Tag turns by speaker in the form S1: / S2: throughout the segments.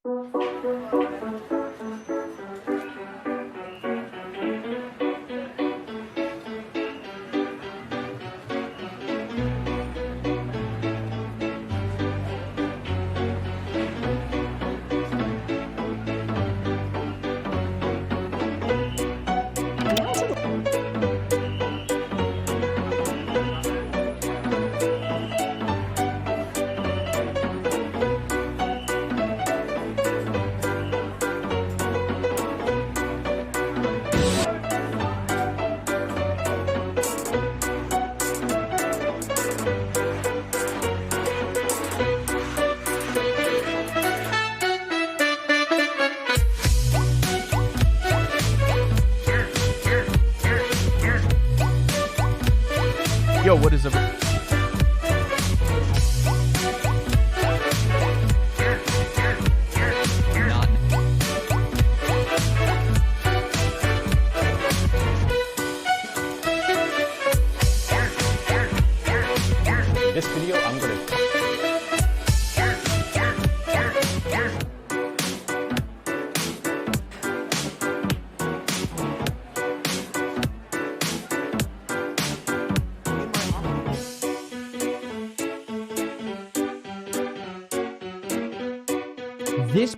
S1: Yo, what is up? This video, I'm gonna. This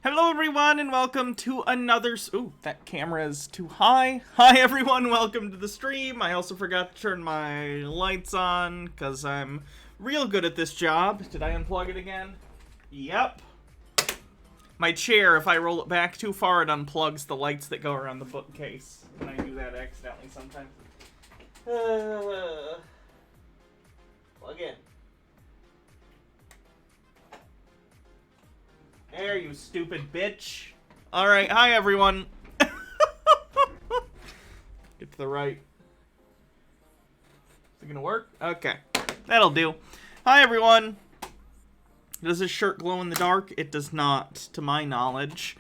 S2: Hello everyone and welcome to another... Ooh, that camera is too high. Hi everyone, welcome to the stream. I also forgot to turn my lights on because I'm real good at this job. Did I unplug it again? Yep. My chair, if I roll it back too far, it unplugs the lights that go around the bookcase. And I do that accidentally sometimes. Plug in. There, you stupid bitch. Alright, hi everyone. Get to the right. Is it gonna work? Okay, that'll do. Hi everyone. Does this shirt glow in the dark? It does not, to my knowledge.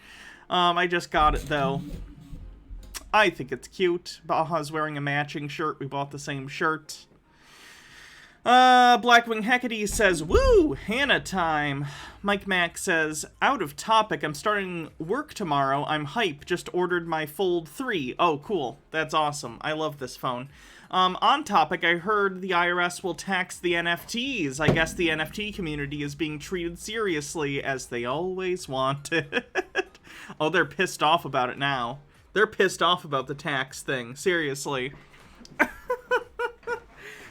S2: I just got it though. I think it's cute. Baja's wearing a matching shirt. We bought the same shirt. Blackwing Hecate says, woo, Hannah time. Mike Mack says, out of topic, I'm starting work tomorrow. I'm hype, just ordered my Fold 3. Oh, cool. That's awesome. I love this phone. On topic, I heard the IRS will tax the NFTs. I guess the NFT community is being treated seriously, as they always wanted. Oh, they're pissed off about it now. They're pissed off about the tax thing. Seriously.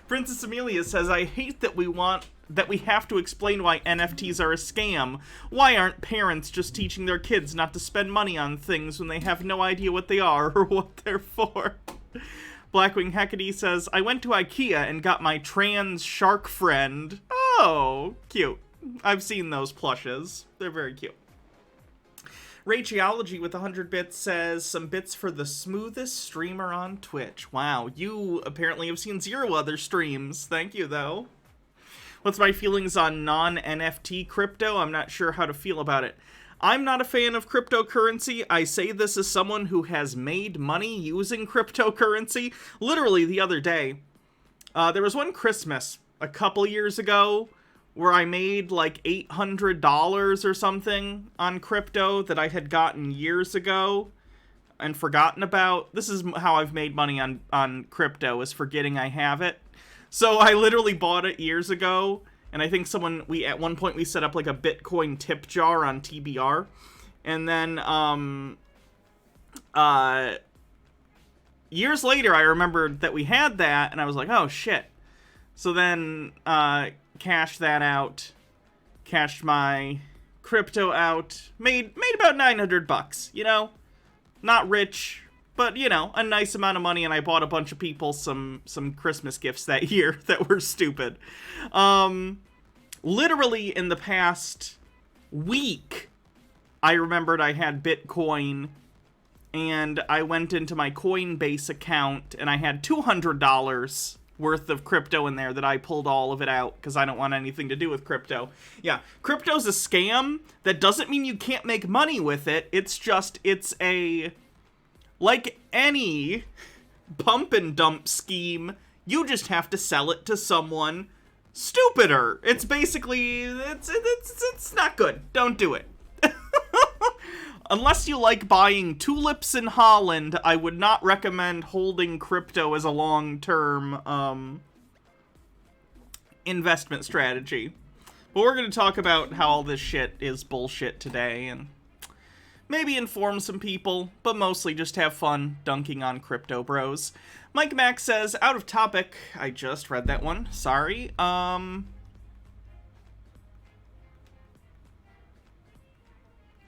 S2: Princess Amelia says, I hate that we have to explain why NFTs are a scam. Why aren't parents just teaching their kids not to spend money on things when they have no idea what they are or what they're for? Blackwing Hecate says, I went to IKEA and got my trans shark friend. Oh, cute. I've seen those plushes. They're very cute. Raygeology with 100 bits says, some bits for the smoothest streamer on Twitch. Wow, you apparently have seen 0 other streams. Thank you, though. What's my feelings on non-NFT crypto? I'm not sure how to feel about it. I'm not a fan of cryptocurrency. I say this as someone who has made money using cryptocurrency. Literally the other day, there was one Christmas a couple years ago where I made like $800 or something on crypto that I had gotten years ago and forgotten about. This is how I've made money on crypto, is forgetting I have it. So I literally bought it years ago, and I think at one point we set up like a Bitcoin tip jar on TBR. And then, years later I remembered that we had that, and I was like, oh shit. So then, cashed that out, cashed my crypto out, made about $900, you know? Not rich, but, you know, a nice amount of money, and I bought a bunch of people some Christmas gifts that year that were stupid. Literally in the past week, I remembered I had Bitcoin, and I went into my Coinbase account, and I had $200 worth of crypto in there that I pulled all of it out because I don't want anything to do with crypto. Yeah, crypto's a scam. That doesn't mean you can't make money with it. It's just, like any pump and dump scheme, you just have to sell it to someone stupider. It's basically, it's not good. Don't do it. Unless you like buying tulips in Holland, I would not recommend holding crypto as a long-term investment strategy. But we're going to talk about how all this shit is bullshit today, and maybe inform some people, but mostly just have fun dunking on crypto bros. Mike Mack says, out of topic. I just read that one. Sorry.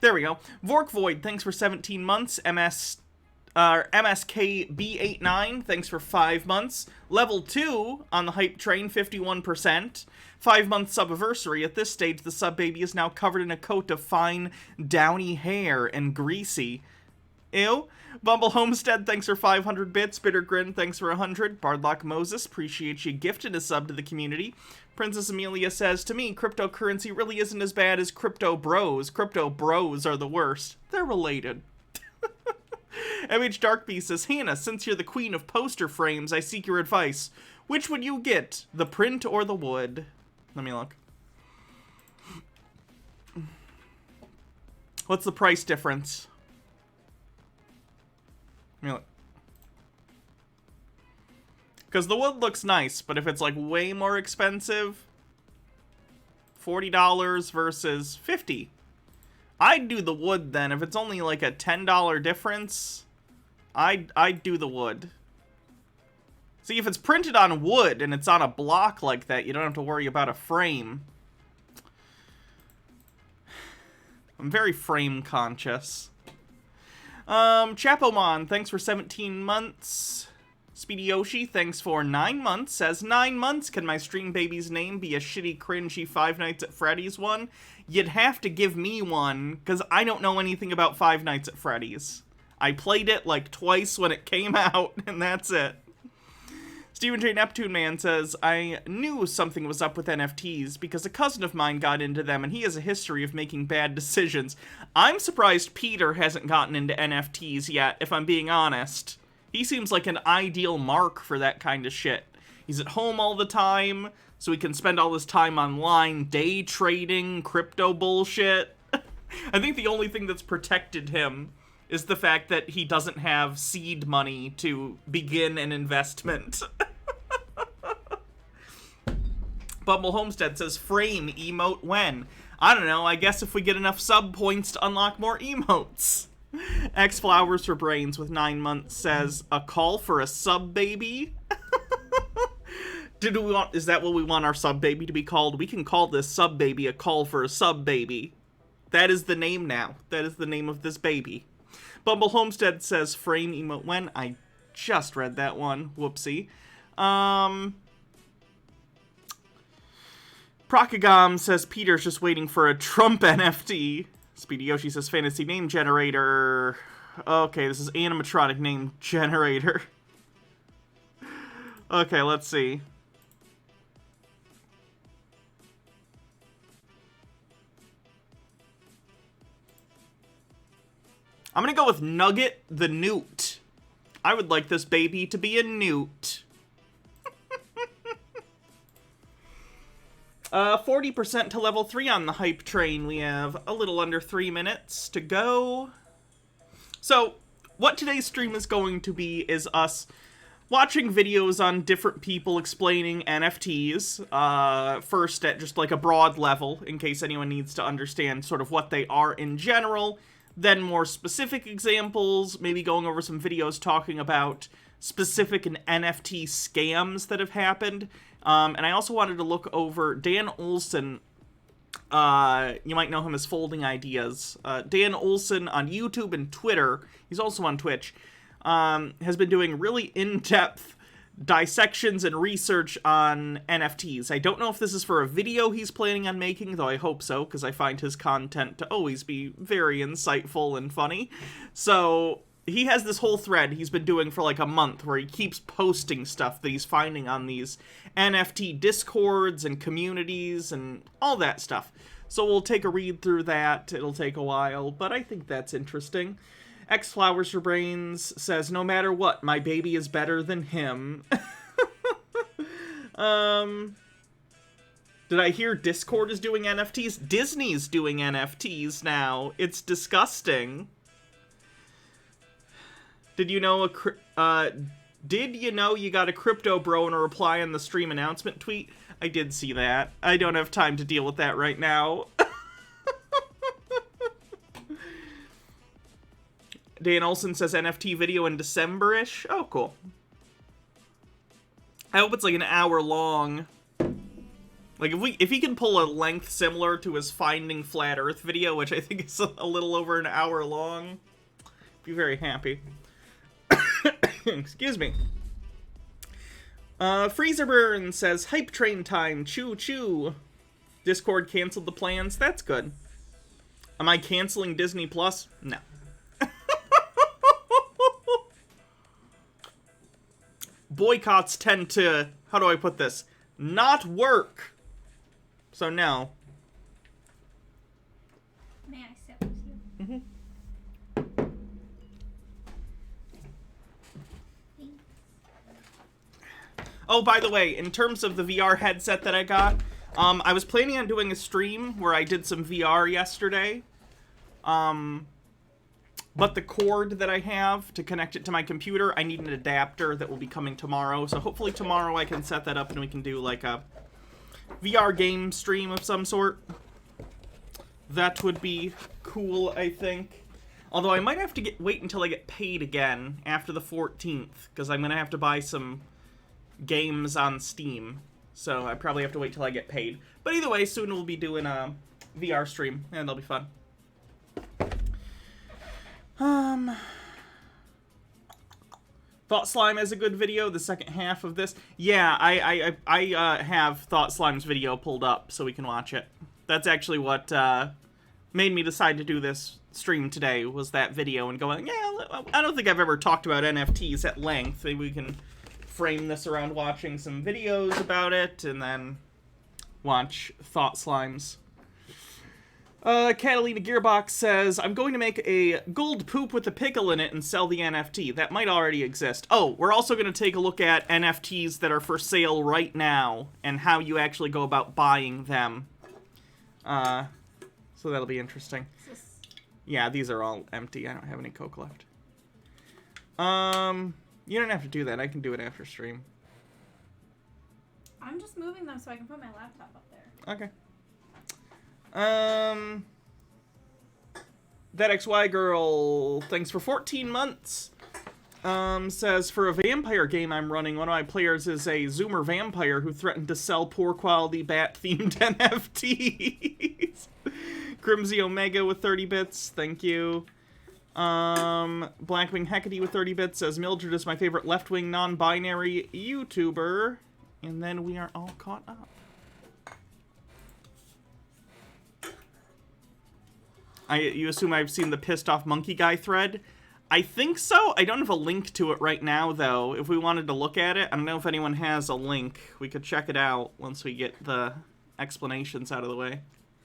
S2: There we go. Vork Void, thanks for 17 months. MSKB89, thanks for 5 months. Level 2 on the hype train, 51%. 5-month subiversary. At this stage, the sub baby is now covered in a coat of fine, downy hair and greasy. Ew. Bumble Homestead, thanks for 500 bits. Bitter Grin, thanks for 100. Bardlock Moses, appreciate you gifted a sub to the community. Princess Amelia says, to me, cryptocurrency really isn't as bad as crypto bros. Crypto bros are the worst. They're related. MH Darkbeast says, Hannah, since you're the queen of poster frames, I seek your advice. Which would you get, the print or the wood? Let me look. What's the price difference? Let me look. Because the wood looks nice, but if it's like way more expensive, $40 versus $50. I'd do the wood then. If it's only like a $10 difference, I'd do the wood. See, if it's printed on wood and it's on a block like that, you don't have to worry about a frame. I'm very frame conscious. Chapomon, thanks for 17 months. Speedy Yoshi, thanks for 9 months. Says, 9 months? Can my stream baby's name be a shitty, cringy Five Nights at Freddy's one? You'd have to give me one, because I don't know anything about Five Nights at Freddy's. I played it like twice when it came out, and that's it. Stephen J. Neptune Man says, I knew something was up with NFTs because a cousin of mine got into them and he has a history of making bad decisions. I'm surprised Peter hasn't gotten into NFTs yet, if I'm being honest. He seems like an ideal mark for that kind of shit. He's at home all the time, so he can spend all his time online day trading crypto bullshit. I think the only thing that's protected him is the fact that he doesn't have seed money to begin an investment. Bumble Homestead says, frame emote when? I don't know, I guess if we get enough sub points to unlock more emotes. X Flowers for Brains with 9 months says, a call for a sub baby? Is that what we want our sub baby to be called? We can call this sub baby a call for a sub baby. That is the name now. That is the name of this baby. Bumble Homestead says, frame emote when? I just read that one. Whoopsie. Procagom says, Peter's just waiting for a Trump NFT. Speedy Yoshi says, fantasy name generator. Okay, this is animatronic name generator. Okay, let's see. I'm gonna go with Nugget the Newt. I would like this baby to be a newt. 40% to level 3 on the hype train. We have a little under 3 minutes to go. So, what today's stream is going to be is us watching videos on different people explaining NFTs. First at just like a broad level, in case anyone needs to understand sort of what they are in general. Then more specific examples, maybe going over some videos talking about specific NFT scams that have happened. And I also wanted to look over Dan Olson. You might know him as Folding Ideas. Dan Olson on YouTube and Twitter, he's also on Twitch, has been doing really in-depth dissections and research on NFTs. I don't know if this is for a video he's planning on making, though I hope so, because I find his content to always be very insightful and funny. So he has this whole thread he's been doing for like a month where he keeps posting stuff that he's finding on these NFT discords and communities and all that stuff. So we'll take a read through that. It'll take a while, but I think that's interesting. X Flowers for Brains says, no matter what, my baby is better than him. Did I hear Discord is doing NFTs? Disney's doing NFTs now. It's disgusting. Did you know you got a crypto bro in a reply on the stream announcement tweet? I did see that. I don't have time to deal with that right now. Dan Olson says NFT video in December-ish. Oh, cool. I hope it's like an hour long. Like, if he can pull a length similar to his Finding Flat Earth video, which I think is a little over an hour long, I'd be very happy. Excuse me. Freezer Burn says, hype train time, choo choo. Discord canceled the plans. That's good. Am I canceling Disney Plus? No. Boycotts tend to, how do I put this, not work. So no.
S3: May I sit with you?
S2: Mm-hmm. Oh, by the way, in terms of the VR headset that I got, I was planning on doing a stream where I did some VR yesterday. But the cord that I have to connect it to my computer, I need an adapter that will be coming tomorrow. So hopefully tomorrow I can set that up and we can do like a VR game stream of some sort. That would be cool, I think. Although I might have to wait until I get paid again after the 14th, because I'm going to have to buy some games on Steam. So I probably have to wait till I get paid. But either way, soon we'll be doing a VR stream, and that'll be fun. Thought Slime is a good video, the second half of this. Yeah, I have Thought Slime's video pulled up so we can watch it. That's actually what made me decide to do this stream today, was that video and going, yeah, I don't think I've ever talked about NFTs at length. Maybe we can frame this around watching some videos about it and then watch Thought Slimes. Catalina Gearbox says, I'm going to make a gold poop with a pickle in it and sell the NFT. That might already exist. Oh, we're also going to take a look at NFTs that are for sale right now and how you actually go about buying them. So that'll be interesting. Yeah, these are all empty. I don't have any Coke left. You don't have to do that. I can do it after stream.
S3: I'm just moving them so I can put my laptop up there.
S2: Okay. That XY girl, thanks for 14 months. Says, for a vampire game I'm running, one of my players is a Zoomer vampire who threatened to sell poor quality bat-themed NFTs. Grimsy Omega with 30 bits, thank you. Blackwing Hecate with 30 bits says, Mildred is my favorite left-wing non-binary YouTuber. And then we are all caught up. You assume I've seen the pissed off monkey guy thread? I think so. I don't have a link to it right now, though. If we wanted to look at it, I don't know if anyone has a link. We could check it out once we get the explanations out of the way.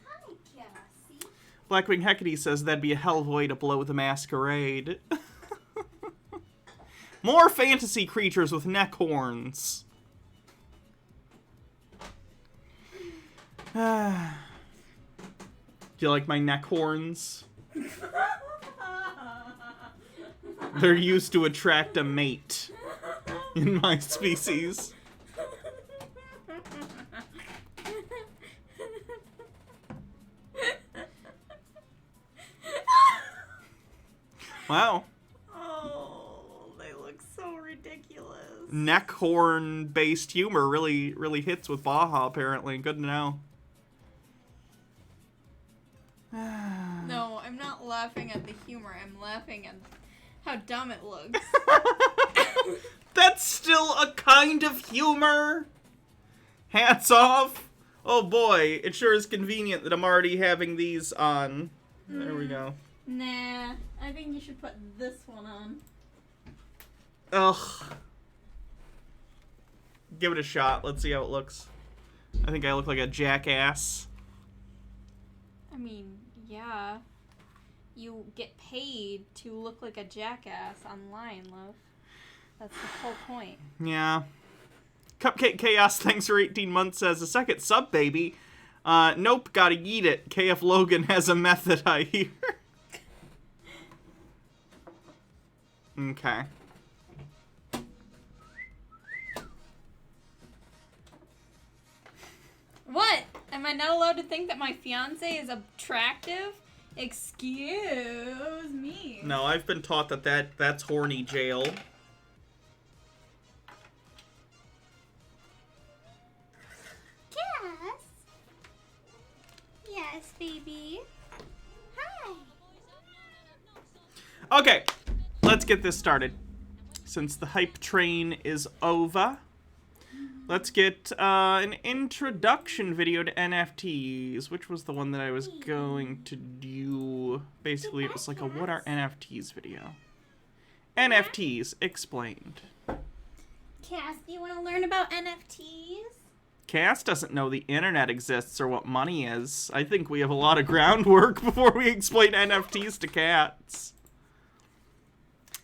S3: Hi, Cassie.
S2: Blackwing Hecate says that'd be a hell of a way to blow the masquerade. More fantasy creatures with neck horns. Do you like my neck horns? They're used to attract a mate in my species. Wow.
S3: Oh, they look so ridiculous.
S2: Neck horn based humor really hits with Baja, apparently. Good to know.
S3: No, I'm not laughing at the humor. I'm laughing at how dumb it looks.
S2: That's still a kind of humor. Hats off. Oh boy, it sure is convenient that I'm already having these on. There we go.
S3: Nah, I think you should put this one on.
S2: Ugh. Give it a shot. Let's see how it looks. I think I look like a jackass.
S3: I mean, yeah. You get paid to look like a jackass online, love. That's the whole point.
S2: Yeah. Cupcake Chaos, thanks for 18 months, says, a second sub, baby. Nope, gotta eat it. KF Logan has a method, I hear. Okay.
S3: What? Am I not allowed to think that my fiance is attractive? Excuse me.
S2: No, I've been taught that's horny jail.
S3: Cass? Yes, baby. Hi.
S2: Okay, let's get this started. Since the hype train is over, let's get an introduction video to NFTs. Which was the one that I was going to do? Basically, it was like a what are NFTs video. NFTs explained.
S3: Cass, do you want to learn about NFTs?
S2: Cass doesn't know the internet exists or what money is. I think we have a lot of groundwork before we explain NFTs to cats.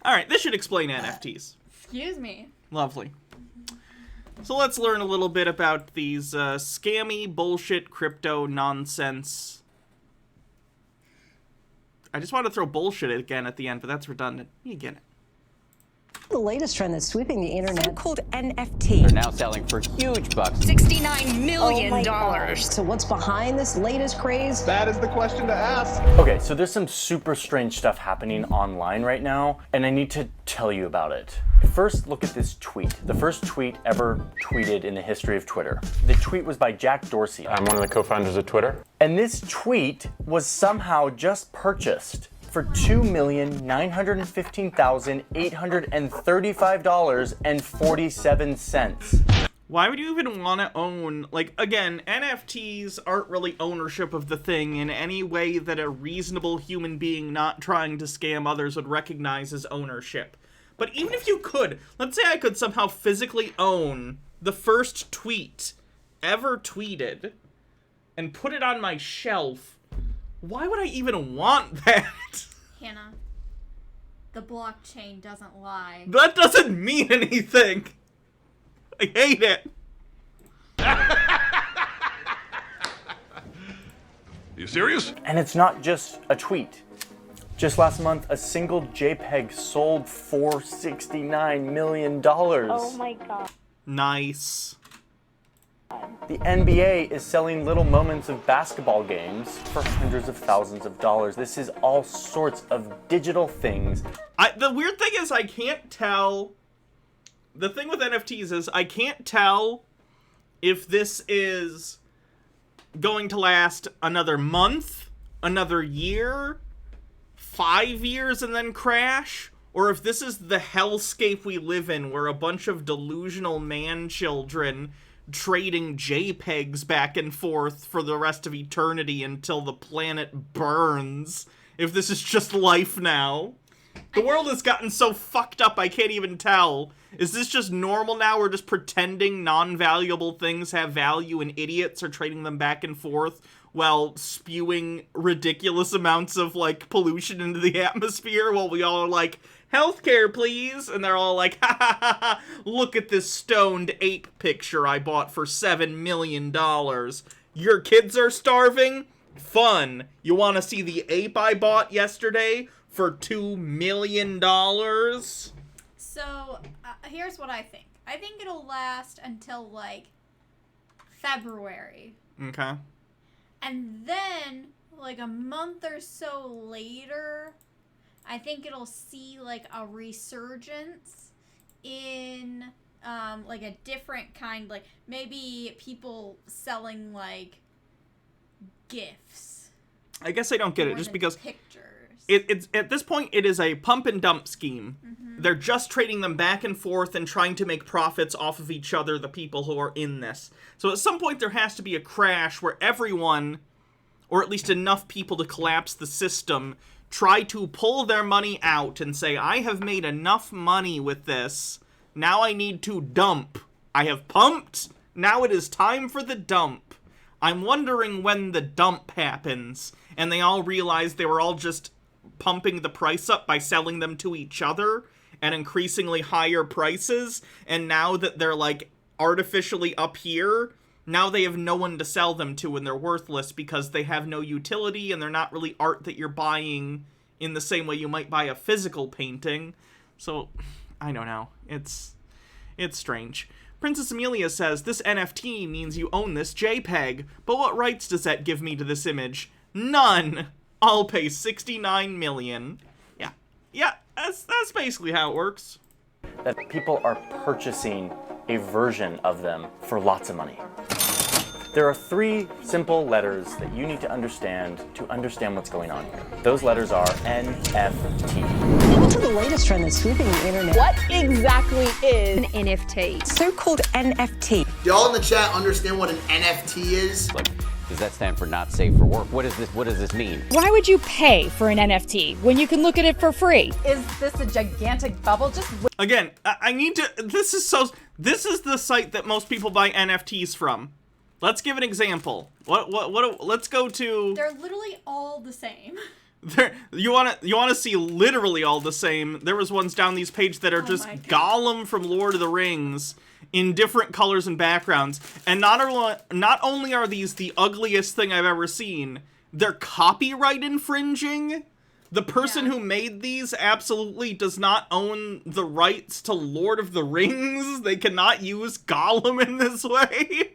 S2: Alright, this should explain NFTs.
S3: Excuse me.
S2: Lovely. So let's learn a little bit about these scammy, bullshit, crypto nonsense. I just want to throw bullshit again at the end, but that's redundant. You get it.
S4: The latest trend that's sweeping the internet.
S5: So-called NFT.
S1: They're now selling for huge bucks.
S5: $69 million.
S4: Oh my gosh. So what's behind this latest craze?
S6: That is the question to ask.
S7: Okay, so there's some super strange stuff happening online right now, and I need to tell you about it. First, look at this tweet. The first tweet ever tweeted in the history of Twitter. The tweet was by Jack Dorsey.
S6: I'm one of the co-founders of Twitter.
S7: And this tweet was somehow just purchased for $2,915,835.47.
S2: Why would you even want to own, like, again, NFTs aren't really ownership of the thing in any way that a reasonable human being not trying to scam others would recognize as ownership. But even if you could, let's say I could somehow physically own the first tweet ever tweeted and put it on my shelf, why would I even want that?
S3: Hannah, the blockchain doesn't lie.
S2: That doesn't mean anything. I hate it.
S6: You serious?
S7: And it's not just a tweet. Just last month, a single JPEG sold for $69 million.
S4: Oh my god.
S2: Nice.
S7: The NBA is selling little moments of basketball games for hundreds of thousands of dollars. This is all sorts of digital things.
S2: The weird thing is I can't tell. The thing with NFTs is I can't tell if this is going to last another month, another year, 5 years and then crash, or if this is the hellscape we live in where a bunch of delusional man-children trading JPEGs back and forth for the rest of eternity until the planet burns. If this is just life now. The world has gotten so fucked up I can't even tell. Is this just normal now? We're just pretending non-valuable things have value and idiots are trading them back and forth while spewing ridiculous amounts of, like, pollution into the atmosphere while we all are like, healthcare, please. And they're all like, ha ha ha ha, look at this stoned ape picture I bought for $7 million. Your kids are starving? Fun. You want to see the ape I bought yesterday for $2 million?
S3: So, here's what I think. I think it'll last until, like, February.
S2: Okay.
S3: And then, like, a month or so later, I think it'll see, like, a resurgence in, like, a different kind, like, maybe people selling, like, gifts.
S2: I guess I don't get it,
S3: more
S2: just
S3: than
S2: because
S3: pictures.
S2: it's at this point, it is a pump and dump scheme. They're just trading them back and forth and trying to make profits off of each other, the people who are in this. So at some point there has to be a crash where everyone, or at least enough people to collapse the system, try to pull their money out and say, I have made enough money with this, now I need to dump. I have pumped, now it is time for the dump. I'm wondering when the dump happens, and they all realize they were all just pumping the price up by selling them to each other at increasingly higher prices, and now that they're, like, artificially up here, now they have no one to sell them to and they're worthless because they have no utility and they're not really art that you're buying in the same way you might buy a physical painting. So, I don't know. It's strange. Princess Amelia says, this NFT means you own this JPEG, but what rights does that give me to this image? None! I'll pay $69 million. Yeah, that's basically how it works.
S7: That people are purchasing a version of them for lots of money. There are 3 simple letters that you need to understand what's going on here. Those letters are NFT.
S4: Welcome to the latest trend that's sweeping the internet.
S5: What exactly is an NFT? So-called NFT.
S8: Do y'all in the chat understand what an NFT is?
S1: Like, does that stand for not safe for work? What does this mean?
S9: Why would you pay for an NFT when you can look at it for free?
S5: Is this a gigantic bubble? Just
S2: Again, I need to, this is the site that most people buy NFTs from. Let's give an example. Let's go to...
S3: They're literally all the same.
S2: You wanna see literally all the same. There was ones down these pages that are just Gollum from Lord of the Rings in different colors and backgrounds. And not only are these the ugliest thing I've ever seen, they're copyright infringing. The person who made these absolutely does not own the rights to Lord of the Rings. They cannot use Gollum in this way.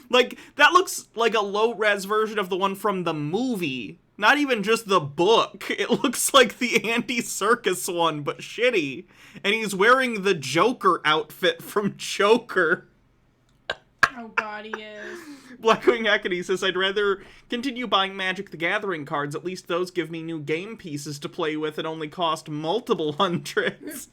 S2: Like, that looks like a low-res version of the one from the movie. Not even just the book. It looks like the Andy Serkis one, but shitty. And he's wearing the Joker outfit from Joker.
S3: Oh god, he is.
S2: Blackwing Hecate says, I'd rather continue buying Magic the Gathering cards. At least those give me new game pieces to play with and only cost multiple hundreds.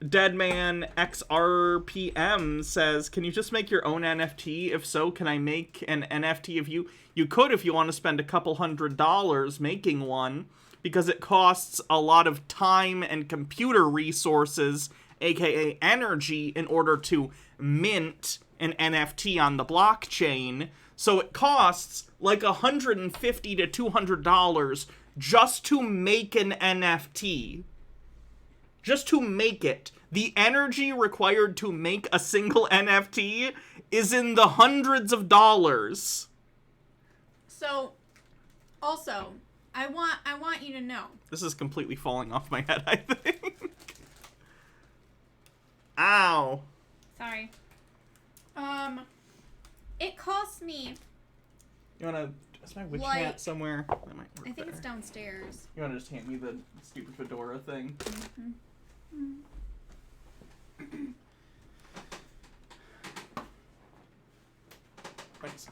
S2: Deadman XRPM says, can you just make your own NFT? If so, can I make an NFT of you? You could if you want to spend a couple $100 making one, because it costs a lot of time and computer resources, aka energy, in order to mint an NFT on the blockchain. So it costs like $150 to $200 just to make an NFT. Just to make it. The energy required to make a single NFT is in the hundreds of dollars.
S3: So, also, I want you to know.
S2: This is completely falling off my head, I think. Ow.
S3: Sorry. It cost me.
S2: You wanna? Is my witch
S3: Like-
S2: hat somewhere? That might work
S3: I think
S2: better.
S3: it's downstairs.
S2: You wanna just hand me the stupid fedora thing? Thanks.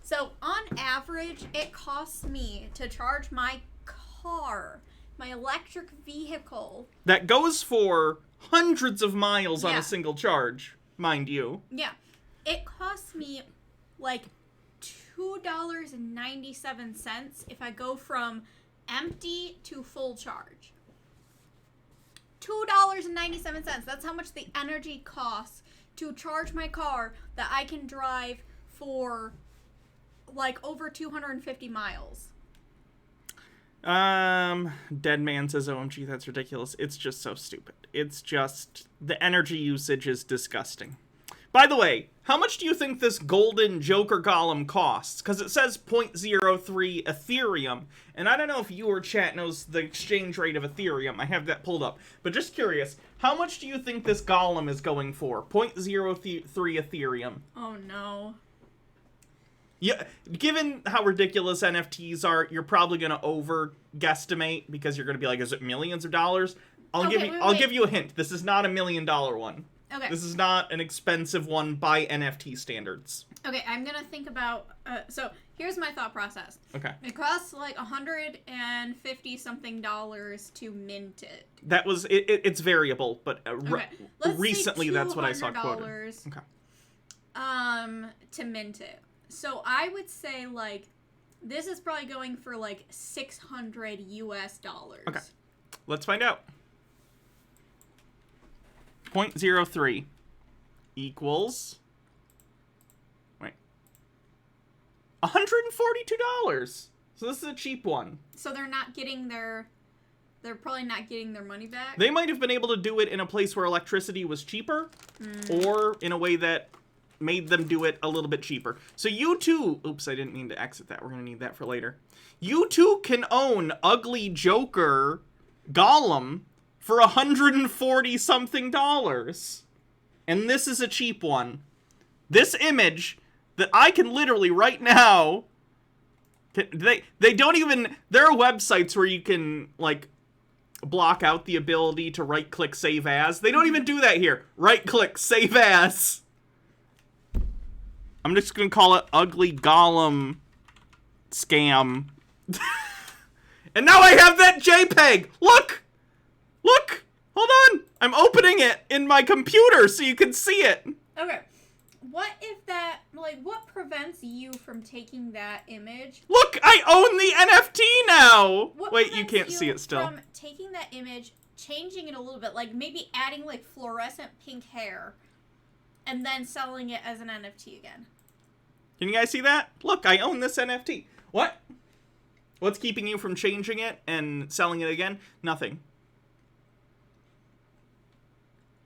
S3: So on average, it costs me to charge my car, my electric vehicle.
S2: That goes for hundreds of miles on
S3: Yeah.
S2: a single charge, mind you.
S3: Yeah, it costs me like $2.97 if I go from empty to full charge. $2.97. That's how much the energy costs to charge my car that I can drive for like over 250 miles.
S2: Dead Man says, OMG, that's ridiculous. It's just so stupid. It's just, the energy usage is disgusting. By the way, how much do you think this golden Joker Golem costs? Because it says 0.03 Ethereum, and I don't know if you or chat knows the exchange rate of Ethereum. I have that pulled up. But just curious, how much do you think this Golem is going for? 0.03 Ethereum.
S3: Oh no.
S2: Yeah, given how ridiculous NFTs are, you're probably gonna over guesstimate because you're gonna be like, is it millions of dollars? I'll give you a hint. This is not $1 million one.
S3: Okay.
S2: This is not an expensive one by NFT standards.
S3: Okay, I'm gonna think about. So here's my thought process.
S2: Okay.
S3: It costs like $150 something to mint it.
S2: That was it's variable, but
S3: Okay. Let's
S2: recently
S3: say
S2: that's what I saw quoted.
S3: $200,
S2: Okay.
S3: to mint it. So I would say like this is probably going for like $600 US.
S2: Okay. Let's find out. 0.03 equals $142. So this is a cheap one.
S3: So they're probably not getting their money back.
S2: They might have been able to do it in a place where electricity was cheaper, or in a way that made them do it a little bit cheaper. So you too, oops, I didn't mean to exit that. We're going to need that for later. You too can own Ugly Joker Golem for $140 something. And this is a cheap one. This image that I can literally right now, they don't even, there are websites where you can like block out the ability to right click save as. They don't even do that here. Right click save as. I'm just gonna call it Ugly Golem Scam. And now I have that JPEG! Look! Look! Hold on! I'm opening it in my computer so you can see it!
S3: Okay. What if that, like, what prevents you from taking that image?
S2: Look! I own the NFT now!
S3: What
S2: Wait, you
S3: prevents
S2: can't see it still.
S3: From taking that image, changing it a little bit, like maybe adding, like, fluorescent pink hair, and then selling it as an NFT again?
S2: Can you guys see that? Look, I own this NFT. What? What's keeping you from changing it and selling it again? Nothing.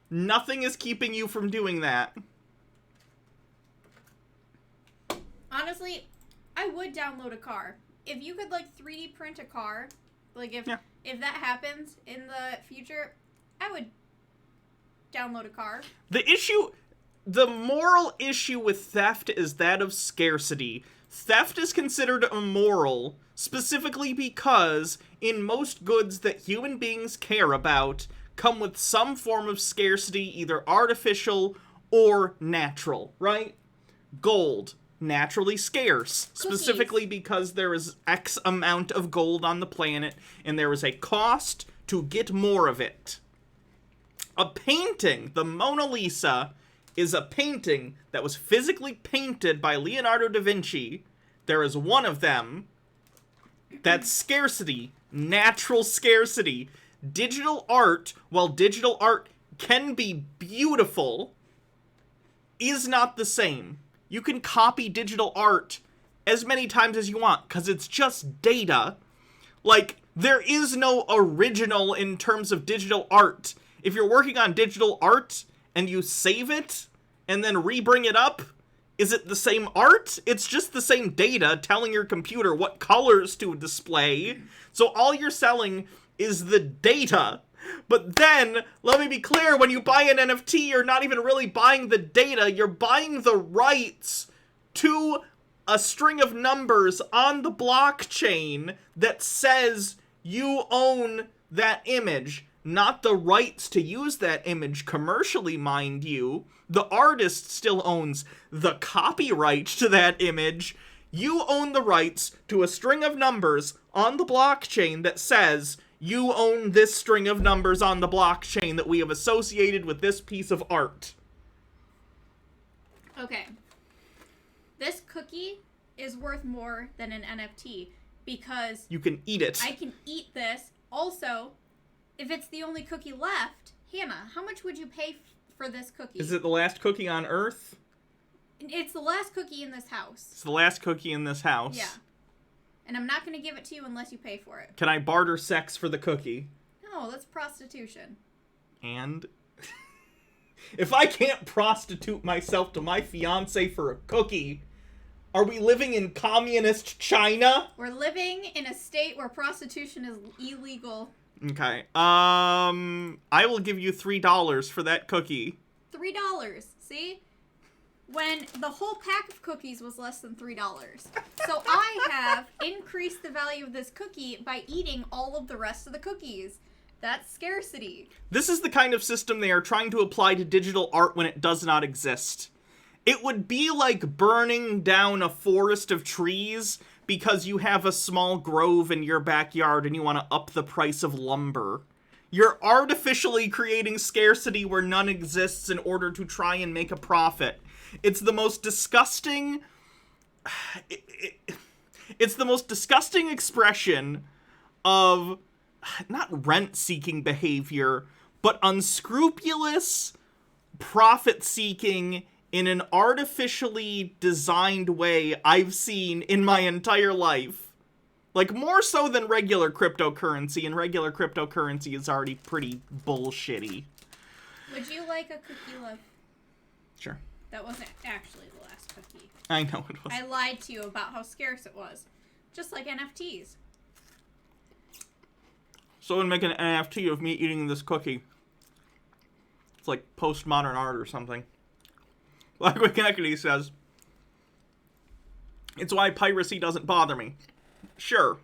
S2: Nothing is keeping you from doing that.
S3: Honestly, I would download a car. If you could, like, 3D print a car, like, if that happens in the future, I would download a car.
S2: The moral issue with theft is that of scarcity. Theft is considered immoral, specifically because in most goods that human beings care about come with some form of scarcity, either artificial or natural, right? Gold, naturally scarce, specifically because there is X amount of gold on the planet, and there is a cost to get more of it. A painting, the Mona Lisa, is a painting that was physically painted by Leonardo da Vinci. There is one of them. That's scarcity. Natural scarcity. Digital art, while digital art can be beautiful, is not the same. You can copy digital art as many times as you want, because it's just data. Like, there is no original in terms of digital art. If you're working on digital art and you save it and then re-bring it up, is it the same art? It's just the same data telling your computer what colors to display. So all you're selling is the data. But then, let me be clear, when you buy an NFT, you're not even really buying the data, you're buying the rights to a string of numbers on the blockchain that says you own that image, not the rights to use that image commercially, mind you. The artist still owns the copyright to that image. You own the rights to a string of numbers on the blockchain that says you own this string of numbers on the blockchain that we have associated with this piece of art.
S3: Okay. This cookie is worth more than an NFT because
S2: you can eat it.
S3: I can eat this. Also, if it's the only cookie left, Hannah, how much would you pay for this cookie?
S2: Is it the last cookie on Earth?
S3: It's the last cookie in this house.
S2: It's the last cookie in this house.
S3: Yeah. And I'm not going to give it to you unless you pay for it.
S2: Can I barter sex for the cookie?
S3: No, that's prostitution.
S2: And if I can't prostitute myself to my fiance for a cookie, are we living in communist China?
S3: We're living in a state where prostitution is illegal.
S2: Okay. I will give you $3 for that cookie.
S3: $3. See? When the whole pack of cookies was less than $3. So I have increased the value of this cookie by eating all of the rest of the cookies. That's scarcity.
S2: This is the kind of system they are trying to apply to digital art when it does not exist. It would be like burning down a forest of trees because you have a small grove in your backyard and you want to up the price of lumber. You're artificially creating scarcity where none exists in order to try and make a profit. It's the most disgusting... It's the most disgusting expression of, not rent-seeking behavior, but unscrupulous profit-seeking in an artificially designed way I've seen in my entire life. Like, more so than regular cryptocurrency, and regular cryptocurrency is already pretty bullshitty.
S3: Would you like a cookie, love?
S2: Sure.
S3: That wasn't actually the last cookie.
S2: I know it was.
S3: I lied to you about how scarce it was. Just like NFTs.
S2: Someone make an NFT of me eating this cookie. It's like postmodern art or something. Like what Kennedy says. It's why piracy doesn't bother me. Sure.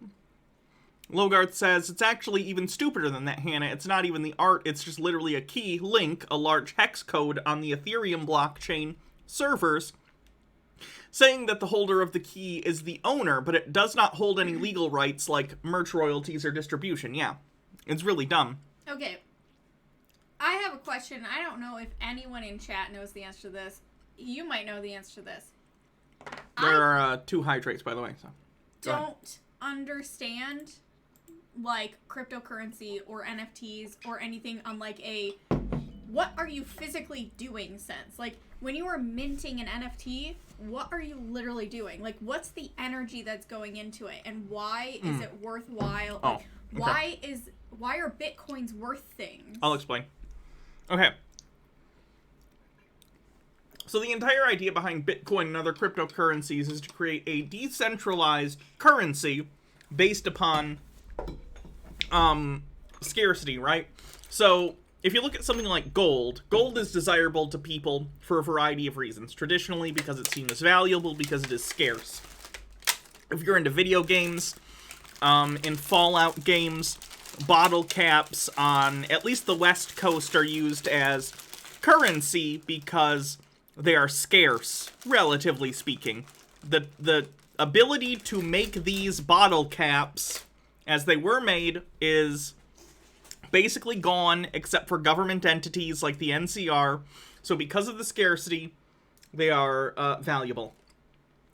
S2: Logarth says, it's actually even stupider than that, Hannah. It's not even the art, it's just literally a key, link, a large hex code on the Ethereum blockchain servers, saying that the holder of the key is the owner, but it does not hold any legal rights like merch royalties or distribution. Yeah. It's really dumb.
S3: Okay. I have a question. I don't know if anyone in chat knows the answer to this. You might know the answer to this.
S2: There are 2 hydrates, by the way. So
S3: don't understand like cryptocurrency or NFTs or anything on like a what are you physically doing sense. Like when you are minting an NFT, what are you literally doing? Like what's the energy that's going into it and why is it worthwhile?
S2: Oh,
S3: like, why are bitcoins worth things?
S2: I'll explain. Okay. So the entire idea behind Bitcoin and other cryptocurrencies is to create a decentralized currency based upon scarcity, right? So if you look at something like gold, gold is desirable to people for a variety of reasons. Traditionally, because it's seen as valuable, because it is scarce. If you're into video games, in Fallout games, bottle caps on at least the West Coast are used as currency because they are scarce, relatively speaking. The ability to make these bottle caps, as they were made, is basically gone, except for government entities like the NCR. So because of the scarcity, they are valuable.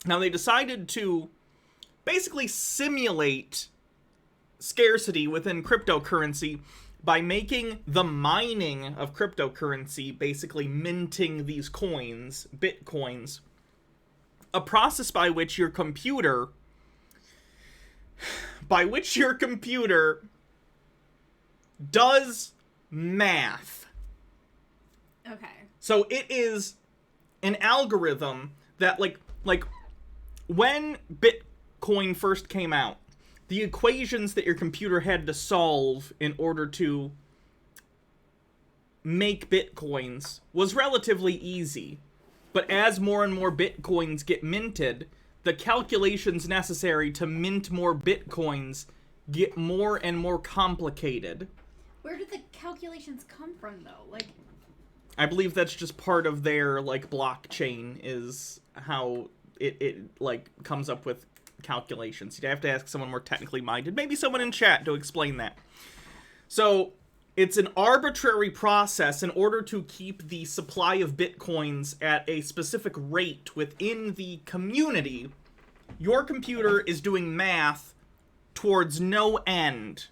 S2: Now, they decided to basically simulate scarcity within cryptocurrency by making the mining of cryptocurrency, basically minting these coins, bitcoins, a process by which your computer does math.
S3: Okay.
S2: So it is an algorithm that, like when Bitcoin first came out, the equations that your computer had to solve in order to make Bitcoins was relatively easy. But as more and more Bitcoins get minted, the calculations necessary to mint more Bitcoins get more and more complicated.
S3: Where did the calculations come from, though? Like,
S2: I believe that's just part of their, like, blockchain is how it like, comes up with calculations. You'd have to ask someone more technically minded. Maybe someone in chat to explain that. So, it's an arbitrary process in order to keep the supply of Bitcoins at a specific rate within the community. Your computer is doing math towards no end.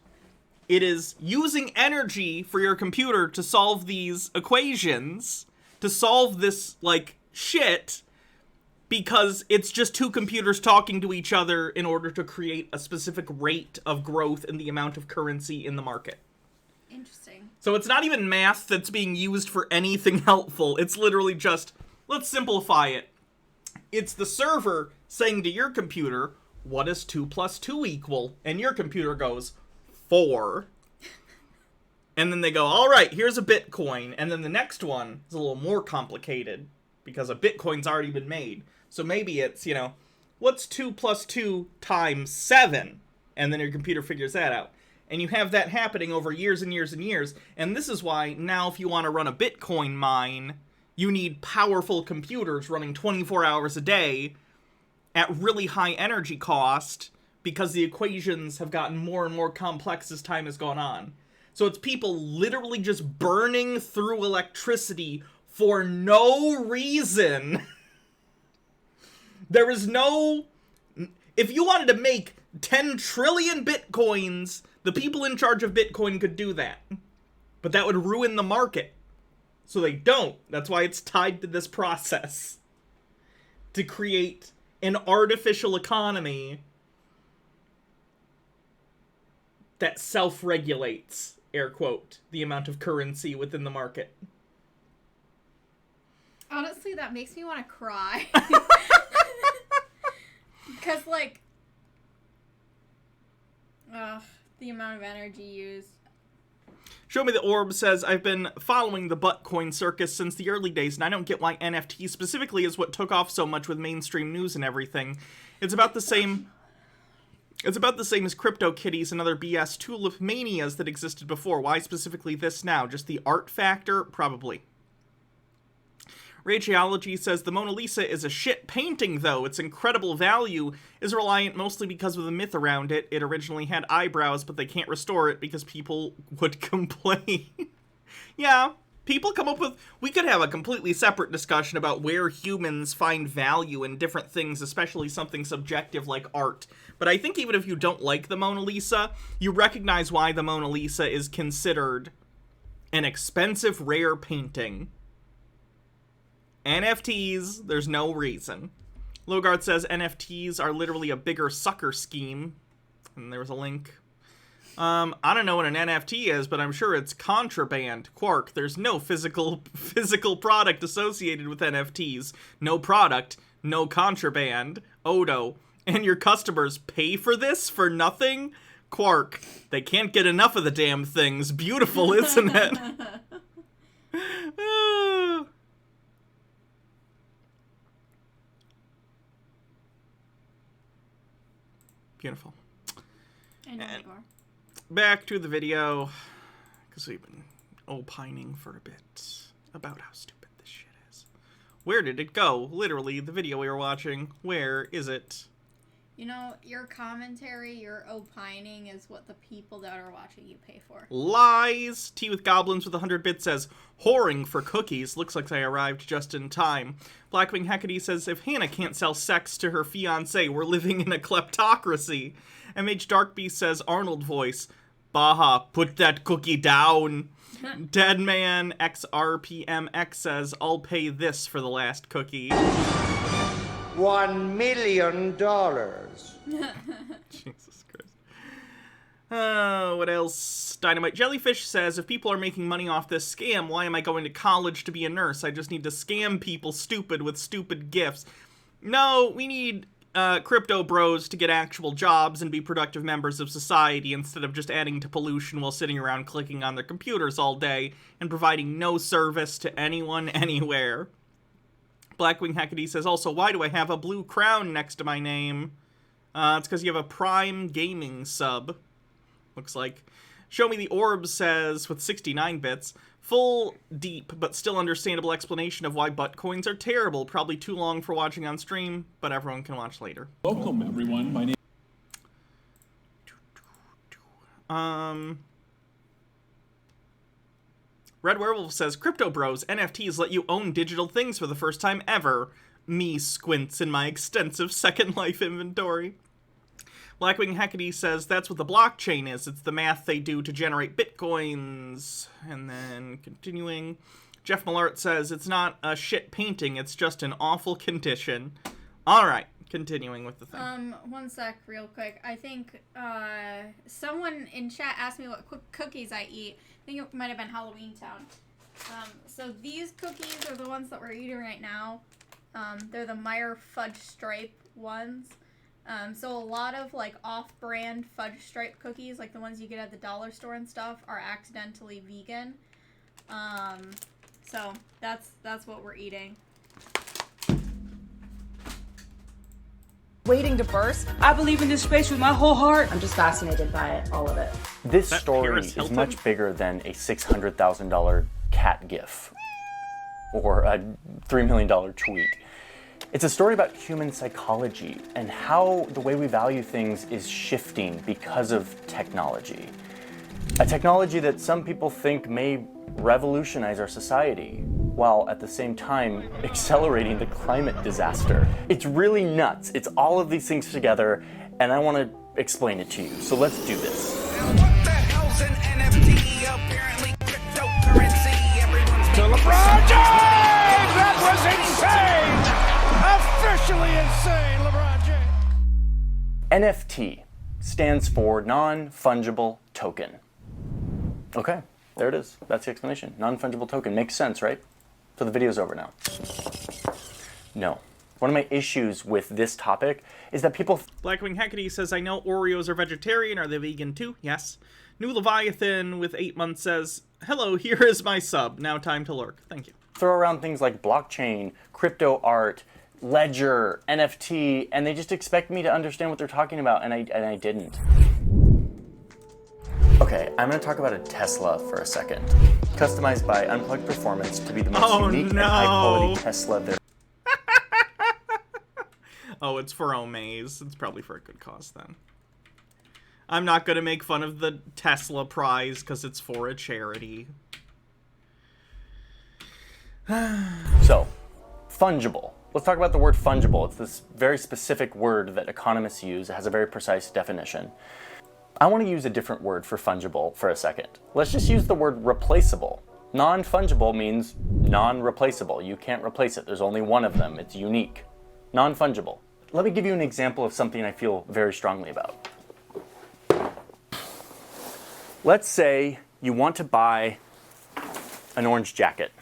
S2: It is using energy for your computer to solve these equations, to solve this, like, shit, because it's just two computers talking to each other in order to create a specific rate of growth in the amount of currency in the market.
S3: interesting.
S2: So it's not even math that's being used for anything helpful. It's literally just, let's simplify it. It's the server saying to your computer, what does 2 plus 2 equal? And your computer goes, 4. And then they go, all right, here's a Bitcoin. And then the next one is a little more complicated because a Bitcoin's already been made. So maybe it's, you know, what's 2 plus 2 times 7? And then your computer figures that out. And you have that happening over years and years and years. And this is why now if you want to run a Bitcoin mine, you need powerful computers running 24 hours a day at really high energy cost because the equations have gotten more and more complex as time has gone on. So it's people literally just burning through electricity for no reason. There is no... If you wanted to make 10 trillion Bitcoins, the people in charge of Bitcoin could do that. But that would ruin the market. So they don't. That's why it's tied to this process. To create an artificial economy that self-regulates, air quote, the amount of currency within the market.
S3: Honestly, that makes me want to cry. Because, like, the amount of energy used.
S2: Show Me the Orb says, I've been following the buttcoin circus since the early days, and I don't get why NFTs specifically is what took off so much with mainstream news and everything. It's about the same as CryptoKitties and other BS tulip manias that existed before. Why specifically this now? Just the art factor? Probably. Rageology says, the Mona Lisa is a shit painting, though. Its incredible value is reliant mostly because of the myth around it. It originally had eyebrows, but they can't restore it because people would complain. Yeah, people come up with... We could have a completely separate discussion about where humans find value in different things, especially something subjective like art. But I think even if you don't like the Mona Lisa, you recognize why the Mona Lisa is considered an expensive, rare painting. NFTs, there's no reason. Logard says NFTs are literally a bigger sucker scheme. And there's a link. I don't know what an NFT is, but I'm sure it's contraband. Quark, there's no physical product associated with NFTs. No product, no contraband. Odo, and your customers pay for this for nothing? Quark, they can't get enough of the damn things. Beautiful, isn't it? Beautiful.
S3: And
S2: back to the video, because we've been opining for a bit about how stupid this shit is. Where did it go? Literally, the video we were watching. Where is it?
S3: You know, your commentary, your opining is what the people that are watching you pay for.
S2: Lies! Tea with Goblins with 100 bits says, whoring for cookies. Looks like I arrived just in time. Blackwing Hecate says, if Hannah can't sell sex to her fiancé, we're living in a kleptocracy. MH Darkbeast says, Arnold voice, Baha, put that cookie down. Deadman XRPMX says, I'll pay this for the last cookie.
S10: $1 million.
S2: Jesus Christ. What else? Dynamite Jellyfish says, if people are making money off this scam, why am I going to college to be a nurse? I just need to scam people stupid with stupid gifts. No, we need crypto bros to get actual jobs and be productive members of society instead of just adding to pollution while sitting around clicking on their computers all day and providing no service to anyone anywhere. Blackwing Hecate says, also, why do I have a blue crown next to my name? It's because you have a Prime Gaming sub. Looks like. Show Me the Orb says, with 69 bits, full, deep, but still understandable explanation of why butt coins are terrible. Probably too long for watching on stream, but everyone can watch later.
S11: Welcome, everyone. My name...
S2: Red Werewolf says, Crypto Bros, NFTs let you own digital things for the first time ever. Me squints in my extensive Second Life inventory. Blackwing Hecate says, that's what the blockchain is. It's the math they do to generate bitcoins. And then, continuing, Jeff Millart says, it's not a shit painting, it's just an awful condition. Alright, continuing with the thing.
S3: One sec, real quick. I think, someone in chat asked me what cookies I eat. I think it might have been Halloween Town. So these cookies are the ones that we're eating right now. They're the Meyer Fudge Stripe ones. So a lot of, like, off-brand fudge stripe cookies, like the ones you get at the dollar store and stuff, are accidentally vegan. So that's what we're eating.
S12: Waiting to burst. I believe in this space with my whole heart.
S4: I'm just fascinated by it, all of it.
S7: This story is much bigger than a $600,000 cat gif or a $3 million tweet. It's a story about human psychology and how the way we value things is shifting because of technology. A technology that some people think may revolutionize our society, while at the same time accelerating the climate disaster. It's really nuts. It's all of these things together, and I want to explain it to you. So let's do this.
S13: What the hell's an NFT? Apparently cryptocurrency. Everyone's to LeBron James! That was insane! Officially insane, LeBron James.
S7: NFT stands for non-fungible token. Okay, there it is. That's the explanation. Non-fungible token. Makes sense, right? So the video's over now. No. One of my issues with this topic is that people...
S2: Blackwing Hecate says, I know Oreos are vegetarian. Are they vegan too? Yes. New Leviathan with 8 months says, hello, here is my sub. Now time to lurk. Thank you.
S7: Throw around things like blockchain, crypto art, ledger, NFT, and they just expect me to understand what they're talking about, and I didn't. Okay, I'm going to talk about a Tesla for a second. Customized by Unplugged Performance to be the most unique and high-quality Tesla there.
S2: Oh, it's for Omaze. It's probably for a good cause, then. I'm not going to make fun of the Tesla prize, because it's for a charity.
S7: So, fungible. Let's talk about the word fungible. It's this very specific word that economists use. It has a very precise definition. I want to use a different word for fungible for a second. Let's just use the word replaceable. Non-fungible means non-replaceable. You can't replace it. There's only one of them. It's unique. Non-fungible. Let me give you an example of something I feel very strongly about. Let's say you want to buy an orange jacket.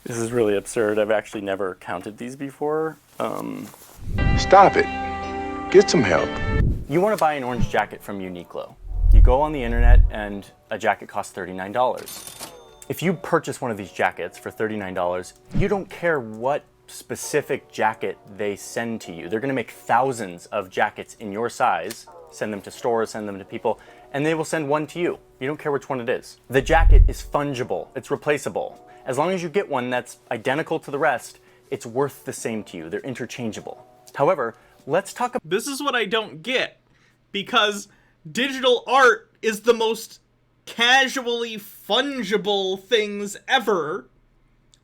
S7: This is really absurd. I've actually never counted these before.
S6: Stop it. Get some help.
S7: You want to buy an orange jacket from Uniqlo. You go on the internet and a jacket costs $39. If you purchase one of these jackets for $39, you don't care what specific jacket they send to you. They're going to make thousands of jackets in your size, send them to stores, send them to people, and they will send one to you. You don't care which one it is. The jacket is fungible. It's replaceable. As long as you get one that's identical to the rest, it's worth the same to you. They're interchangeable. However, let's talk about...
S2: This is what I don't get, because digital art is the most casually fungible things ever.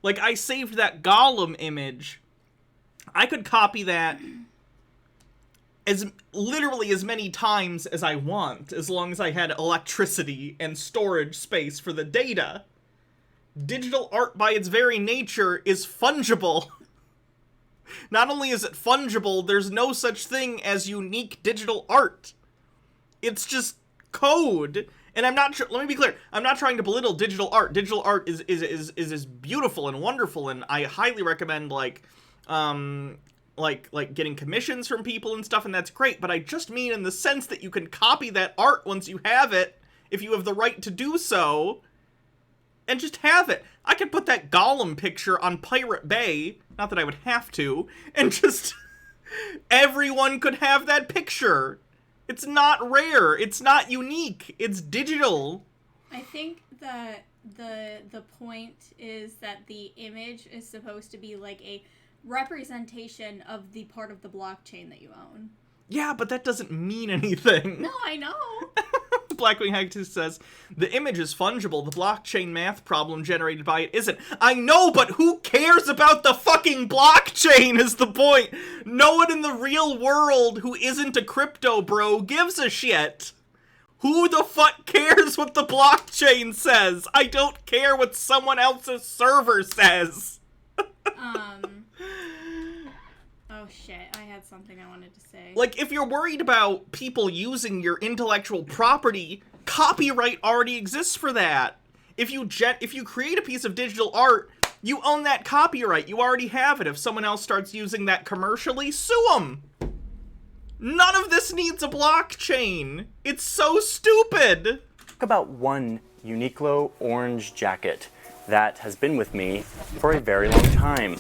S2: Like, I saved that Gollum image. I could copy that literally as many times as I want, as long as I had electricity and storage space for the data. Digital art by its very nature is fungible. Not only is it fungible, there's no such thing as unique digital art. It's just code, And I'm not, let me be clear, I'm not trying to belittle digital art. Digital art is beautiful and wonderful, and I highly recommend, like getting commissions from people and stuff, and that's great, but I just mean in the sense that you can copy that art once you have it, if you have the right to do so, and just have it. I could put that Gollum picture on Pirate Bay, not that I would have to, and just everyone could have that picture. It's not rare. It's not unique. It's digital.
S3: I think that the point is that the image is supposed to be like a representation of the part of the blockchain that you own.
S2: Yeah, but that doesn't mean anything.
S3: No, I know.
S2: Blackwing Hagtus says, the image is fungible. The blockchain math problem generated by it isn't. I know, but who cares about the fucking blockchain is the point. No one in the real world who isn't a crypto bro gives a shit. Who the fuck cares what the blockchain says? I don't care what someone else's server says.
S3: Oh shit, I had something I wanted to say.
S2: Like, if you're worried about people using your intellectual property, copyright already exists for that. If you create a piece of digital art, you own that copyright. You already have it. If someone else starts using that commercially, sue them. None of this needs a blockchain. It's so stupid.
S7: Talk about one Uniqlo orange jacket that has been with me for a very long time.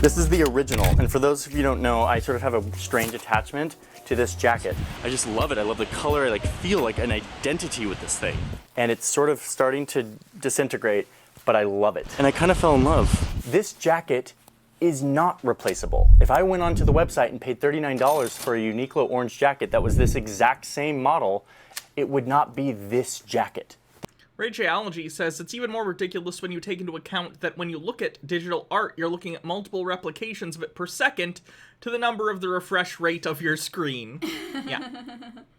S7: This is the original, and for those of you who don't know, I sort of have a strange attachment to this jacket. I just love it. I love the color. I feel like an identity with this thing. And it's sort of starting to disintegrate, but I love it. And I kind of fell in love. This jacket is not replaceable. If I went onto the website and paid $39 for a Uniqlo orange jacket that was this exact same model, it would not be this jacket.
S2: Ray Geology says it's even more ridiculous when you take into account that when you look at digital art, you're looking at multiple replications of it per second to the number of the refresh rate of your screen. Yeah.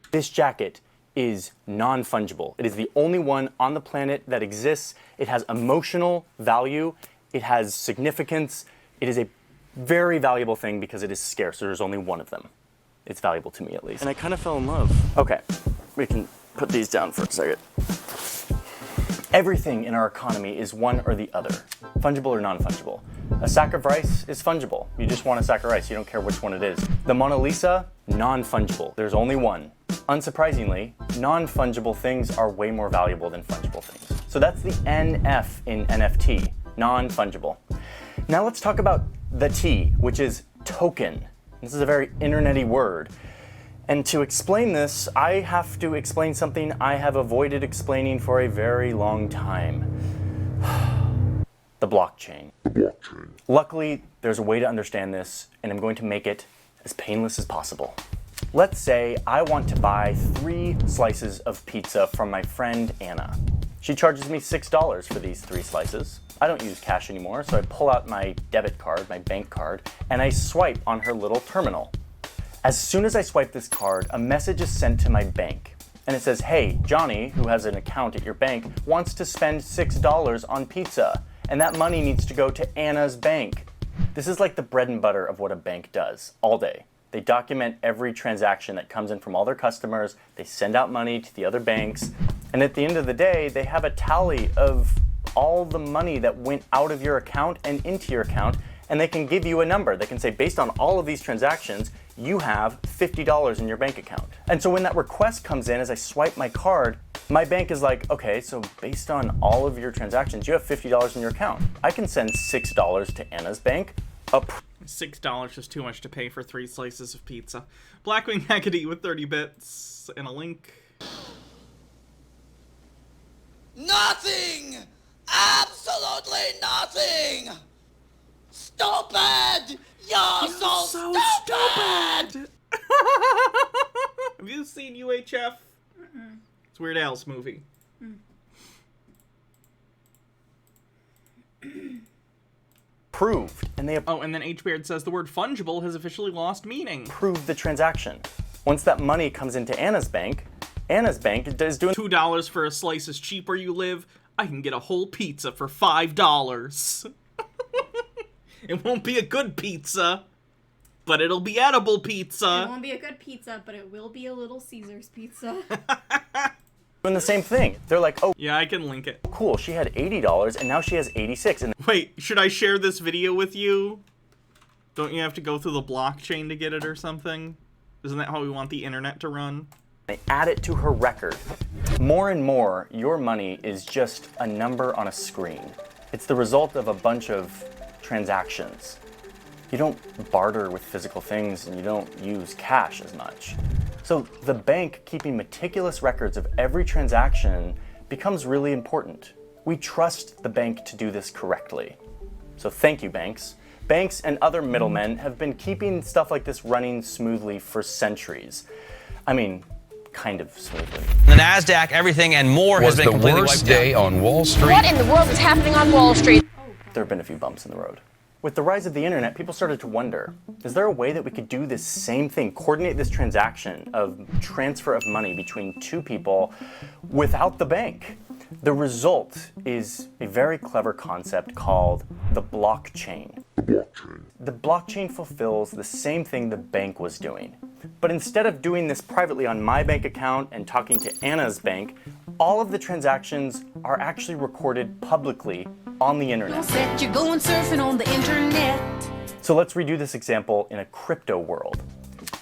S7: This jacket is non-fungible. It is the only one on the planet that exists. It has emotional value. It has significance. It is a very valuable thing because it is scarce. There's only one of them. It's valuable to me, at least. And I kind of fell in love. Okay, we can put these down for a second. Everything in our economy is one or the other, fungible or non-fungible. A sack of rice is fungible. You just want a sack of rice, you don't care which one it is. The Mona Lisa, non-fungible. There's only one. Unsurprisingly, non-fungible things are way more valuable than fungible things. So that's the NF in NFT, non-fungible. Now let's talk about the T, which is token. This is a very internet-y word. And to explain this, I have to explain something I have avoided explaining for a very long time. The blockchain. Luckily, there's a way to understand this, and I'm going to make it as painless as possible. Let's say I want to buy 3 slices of pizza from my friend Anna. She charges me $6 for these 3 slices. I don't use cash anymore, so I pull out my debit card, my bank card, and I swipe on her little terminal. As soon as I swipe this card, a message is sent to my bank. And it says, hey, Johnny, who has an account at your bank, wants to spend $6 on pizza. And that money needs to go to Anna's bank. This is like the bread and butter of what a bank does all day. They document every transaction that comes in from all their customers. They send out money to the other banks. And at the end of the day, they have a tally of all the money that went out of your account and into your account. And they can give you a number. They can say, based on all of these transactions, you have $50 in your bank account. And so when that request comes in, as I swipe my card, my bank is like, okay, so based on all of your transactions, you have $50 in your account. I can send $6 to Anna's bank.
S2: $6 is too much to pay for 3 slices of pizza. Blackwing Haggerty with 30 bits and a link.
S11: Nothing! Absolutely nothing! Stupid! You're so stupid!
S2: Have you seen UHF? It's Weird Al's movie.
S7: Proved. And they
S2: and then H. Baird says the word fungible has officially lost meaning.
S7: Proved the transaction. Once that money comes into Anna's bank is doing
S2: $2 for a slice is cheap where you live. I can get a whole pizza for $5. It won't be a good pizza. But it'll be edible
S3: It
S2: pizza.
S3: won't be a good pizza, but it will be a Little Caesars pizza.
S7: Doing the same thing. They're like, oh,
S2: Yeah, I can link it.
S7: cool, she had $80 and now she has 86. And
S2: Wait, should I share this video with you? Don't you have to go through the blockchain to get it or something? Isn't that how we want the internet to run?
S7: they add it to her record. More and more, your money is just a number on a screen. It's the result of a bunch of transactions. You don't barter with physical things and you don't use cash as much. So the bank keeping meticulous records of every transaction becomes really important. We trust the bank to do this correctly. So thank you, banks. Banks and other middlemen have been keeping stuff like this running smoothly for centuries. I mean, kind of smoothly.
S14: The NASDAQ, everything and more has been completely wiped out.
S15: Was the worst day on Wall Street?
S5: What in the world is happening on Wall Street?
S7: There have been a few bumps in the road. With the rise of the internet, people started to wonder, is there a way that we could do this same thing, coordinate this transaction of transfer of money between two people without the bank? The result is a very clever concept called the blockchain. The blockchain fulfills the same thing the bank was doing. But instead of doing this privately on my bank account and talking to Anna's bank, all of the transactions are actually recorded publicly on the internet.
S16: You're going surfing on the internet.
S7: So let's redo this example in a crypto world.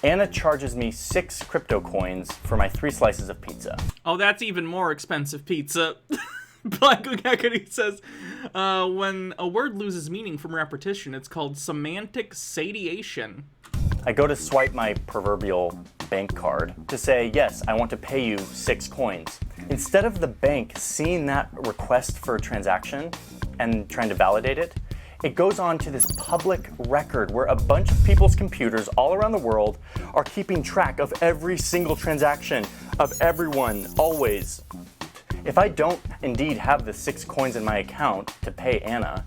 S7: Anna charges me 6 crypto coins for my 3 slices of pizza.
S2: Oh, that's even more expensive pizza. Black Equity says, when a word loses meaning from repetition, it's called semantic satiation.
S7: I go to swipe my proverbial bank card to say, yes, I want to pay you 6 coins. Instead of the bank seeing that request for a transaction and trying to validate it, it goes on to this public record where a bunch of people's computers all around the world are keeping track of every single transaction of everyone, always. If I don't indeed have the 6 coins in my account to pay Anna,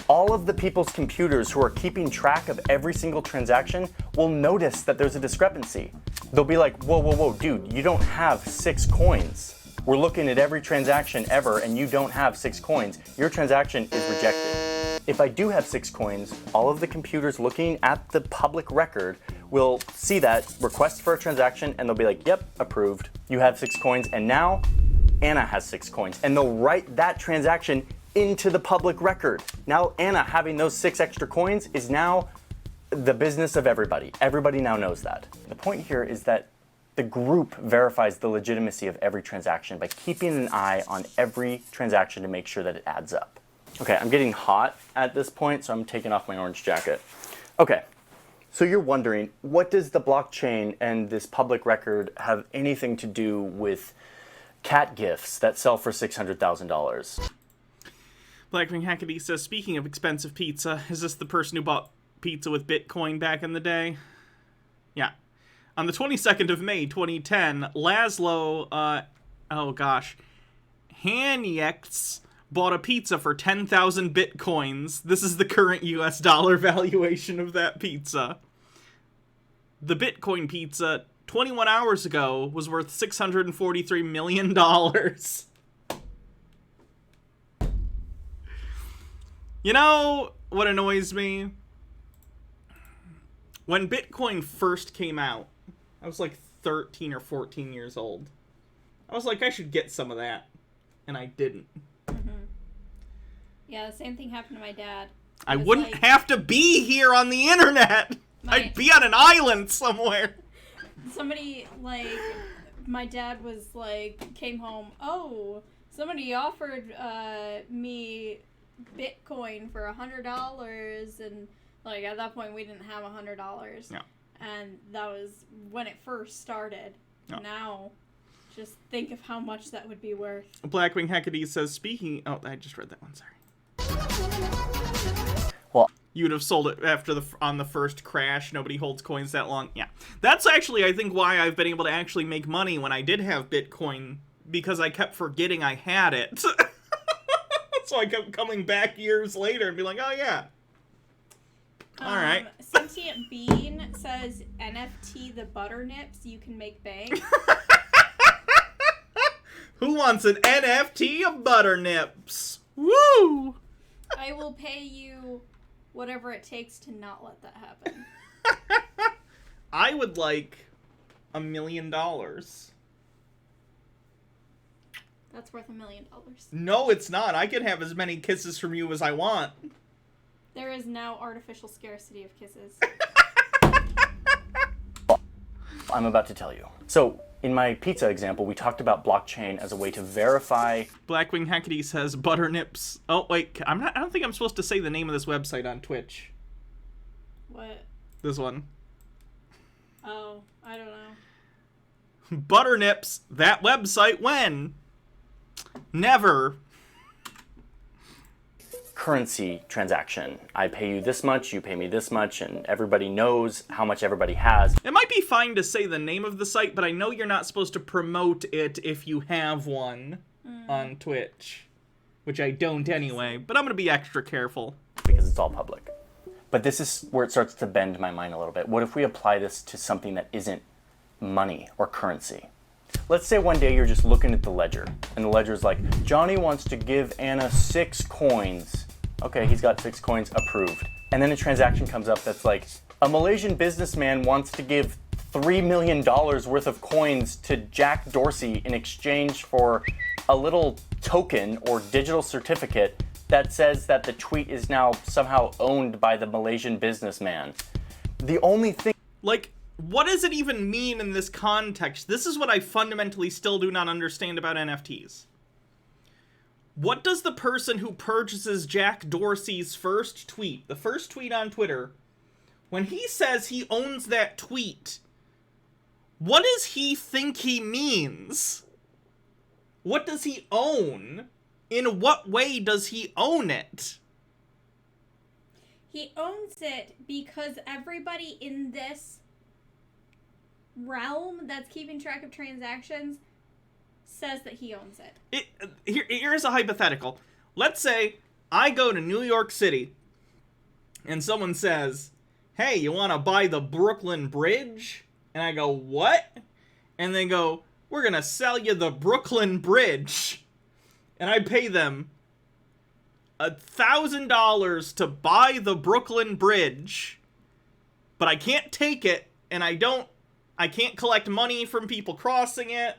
S7: all of the people's computers who are keeping track of every single transaction will notice that there's a discrepancy. They'll be like, whoa, whoa, whoa, dude, you don't have 6 coins. We're looking at every transaction ever and you don't have 6 coins. Your transaction is rejected. If I do have 6 coins, all of the computers looking at the public record will see that request for a transaction and they'll be like, yep, approved. You have 6 coins and now Anna has 6 coins. And they'll write that transaction into the public record. Now Anna having those 6 extra coins is now the business of everybody. Everybody now knows that. The point here is that the group verifies the legitimacy of every transaction by keeping an eye on every transaction to make sure that it adds up. Okay, I'm getting hot at this point, so I'm taking off my orange jacket. Okay, so you're wondering, what does the blockchain and this public record have anything to do with cat gifts that sell for $600,000?
S2: Blackwing Hackety says, speaking of expensive pizza, is this the person who bought pizza with Bitcoin back in the day? Yeah. On the 22nd of May, 2010, Laszlo, Hanyeks bought a pizza for 10,000 Bitcoins. This is the current US dollar valuation of that pizza. The Bitcoin pizza, 21 hours ago, was worth $643 million. You know what annoys me? When Bitcoin first came out, I was like 13 or 14 years old. I was like, I should get some of that. And I didn't.
S3: Mm-hmm. Yeah, the same thing happened to my dad.
S2: I wouldn't have to be here on the internet. I'd be on an island somewhere.
S3: Somebody, my dad was came home, oh, somebody offered me Bitcoin for $100, and at that point we didn't have $100.
S2: Yeah.
S3: And that was when it first started. Yeah. Now, just think of how much that would be worth.
S2: Blackwing Hecate says, speaking... Oh, I just read that one, sorry.
S7: Well,
S2: you would have sold it on the first crash. Nobody holds coins that long. Yeah. That's actually, I think, why I've been able to actually make money when I did have Bitcoin, because I kept forgetting I had it. So I kept coming back years later and be like, oh, yeah. All right.
S3: Sentient Bean says, NFT the butter nips, you can make bank.
S2: Who wants an NFT of butter nips? Woo!
S3: I will pay you whatever it takes to not let that happen.
S2: I would like $1 million.
S3: That's worth $1 million.
S2: No, it's not. I can have as many kisses from you as I want.
S3: There is now artificial scarcity of kisses.
S7: I'm about to tell you. So, in my pizza example, we talked about blockchain as a way to verify.
S2: Blackwing Hackety says butternips. Oh wait, I don't think I'm supposed to say the name of this website on Twitch.
S3: What?
S2: This one.
S3: Oh, I don't know.
S2: Butternips. That website when? Never.
S7: Currency transaction. I pay you this much, you pay me this much, and everybody knows how much everybody has.
S2: It might be fine to say the name of the site, but I know you're not supposed to promote it if you have one on Twitch. Which I don't anyway, but I'm going to be extra careful.
S7: Because it's all public. But this is where it starts to bend my mind a little bit. What if we apply this to something that isn't money or currency? Let's say one day you're just looking at the ledger, and the ledger's like, Johnny wants to give Anna 6 coins. Okay, he's got 6 coins, approved. And then a transaction comes up that's like, a Malaysian businessman wants to give $3 million worth of coins to Jack Dorsey in exchange for a little token or digital certificate that says that the tweet is now somehow owned by the Malaysian businessman. The only thing...
S2: Like, what does it even mean in this context? This is what I fundamentally still do not understand about NFTs. What does the person who purchases Jack Dorsey's first tweet, the first tweet on Twitter, when he says he owns that tweet, what does he think he means? What does he own? In what way does he own it?
S3: He owns it because everybody in this realm that's keeping track of transactions says that he owns it.
S2: Here's a hypothetical. Let's say I go to New York City and someone says, hey, you want to buy the Brooklyn Bridge? And I go, what? And they go, we're going to sell you the Brooklyn Bridge. And I pay them $1,000 to buy the Brooklyn Bridge, but I can't take it, and I can't collect money from people crossing it.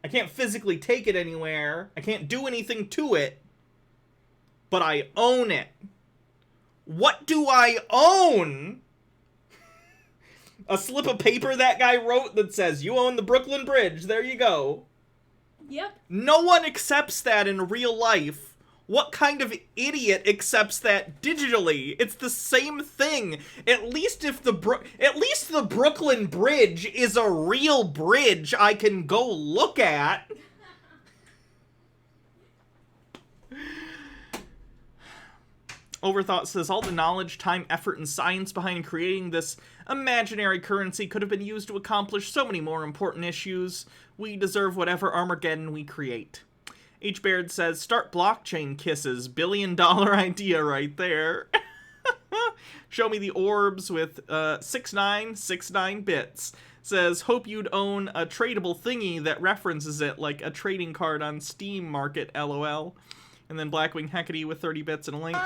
S2: I can't physically take it anywhere. I can't do anything to it, but I own it. What do I own? A slip of paper that guy wrote that says, you own the Brooklyn Bridge. There you go.
S3: Yep.
S2: No one accepts that in real life. What kind of idiot accepts that digitally? It's the same thing. At least the Brooklyn Bridge is a real bridge I can go look at. Overthought says, all the knowledge, time, effort, and science behind creating this imaginary currency could have been used to accomplish so many more important issues. We deserve whatever Armageddon we create. H. Baird says, start blockchain kisses. $1 billion idea right there. Show me the orbs with 6969 bits. Says, hope you'd own a tradable thingy that references it like a trading card on Steam Market, LOL. And then Blackwing Hackety with 30 bits and a link.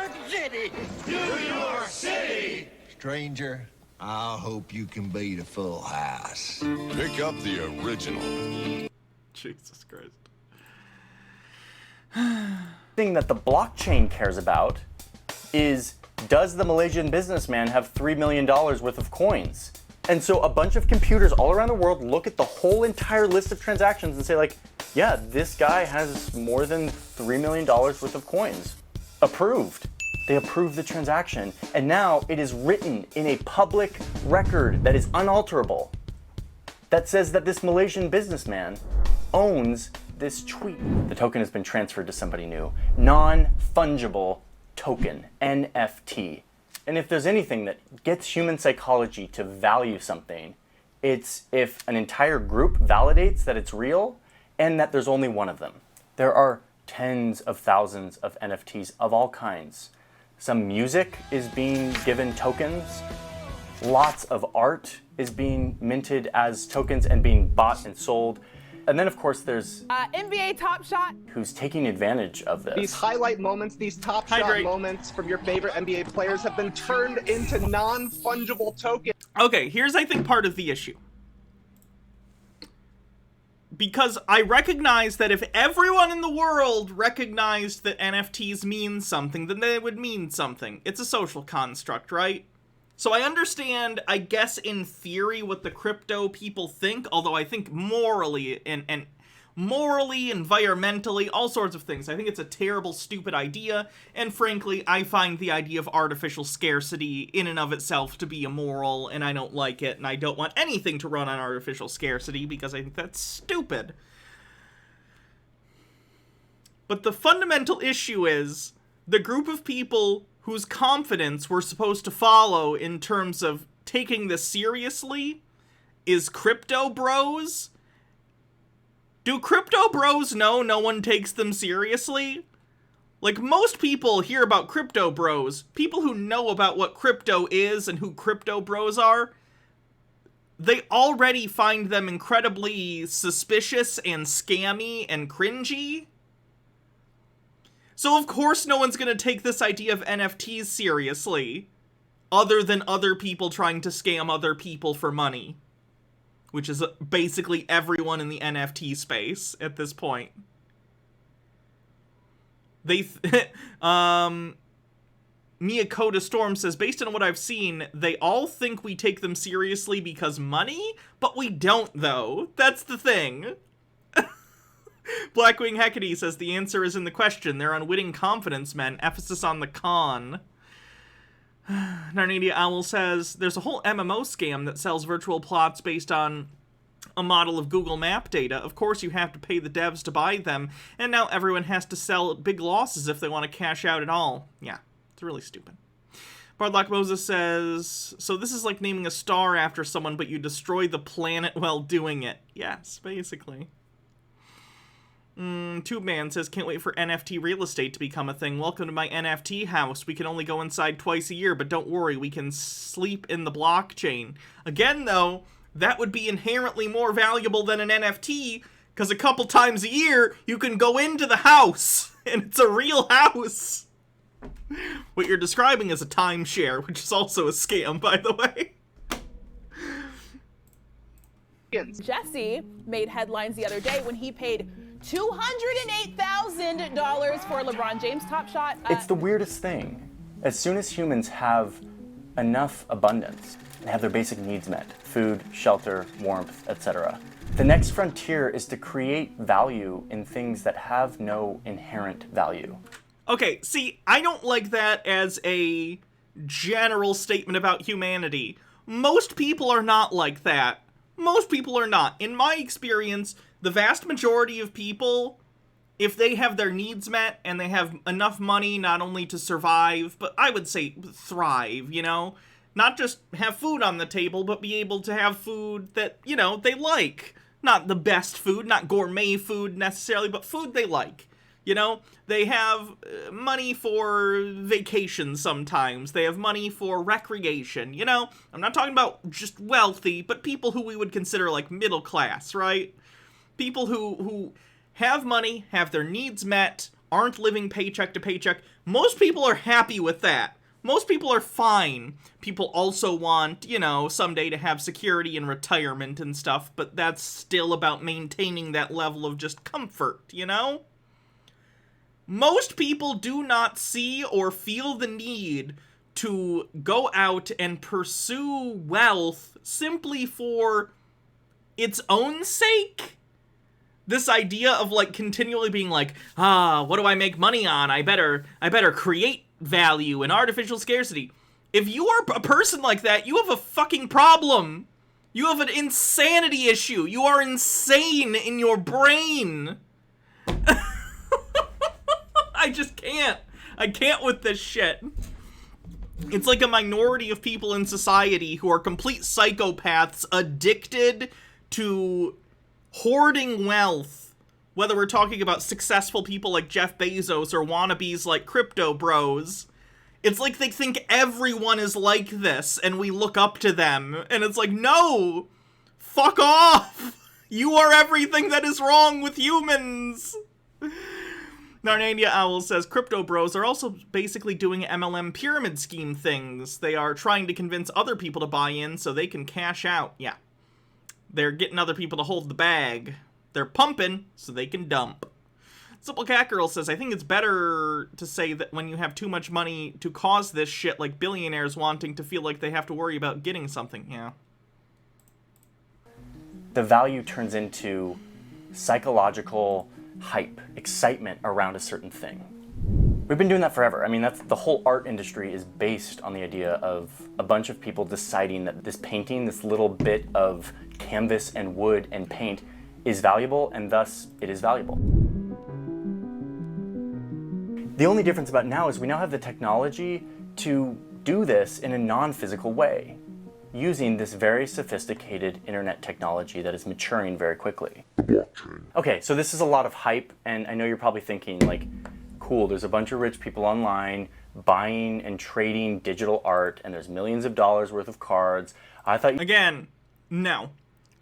S13: New York City!
S15: Stranger, I hope you can beat a full house.
S6: Pick up the original.
S2: Jesus Christ.
S7: Thing that the blockchain cares about is, does the Malaysian businessman have $3 million worth of coins? And so a bunch of computers all around the world look at the whole entire list of transactions and say like, yeah, this guy has more than $3 million worth of coins. Approved. They approve the transaction, and now it is written in a public record that is unalterable that says that this Malaysian businessman owns this tweet. The token has been transferred to somebody new. Non-fungible token, NFT. And if there's anything that gets human psychology to value something, it's if an entire group validates that it's real and that there's only one of them. There are tens of thousands of NFTs of all kinds. Some music is being given tokens. Lots of art is being minted as tokens and being bought and sold. And then, of course, there's
S17: NBA Top Shot,
S7: who's taking advantage of this.
S18: These highlight moments, these top shot moments from your favorite NBA players have been turned into non-fungible tokens.
S2: Okay, here's, I think, part of the issue. Because I recognize that if everyone in the world recognized that NFTs mean something, then they would mean something. It's a social construct, right? So I understand, I guess, in theory, what the crypto people think, although I think morally, and morally, environmentally, all sorts of things. I think it's a terrible, stupid idea, and frankly, I find the idea of artificial scarcity in and of itself to be immoral, and I don't like it, and I don't want anything to run on artificial scarcity, because I think that's stupid. But the fundamental issue is, the group of people whose confidence we're supposed to follow in terms of taking this seriously is crypto bros. Do crypto bros know no one takes them seriously? Like, most people hear about crypto bros, people who know about what crypto is and who crypto bros are, they already find them incredibly suspicious and scammy and cringy. So of course no one's gonna take this idea of NFTs seriously, other than other people trying to scam other people for money, which is basically everyone in the NFT space at this point. Miyakota Storm says, based on what I've seen, they all think we take them seriously because money, but we don't though. That's the thing. Blackwing Hecate says the answer is in the question. They're unwitting confidence men. Emphasis on the con. Narnia Owl says there's a whole MMO scam that sells virtual plots based on a model of Google Map data. Of course you have to pay the devs to buy them, and now everyone has to sell at big losses if they want to cash out at all. Yeah, it's really stupid. Bardlock Moses says, so this is like naming a star after someone, but you destroy the planet while doing it. Yes, basically. Tube Man says, can't wait for NFT real estate to become a thing. Welcome to my NFT house. We can only go inside twice a year, but don't worry, we can sleep in the blockchain. Again, though, that would be inherently more valuable than an NFT, because a couple times a year, you can go into the house, and it's a real house. What you're describing is a timeshare, which is also a scam, by the way.
S17: Jesse made headlines the other day when he paid $208,000 for LeBron James Top Shot.
S7: It's the weirdest thing. As soon as humans have enough abundance, they have their basic needs met, food, shelter, warmth, etc. The next frontier is to create value in things that have no inherent value.
S2: Okay, see, I don't like that as a general statement about humanity. Most people are not like that. Most people are not. In my experience, the vast majority of people, if they have their needs met and they have enough money not only to survive, but I would say thrive, you know? Not just have food on the table, but be able to have food that, you know, they like. Not the best food, not gourmet food necessarily, but food they like. You know, they have money for vacation sometimes. They have money for recreation, you know? I'm not talking about just wealthy, but people who we would consider like middle class, right? People who have money, have their needs met, aren't living paycheck to paycheck. Most people are happy with that. Most people are fine. People also want, you know, someday to have security and retirement and stuff, but that's still about maintaining that level of just comfort, you know? Most people do not see or feel the need to go out and pursue wealth simply for its own sake. This idea of like continually being like, what do I make money on? I better create value and artificial scarcity. If you are a person like that, you have a fucking problem. You have an insanity issue. You are insane in your brain. I just can't. I can't with this shit. It's like a minority of people in society who are complete psychopaths addicted to hoarding wealth. Whether we're talking about successful people like Jeff Bezos or wannabes like crypto bros. It's like they think everyone is like this and we look up to them. And it's like, no! Fuck off! You are everything that is wrong with humans! Narnania Owl says, Crypto Bros are also basically doing MLM pyramid scheme things. They are trying to convince other people to buy in so they can cash out. Yeah. They're getting other people to hold the bag. They're pumping so they can dump. Simple Cat Girl says, I think it's better to say that when you have too much money to cause this shit, like billionaires wanting to feel like they have to worry about getting something. Yeah.
S7: The value turns into psychological hype, excitement around a certain thing. We've been doing that forever. I mean, that's the whole art industry is based on the idea of a bunch of people deciding that this painting, this little bit of canvas and wood and paint is valuable, and thus it is valuable. The only difference about now is we now have the technology to do this in a non-physical way, using this very sophisticated internet technology that is maturing very quickly. Okay, so this is a lot of hype, and I know you're probably thinking, like, cool, there's a bunch of rich people online buying and trading digital art, and there's millions of dollars worth of cards. I thought...
S2: Again, no.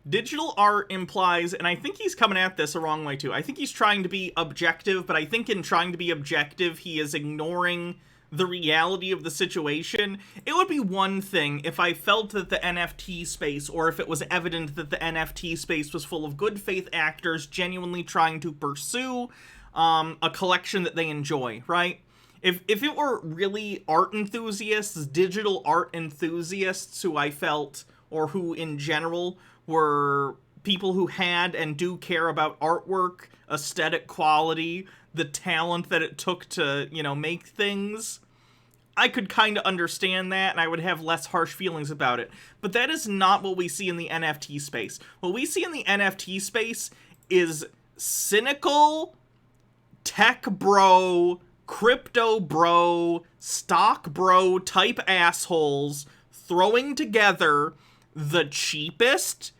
S2: Digital art implies, and I think he's coming at this a wrong way too, I think he's trying to be objective, but I think in trying to be objective, he is ignoring the reality of the situation. It would be one thing if I felt that the NFT space, or if it was evident that the NFT space was full of good faith actors genuinely trying to pursue a collection that they enjoy, right? If it were really art enthusiasts, digital art enthusiasts who I felt, or who in general were people who had and do care about artwork, aesthetic quality, the talent that it took to, you know, make things, I could kind of understand that, and I would have less harsh feelings about it. But that is not what we see in the NFT space. What we see in the NFT space is cynical, tech bro, crypto bro, stock bro type assholes throwing together the cheapest,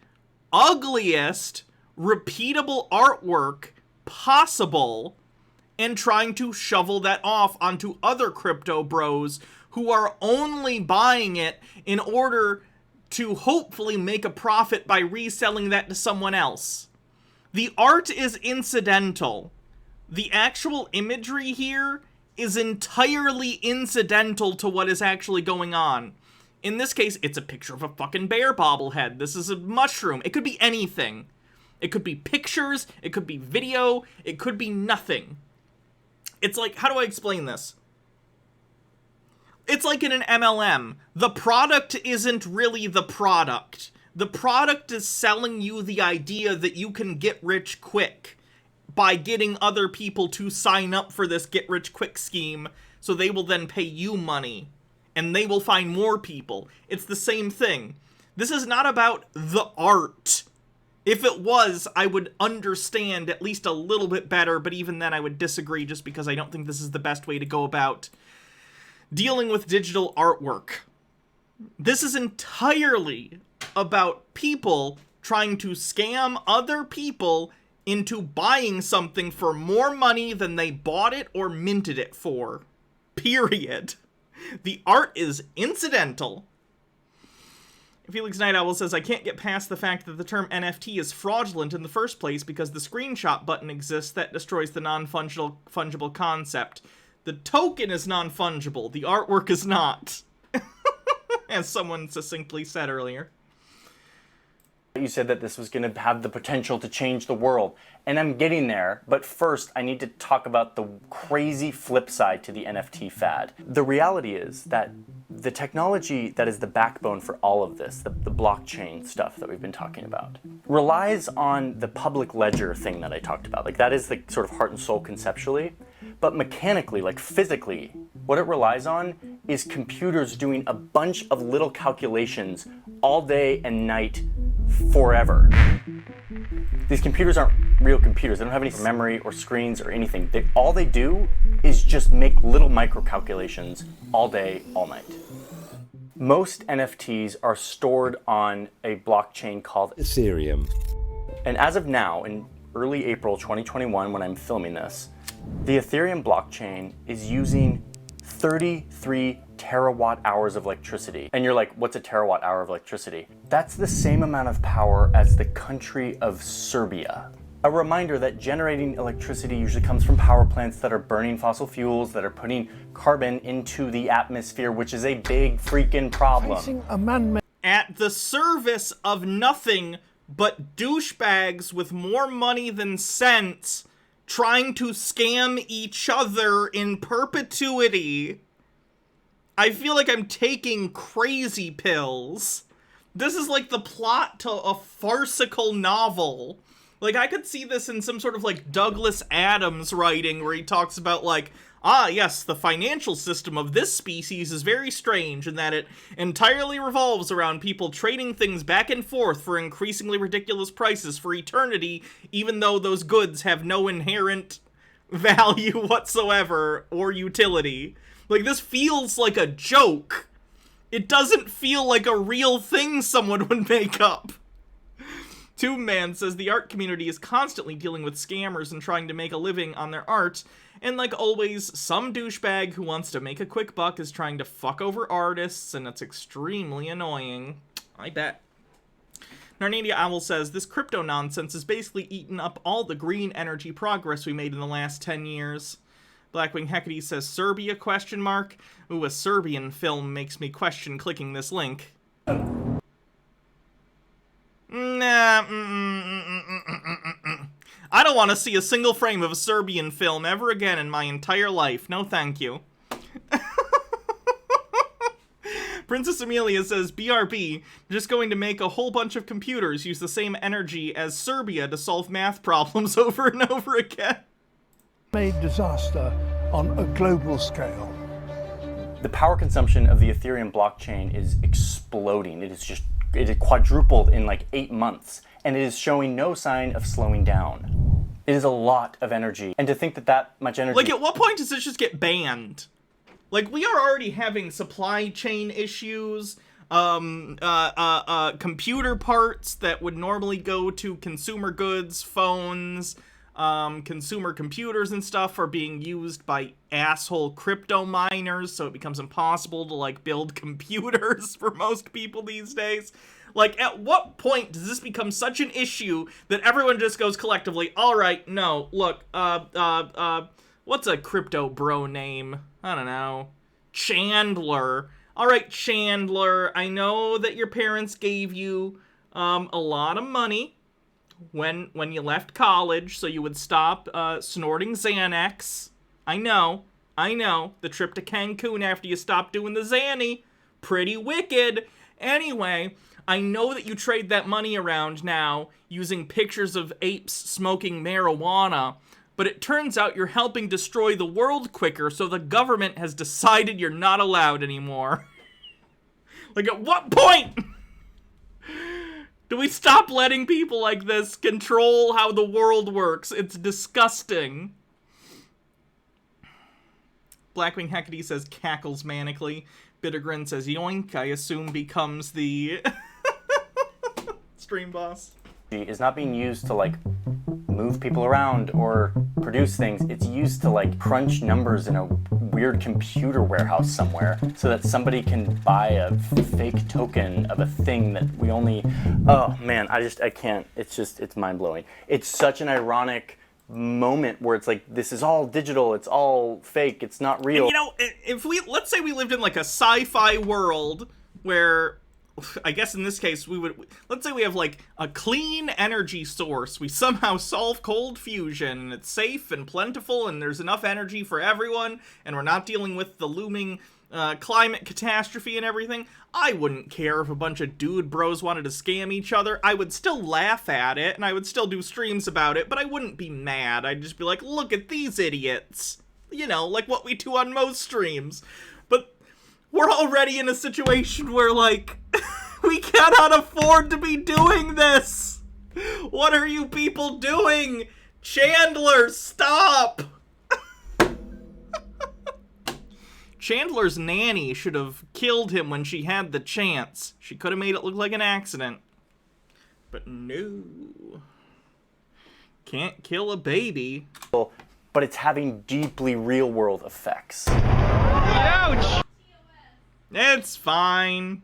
S2: ugliest, repeatable artwork possible and trying to shovel that off onto other crypto bros who are only buying it in order to hopefully make a profit by reselling that to someone else. The art is incidental. The actual imagery here is entirely incidental to what is actually going on. In this case, it's a picture of a fucking bear bobblehead. This is a mushroom. It could be anything. It could be pictures, it could be video, it could be nothing. It's like, how do I explain this? It's like in an MLM. The product isn't really the product. The product is selling you the idea that you can get rich quick by getting other people to sign up for this get rich quick scheme, so they will then pay you money, and they will find more people. It's the same thing. This is not about the art. If it was, I would understand at least a little bit better, but even then I would disagree just because I don't think this is the best way to go about dealing with digital artwork. This is entirely about people trying to scam other people into buying something for more money than they bought it or minted it for. Period. The art is incidental. Felix Night Owl says, I can't get past the fact that the term NFT is fraudulent in the first place because the screenshot button exists that destroys the non-fungible concept. The token is non-fungible. The artwork is not. As someone succinctly said earlier.
S7: You said that this was going to have the potential to change the world, and I'm getting there, but first I need to talk about the crazy flip side to the NFT fad. The reality is that the technology that is the backbone for all of this, the blockchain stuff that we've been talking about, relies on the public ledger thing that I talked about. Like, that is the sort of heart and soul conceptually, but mechanically, like physically, what it relies on is computers doing a bunch of little calculations all day and night forever. These computers aren't real computers. They don't have any memory or screens or anything. All they do is just make little micro calculations all day, all night. Most NFTs are stored on a blockchain called Ethereum. And as of now, in early April 2021, when I'm filming this, the Ethereum blockchain is using 33 terawatt hours of electricity. And you're like, what's a terawatt hour of electricity? That's the same amount of power as the country of Serbia. A reminder that generating electricity usually comes from power plants that are burning fossil fuels, that are putting carbon into the atmosphere, which is a big freaking problem.
S2: At the service of nothing but douchebags with more money than sense trying to scam each other in perpetuity. I feel like I'm taking crazy pills. This is like the plot to a farcical novel. Like, I could see this in some sort of, like, Douglas Adams writing where he talks about, like, yes, the financial system of this species is very strange in that it entirely revolves around people trading things back and forth for increasingly ridiculous prices for eternity, even though those goods have no inherent value whatsoever or utility. Like, this feels like a joke. It doesn't feel like a real thing someone would make up. Tombman says the art community is constantly dealing with scammers and trying to make a living on their art, and like always, some douchebag who wants to make a quick buck is trying to fuck over artists, and it's extremely annoying. I bet. Narnadia Owl says, this crypto nonsense has basically eaten up all the green energy progress we made in the last 10 years. Blackwing Hecate says, Serbia, question mark? Ooh, a Serbian film makes me question clicking this link. Nah, I don't want to see a single frame of a Serbian film ever again in my entire life. No thank you. Princess Amelia says, BRB, just going to make a whole bunch of computers use the same energy as Serbia to solve math problems over and over again.
S19: Made disaster on a global scale.
S7: The power consumption of the Ethereum blockchain is exploding. It is quadrupled in like 8 months, and it is showing no sign of slowing down. It is a lot of energy, and to think that that much energy...
S2: Like, at what point does this just get banned? Like, we are already having supply chain issues, computer parts that would normally go to consumer goods, phones, consumer computers and stuff are being used by asshole crypto miners, so it becomes impossible to, like, build computers for most people these days. Like, at what point does this become such an issue that everyone just goes collectively, alright, no, look, what's a crypto bro name? I don't know. Chandler. Alright, Chandler, I know that your parents gave you, a lot of money when you left college, so you would stop, snorting Xanax. I know. The trip to Cancun after you stopped doing the Xanny. Pretty wicked. Anyway, I know that you trade that money around now using pictures of apes smoking marijuana, but it turns out you're helping destroy the world quicker, so the government has decided you're not allowed anymore. Like, at what point do we stop letting people like this control how the world works? It's disgusting. Blackwing Hecate says, cackles manically. Bittergrin says, yoink, I assume becomes the stream boss.
S7: Is not being used to, like, move people around or produce things. It's used to, like, crunch numbers in a weird computer warehouse somewhere so that somebody can buy a fake token of a thing that we only... Oh, man, I can't. It's mind-blowing. It's such an ironic moment where it's like, this is all digital, it's all fake, it's not real.
S2: And, you know, if let's say we lived in, like, a sci-fi world where... I guess in this case, let's say we have, like, a clean energy source. We somehow solve cold fusion, and it's safe and plentiful, and there's enough energy for everyone, and we're not dealing with the looming climate catastrophe and everything. I wouldn't care if a bunch of dude bros wanted to scam each other. I would still laugh at it, and I would still do streams about it, but I wouldn't be mad. I'd just be like, look at these idiots. You know, like what we do on most streams. But we're already in a situation where, like... We cannot afford to be doing this! What are you people doing? Chandler, stop! Chandler's nanny should have killed him when she had the chance. She could have made it look like an accident. But no. Can't kill a baby.
S7: But it's having deeply real-world effects.
S2: Ouch! It's fine.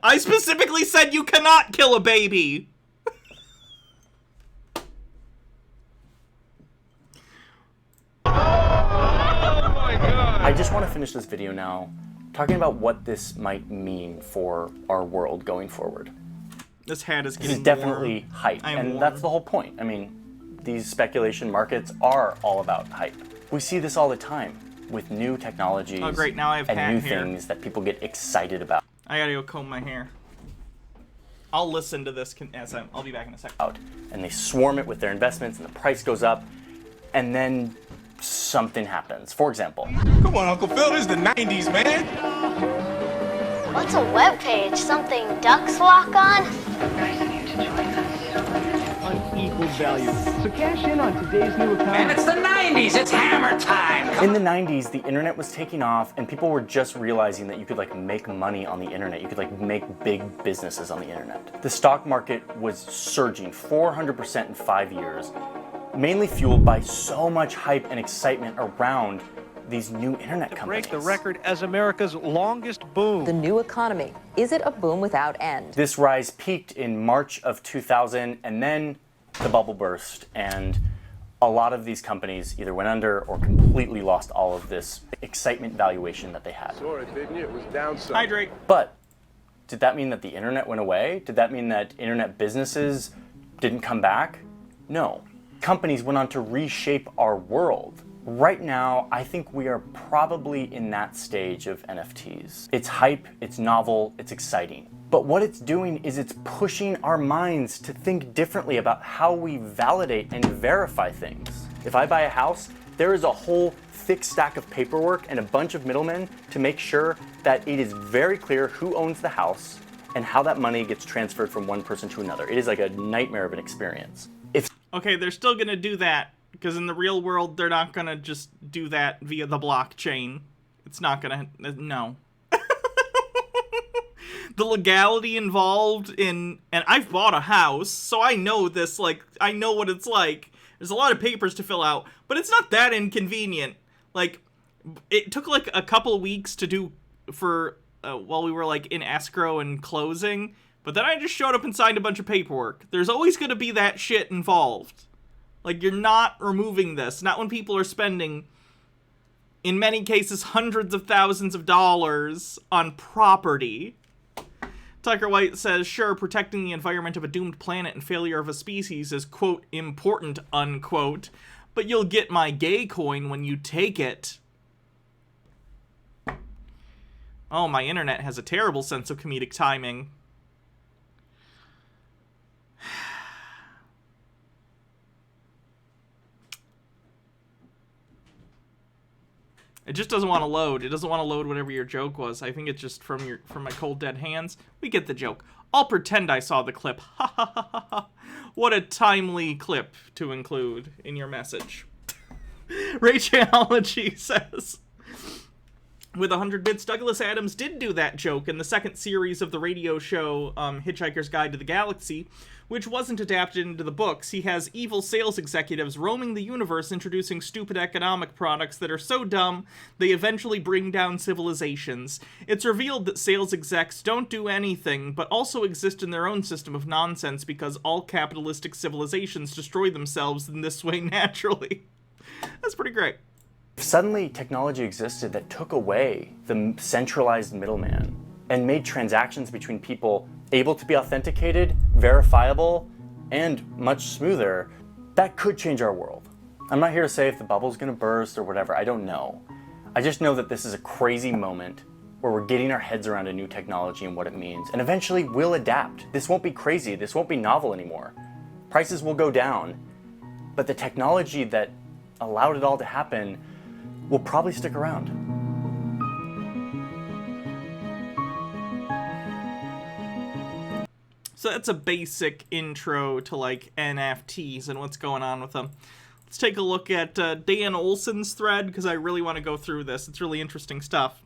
S2: I specifically said you cannot kill a baby.
S7: I just want to finish this video now talking about what this might mean for our world going forward.
S2: This hat is getting
S7: This is definitely
S2: warm.
S7: hype, and that's the whole point. I mean, these speculation markets are all about hype. We see this all the time with new technologies
S2: oh, great. Now I have
S7: and
S2: hat
S7: new
S2: hair.
S7: things that people get excited about.
S2: I gotta go comb my hair. I'll listen to this as I'll be back in a second.
S7: And they swarm it with their investments, and the price goes up, and then something happens. For example,
S20: come on, Uncle Phil, this is the 90s, man.
S21: What's a web page? Something ducks walk on?
S22: Unequal value. So cash in on today's new account.
S23: Man, it's the 90s. It's hammer time.
S7: in the 90s, the internet was taking off, and people were just realizing that you could like make money on the internet. You could like make big businesses on the internet. The stock market was surging 400% in 5 years, mainly fueled by so much hype and excitement around these new internet companies.
S24: Break the record as America's longest boom.
S25: The new economy. Is it a boom without end?
S7: This rise peaked in March of 2000, and then the bubble burst, and a lot of these companies either went under or completely lost all of this excitement valuation that they had.
S6: Saw it, didn't you? It was down some.
S2: Hydrate.
S7: But did that mean that the internet went away? Did that mean that internet businesses didn't come back? No. Companies went on to reshape our world. Right now, I think we are probably in that stage of NFTs. It's hype, it's novel, it's exciting. But what it's doing is it's pushing our minds to think differently about how we validate and verify things. If I buy a house, there is a whole thick stack of paperwork and a bunch of middlemen to make sure that it is very clear who owns the house and how that money gets transferred from one person to another. It is like a nightmare of an experience.
S2: Okay, they're still gonna do that, because in the real world, they're not gonna just do that via the blockchain. It's not gonna, no. The legality involved in, and I've bought a house, so I know this, like, I know what it's like. There's a lot of papers to fill out, but it's not that inconvenient. Like, it took like a couple weeks to do for, while we were like in escrow and closing, but then I just showed up and signed a bunch of paperwork. There's always gonna be that shit involved. Like, you're not removing this. Not when people are spending, in many cases, hundreds of thousands of dollars on property. Tucker White says, sure, protecting the environment of a doomed planet and failure of a species is, quote, important, unquote, but you'll get my gay coin when you take it. Oh, my internet has a terrible sense of comedic timing. It just doesn't want to load. It doesn't want to load whatever your joke was. I think it's just from my cold dead hands. We get the joke. I'll pretend I saw the clip. Ha ha ha ha ha. What a timely clip to include in your message. Rachology says, with 100 bits, Douglas Adams did do that joke in the second series of the radio show Hitchhiker's Guide to the Galaxy, which wasn't adapted into the books. He has evil sales executives roaming the universe introducing stupid economic products that are so dumb they eventually bring down civilizations. It's revealed that sales execs don't do anything, but also exist in their own system of nonsense because all capitalistic civilizations destroy themselves in this way naturally. That's pretty great.
S7: If suddenly technology existed that took away the centralized middleman and made transactions between people able to be authenticated, verifiable, and much smoother, that could change our world. I'm not here to say if the bubble's gonna burst or whatever, I don't know. I just know that this is a crazy moment where we're getting our heads around a new technology and what it means, and eventually we'll adapt. This won't be crazy, this won't be novel anymore. Prices will go down, but the technology that allowed it all to happen will probably stick around.
S2: So that's a basic intro to like NFTs and what's going on with them. Let's take a look at Dan Olson's thread, because I really want to go through this. It's really interesting stuff.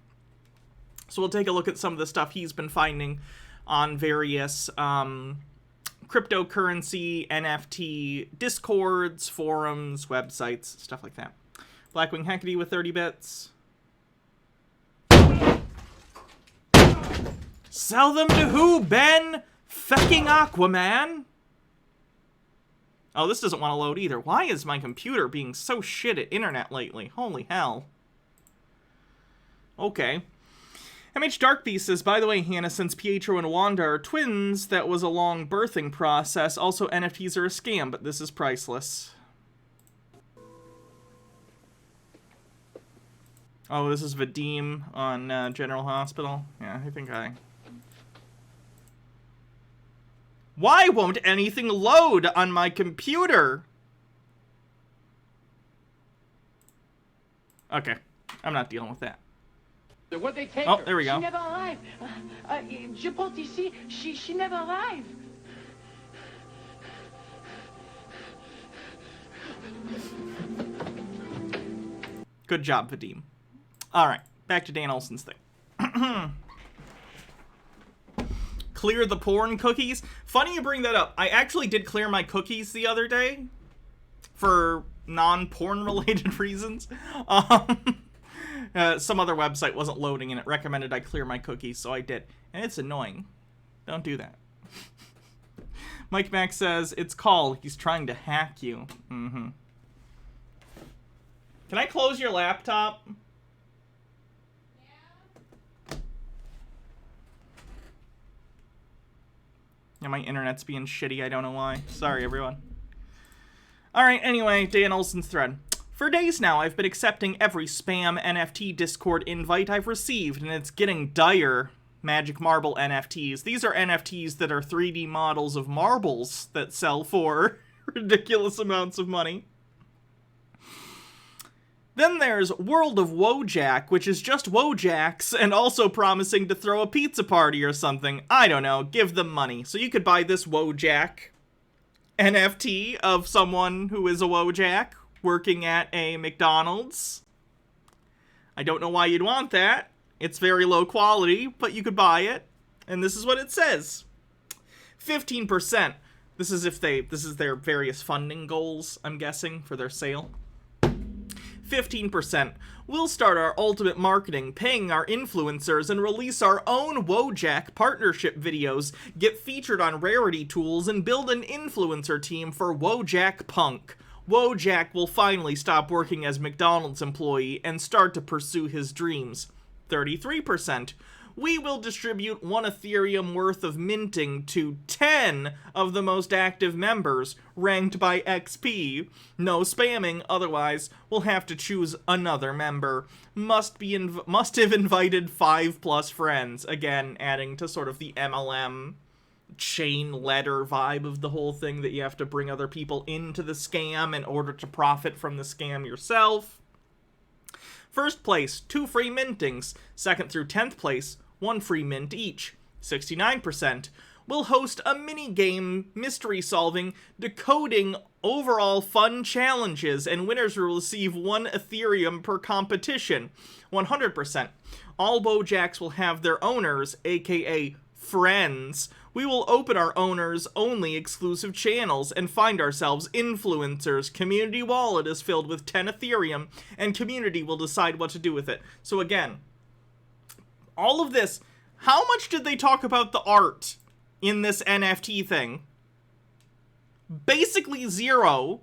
S2: So we'll take a look at some of the stuff he's been finding on various cryptocurrency, NFT discords, forums, websites, stuff like that. Blackwing Hecate with 30 bits. Sell them to who, Ben? Fecking Aquaman? Oh, this doesn't want to load either. Why is my computer being so shit at internet lately? Holy hell. Okay. MH Darkbeast says, by the way, Hannah, since Pietro and Wanda are twins, that was a long birthing process. Also, NFTs are a scam, but this is priceless. Oh, this is Vadim on General Hospital. Yeah, I think I... Why won't anything load on my computer? Okay, I'm not dealing with that.
S1: Where'd they take
S2: her?
S1: her?
S2: There we go.
S1: She never arrived. Je porte ici. She never arrived.
S2: Good job, Vadim. Alright, back to Dan Olsen's thing. Clear the porn cookies. Funny you bring that up. I actually did clear my cookies the other day for non-porn related reasons. Some other website wasn't loading and it recommended I clear my cookies, so I did. And it's annoying. Don't do that. Mike Mack says, it's called, he's trying to hack you. Mm-hmm. Can I close your laptop? Yeah, my internet's being shitty, I don't know why. Sorry, everyone. Alright, anyway, Dan Olsen's thread. For days now, I've been accepting every spam NFT Discord invite I've received, and it's getting dire. Magic Marble NFTs. These are NFTs that are 3D models of marbles that sell for ridiculous amounts of money. Then there's World of Wojak, which is just Wojaks, and also promising to throw a pizza party or something. I don't know, give them money. So you could buy this Wojak NFT of someone who is a Wojak working at a McDonald's. I don't know why you'd want that. It's very low quality, but you could buy it. And this is what it says. 15%. This is their various funding goals, I'm guessing, for their sale. 15%. We'll start our ultimate marketing, paying our influencers, and release our own Wojak partnership videos, get featured on Rarity Tools, and build an influencer team for Wojak Punk. Wojak will finally stop working as McDonald's employee and start to pursue his dreams. 33%. We will distribute 1 Ethereum worth of minting to 10 of the most active members, ranked by XP. No spamming, otherwise we'll have to choose another member. Must have invited 5+ friends. Again, adding to sort of the MLM chain letter vibe of the whole thing, that you have to bring other people into the scam in order to profit from the scam yourself. First place, 2 free mintings. Second through 10th place, 1 free mint each. 69%. We'll host a mini-game, mystery-solving, decoding, overall fun challenges, and winners will receive 1 Ethereum per competition. 100%. All Wojaks will have their owners, aka friends. We will open our owners only exclusive channels and find ourselves influencers. Community wallet is filled with 10 Ethereum, and community will decide what to do with it. So again, all of this, how much did they talk about the art in this NFT thing? Basically 0.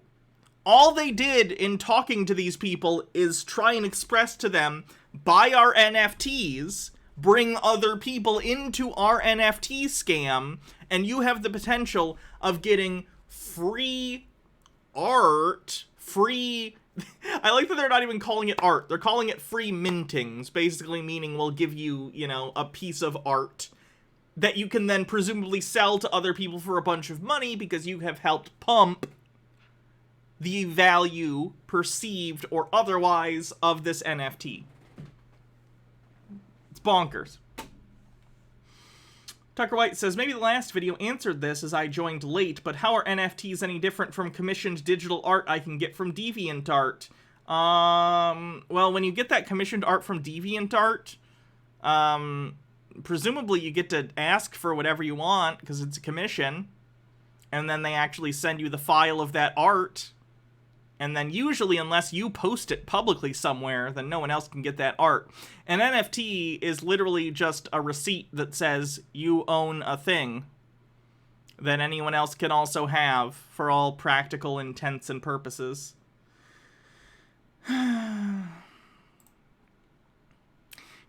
S2: All they did in talking to these people is try and express to them, buy our NFTs, bring other people into our NFT scam, and you have the potential of getting free art, free... I like that they're not even calling it art. They're calling it free mintings, basically meaning we'll give you, you know, a piece of art that you can then presumably sell to other people for a bunch of money because you have helped pump the value, perceived or otherwise, of this NFT. Bonkers. Tucker White says, maybe the last video answered this as I joined late, but how are NFTs any different from commissioned digital art I can get from DeviantArt? Well, when you get that commissioned art from DeviantArt, presumably you get to ask for whatever you want, because it's a commission, and then they actually send you the file of that art, And then usually, unless you post it publicly somewhere, then no one else can get that art. An NFT is literally just a receipt that says you own a thing that anyone else can also have for all practical intents and purposes.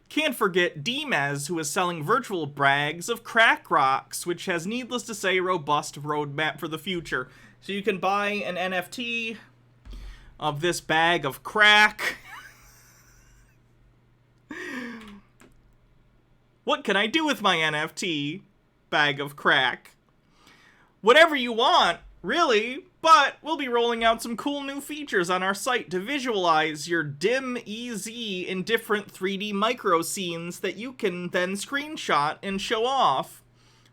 S2: Can't forget Dimez, who is selling virtual bags of crack rocks, which has, needless to say, a robust roadmap for the future. So you can buy an NFT of this bag of crack. What can I do with my NFT bag of crack? Whatever you want, really, but we'll be rolling out some cool new features on our site to visualize your dim EZ in different 3D micro scenes that you can then screenshot and show off.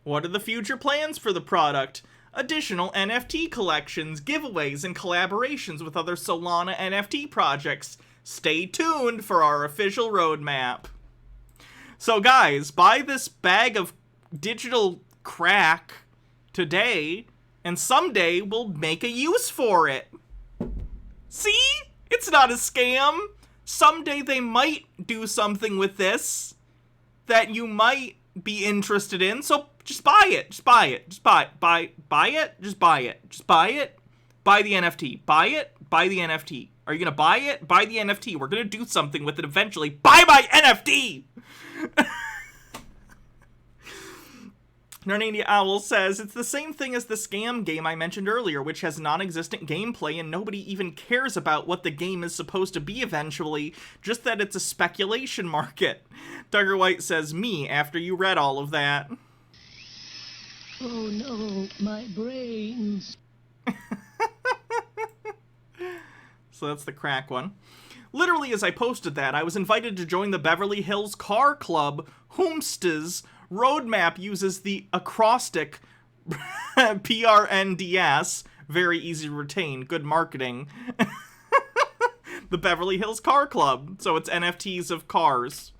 S2: What are the future plans for the product? Additional NFT collections, giveaways, and collaborations with other Solana NFT projects. Stay tuned for our official roadmap. So guys, buy this bag of digital crack today, and someday we'll make a use for it. See? It's not a scam. Someday they might do something with this that you might be interested in, so just buy it. Just buy it. Just buy it. Buy it. Just buy it. Just buy it. Buy the NFT. Buy it. Buy the NFT. Are you gonna buy it? Buy the NFT. We're gonna do something with it eventually. Buy my NFT! Narnia Owl says, it's the same thing as the scam game I mentioned earlier, which has non-existent gameplay and nobody even cares about what the game is supposed to be eventually, just that it's a speculation market. Duggar White says, me, after you read all of that.
S4: Oh no, my brains.
S2: So that's the crack one. Literally, as I posted that, I was invited to join the Beverly Hills Car Club, whomsta's roadmap uses the acrostic PRNDS, very easy to retain, good marketing. The Beverly Hills Car Club, so it's NFTs of cars.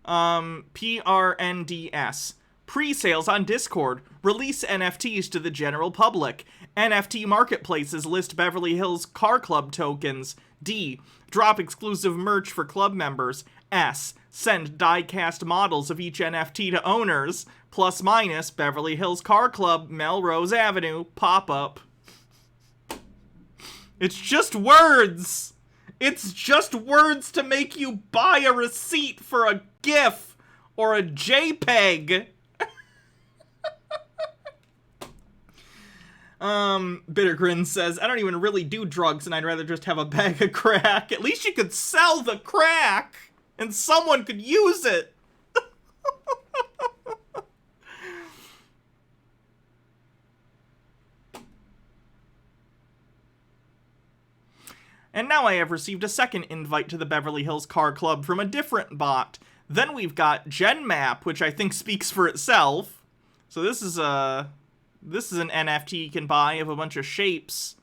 S2: PRNDS. Pre-sales on Discord. Release NFTs to the general public. NFT marketplaces list Beverly Hills Car Club tokens. D. Drop exclusive merch for club members. S. Send die-cast models of each NFT to owners. Plus minus Beverly Hills Car Club, Melrose Avenue, pop-up. It's just words! It's just words to make you buy a receipt for a GIF or a JPEG. Bittergrin says, I don't even really do drugs and I'd rather just have a bag of crack. At least you could sell the crack and someone could use it. And now I have received a second invite to the Beverly Hills Car Club from a different bot. Then we've got GenMap, which I think speaks for itself. So this is an NFT you can buy of a bunch of shapes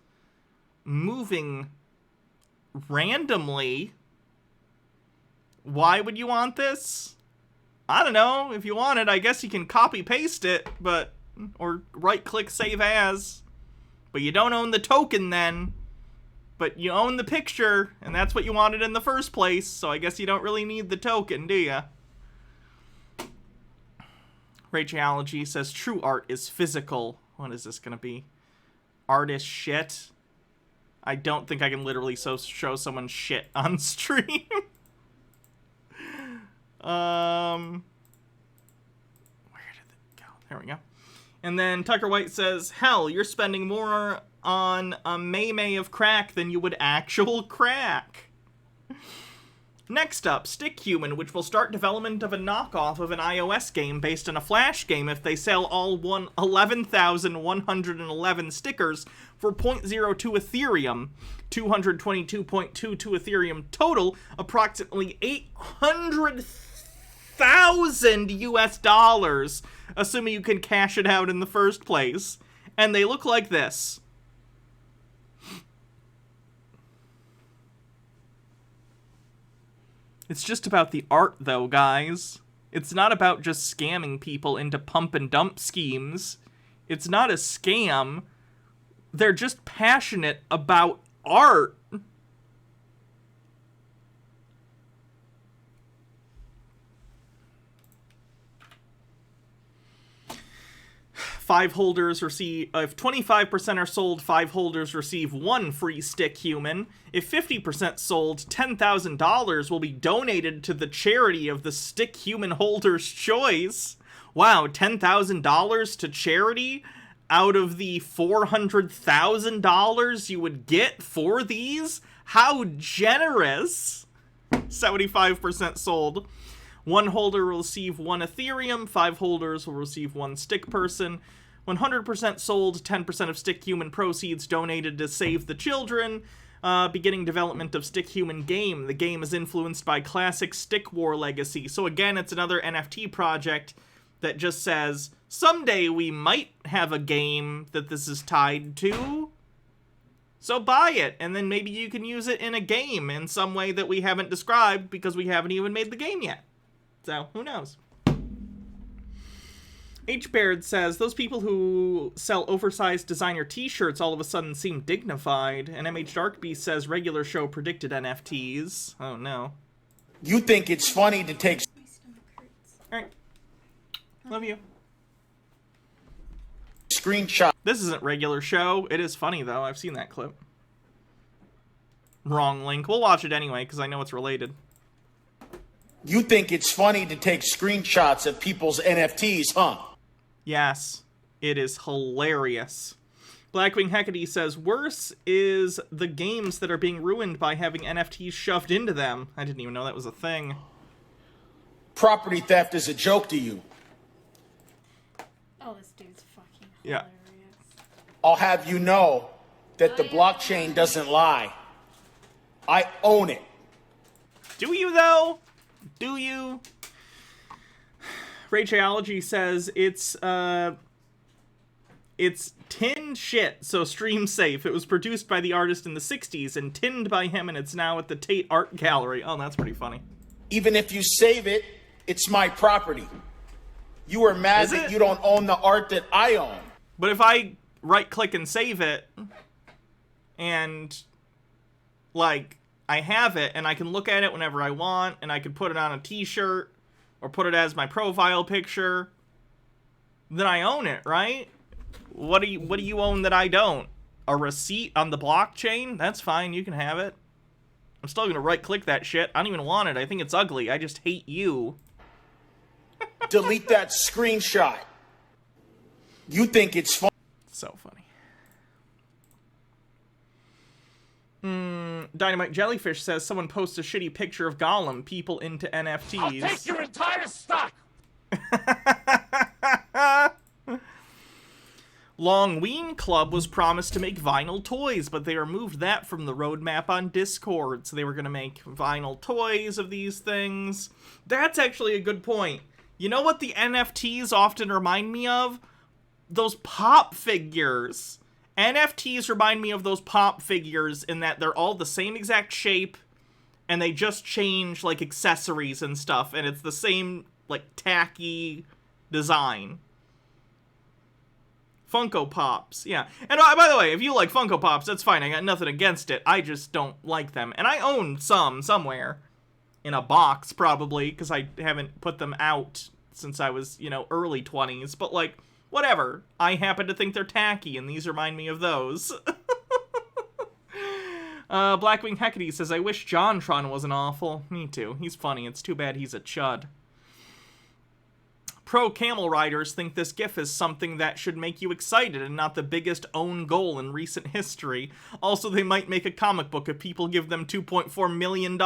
S2: moving randomly. Why would you want this? I don't know. If you want it, I guess you can copy-paste it, or right-click Save As. But you don't own the token then. But you own the picture, and that's what you wanted in the first place, so I guess you don't really need the token, do ya? Rachology says, true art is physical. What is this gonna be? Artist shit? I don't think I can literally show someone shit on stream. Where did it go? There we go. And then Tucker White says, hell, you're spending more on a May of crack than you would actual crack. Next up, Stick Human, which will start development of a knockoff of an iOS game based on a Flash game if they sell all 11,111 stickers for 0.02 Ethereum, 222.22 Ethereum total, approximately 800,000 US dollars, assuming you can cash it out in the first place. And they look like this. It's just about the art, though, guys. It's not about just scamming people into pump and dump schemes. It's not a scam. They're just passionate about art. Five holders receive, if 25% are sold, 5 holders receive 1 free stick human. If 50% sold, $10,000 will be donated to the charity of the stick human holder's choice. Wow, $10,000 to charity out of the $400,000 you would get for these? How generous! 75% sold. 1 holder will receive 1 Ethereum, 5 holders will receive 1 stick person. 100% sold, 10% of stick human proceeds donated to Save the Children. Beginning development of stick human game. The game is influenced by classic Stick War legacy. So again, it's another NFT project that just says, someday we might have a game that this is tied to. So buy it, and then maybe you can use it in a game in some way that we haven't described because we haven't even made the game yet. So, who knows? H. Baird says, those people who sell oversized designer t-shirts all of a sudden seem dignified. And MH Darkbeast says, regular show predicted NFTs. Oh, no.
S8: You think it's funny to take...
S2: Alright. Love you.
S8: Screenshot.
S2: This isn't regular show. It is funny, though. I've seen that clip. Wrong link. We'll watch it anyway, because I know it's related.
S8: You think it's funny to take screenshots of people's NFTs, huh?
S2: Yes, it is hilarious. Blackwing Hecate says, worse is the games that are being ruined by having NFTs shoved into them. I didn't even know that was a thing.
S8: Property theft is a joke to you.
S3: Oh, this dude's fucking hilarious.
S2: Yeah.
S8: I'll have you know that the blockchain doesn't lie. I own it.
S2: Do you, though? Do you? Raycheology says it's tinned shit, so stream safe. It was produced by the artist in the 60s and tinned by him, and it's now at the Tate Art Gallery. Oh, that's pretty funny.
S8: Even if you save it, it's my property. You are mad that you don't own the art that I own.
S2: But if I right-click and save it, and, like, I have it, and I can look at it whenever I want, and I can put it on a t-shirt, or put it as my profile picture, then I own it, right? What do you own that I don't? A receipt on the blockchain? That's fine, you can have it. I'm still gonna right-click that shit. I don't even want it. I think it's ugly. I just hate you.
S8: Delete that screenshot. You think it's fun?
S2: So funny. Dynamite Jellyfish says someone posts a shitty picture of Gollum. People into NFTs.
S13: I'll take your entire stock.
S2: Longween Club was promised to make vinyl toys, but they removed that from the roadmap on Discord. So they were going to make vinyl toys of these things. That's actually a good point. You know what the NFTs often remind me of? Those pop figures. NFTs remind me of those pop figures in that they're all the same exact shape, and they just change, like, accessories and stuff, and it's the same, like, tacky design. Funko Pops, yeah. And by the way, if you like Funko Pops, that's fine. I got nothing against it. I just don't like them. And I own some somewhere. In a box, probably, because I haven't put them out since I was, you know, early 20s. But, like, whatever. I happen to think they're tacky, and these remind me of those. Blackwing Hecate says, I wish JonTron wasn't awful. Me too. He's funny. It's too bad he's a chud. Pro Camel Riders think this GIF is something that should make you excited and not the biggest own goal in recent history. Also, they might make a comic book if people give them $2.4 million.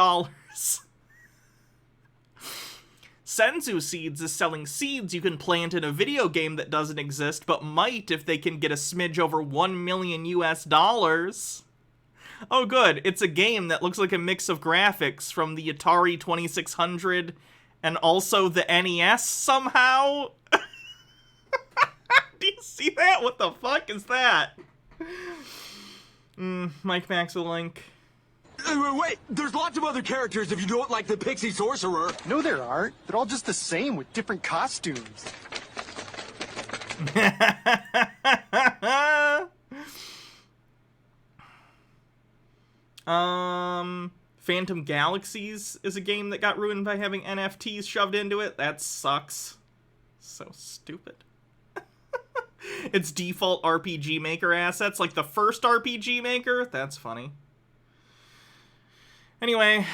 S2: Senzu Seeds is selling seeds you can plant in a video game that doesn't exist, but might if they can get a smidge over $1 million US. Oh good, it's a game that looks like a mix of graphics from the Atari 2600 and also the NES somehow? Do you see that? What the fuck is that? Mike Max a link.
S9: Wait, there's lots of other characters if you don't like the Pixie Sorcerer.
S10: No, there aren't. They're all just the same with different costumes.
S2: Phantom Galaxies is a game that got ruined by having NFTs shoved into it. That sucks. So stupid. It's default RPG Maker assets, like the first RPG Maker. That's funny. Anyway,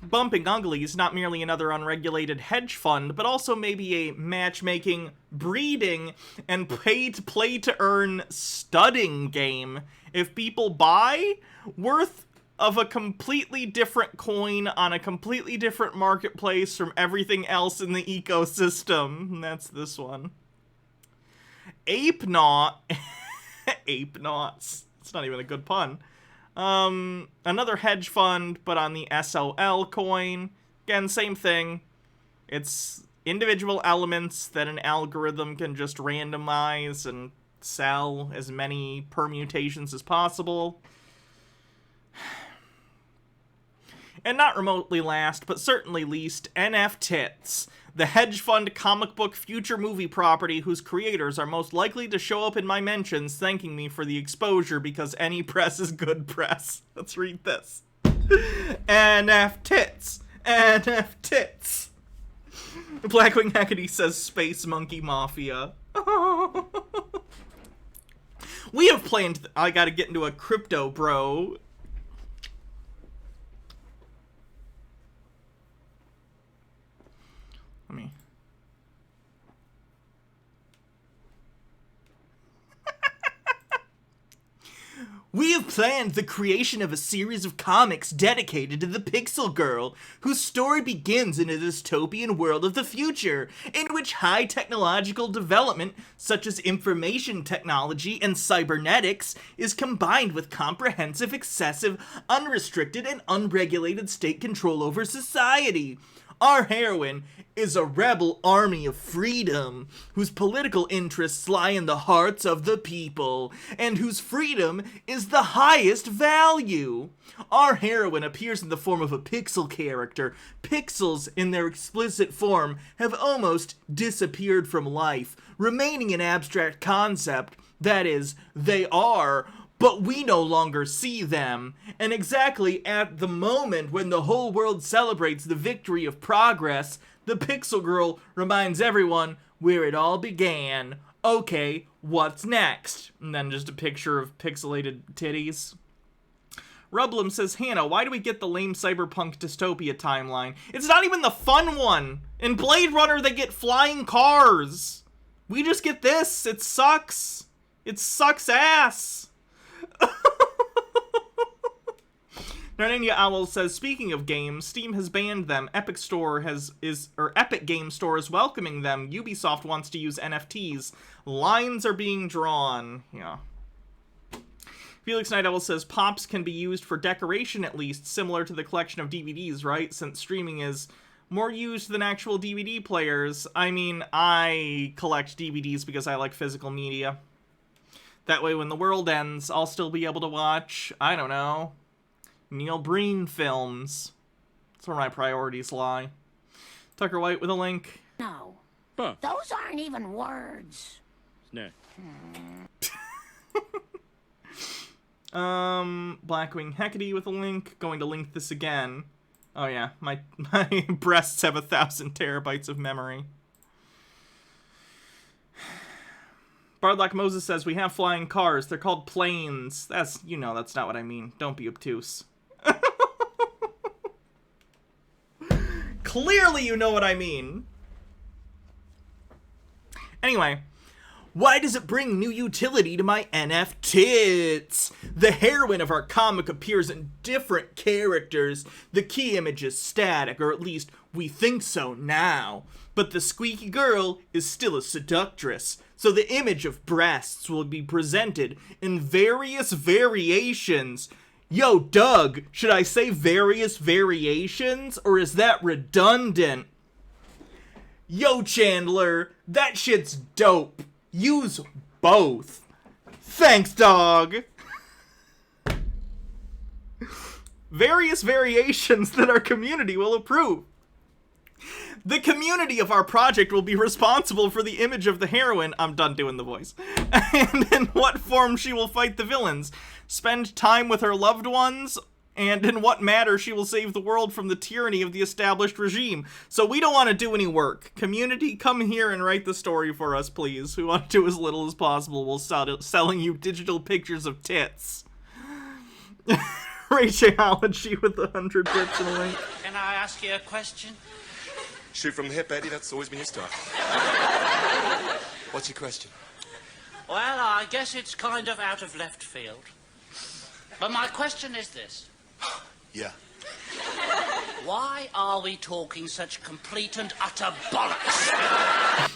S2: Bumping Ugly is not merely another unregulated hedge fund, but also maybe a matchmaking, breeding, and pay-to-play-to-earn studding game. If people buy, worth of a completely different coin on a completely different marketplace from everything else in the ecosystem. And that's this one. Ape Naught. Ape Naughts. It's not even a good pun. Another hedge fund, but on the SOL coin. Again, same thing. It's individual elements that an algorithm can just randomize and sell as many permutations as possible. And not remotely last, but certainly least, NFTs, the hedge fund comic book future movie property whose creators are most likely to show up in my mentions thanking me for the exposure because any press is good press. Let's read this. NFTs. NFTs. Blackwing Hecate says Space Monkey Mafia. We have planned... I gotta get into a crypto, bro. Let me... We have planned the creation of a series of comics dedicated to the Pixel Girl, whose story begins in a dystopian world of the future, in which high technological development, such as information technology and cybernetics, is combined with comprehensive, excessive, unrestricted, and unregulated state control over society. Our heroine is a rebel army of freedom, whose political interests lie in the hearts of the people, and whose freedom is the highest value. Our heroine appears in the form of a pixel character. Pixels, in their explicit form, have almost disappeared from life, remaining an abstract concept. That is, they are, but we no longer see them. And exactly at the moment when the whole world celebrates the victory of progress, the Pixel Girl reminds everyone where it all began. Okay, what's next? And then just a picture of pixelated titties. Rublum says, Hannah, why do we get the lame cyberpunk dystopia timeline? It's not even the fun one. In Blade Runner, they get flying cars. We just get this. It sucks. It sucks ass. Narnia Owl says, speaking of games, Steam has banned them. Epic Game Store is welcoming them. Ubisoft wants to use NFTs. Lines are being drawn. Yeah. Felix Night Owl says, Pops can be used for decoration at least, similar to the collection of DVDs, right? Since streaming is more used than actual DVD players. I mean, I collect DVDs because I like physical media. That way when the world ends, I'll still be able to watch, I don't know, Neil Breen films. That's where my priorities lie. Tucker White with a link.
S5: No. Huh. Those aren't even words.
S20: No.
S2: Blackwing Hecate with a link. Going to link this again. Oh yeah, my breasts have 1,000 terabytes of memory. Bardlock Moses says, we have flying cars. They're called planes. That's not what I mean. Don't be obtuse. Clearly you know what I mean. Anyway, why does it bring new utility to my NFTs? The heroine of our comic appears in different characters. The key image is static, or at least we think so now. But the squeaky girl is still a seductress, so the image of breasts will be presented in various variations. Yo, Doug, should I say various variations, or is that redundant? Yo, Chandler, that shit's dope. Use both. Thanks, dog. Various variations that our community will approve. The community of our project will be responsible for the image of the heroine. I'm done doing the voice. And in what form she will fight the villains. Spend time with her loved ones And in what matter she will save the world from the tyranny of the established regime. So we don't want to do any work. Community, come here and write the story for us, please. We want to do as little as possible while selling you digital pictures of tits. Rachology with 100 bits and a link.
S23: Can I ask you a question?
S11: Shoot from the hip, Eddie. That's always been your style. What's your question?
S23: Well, I guess it's kind of out of left field. But my question is this.
S11: Yeah.
S23: Why are we talking such complete and utter bollocks?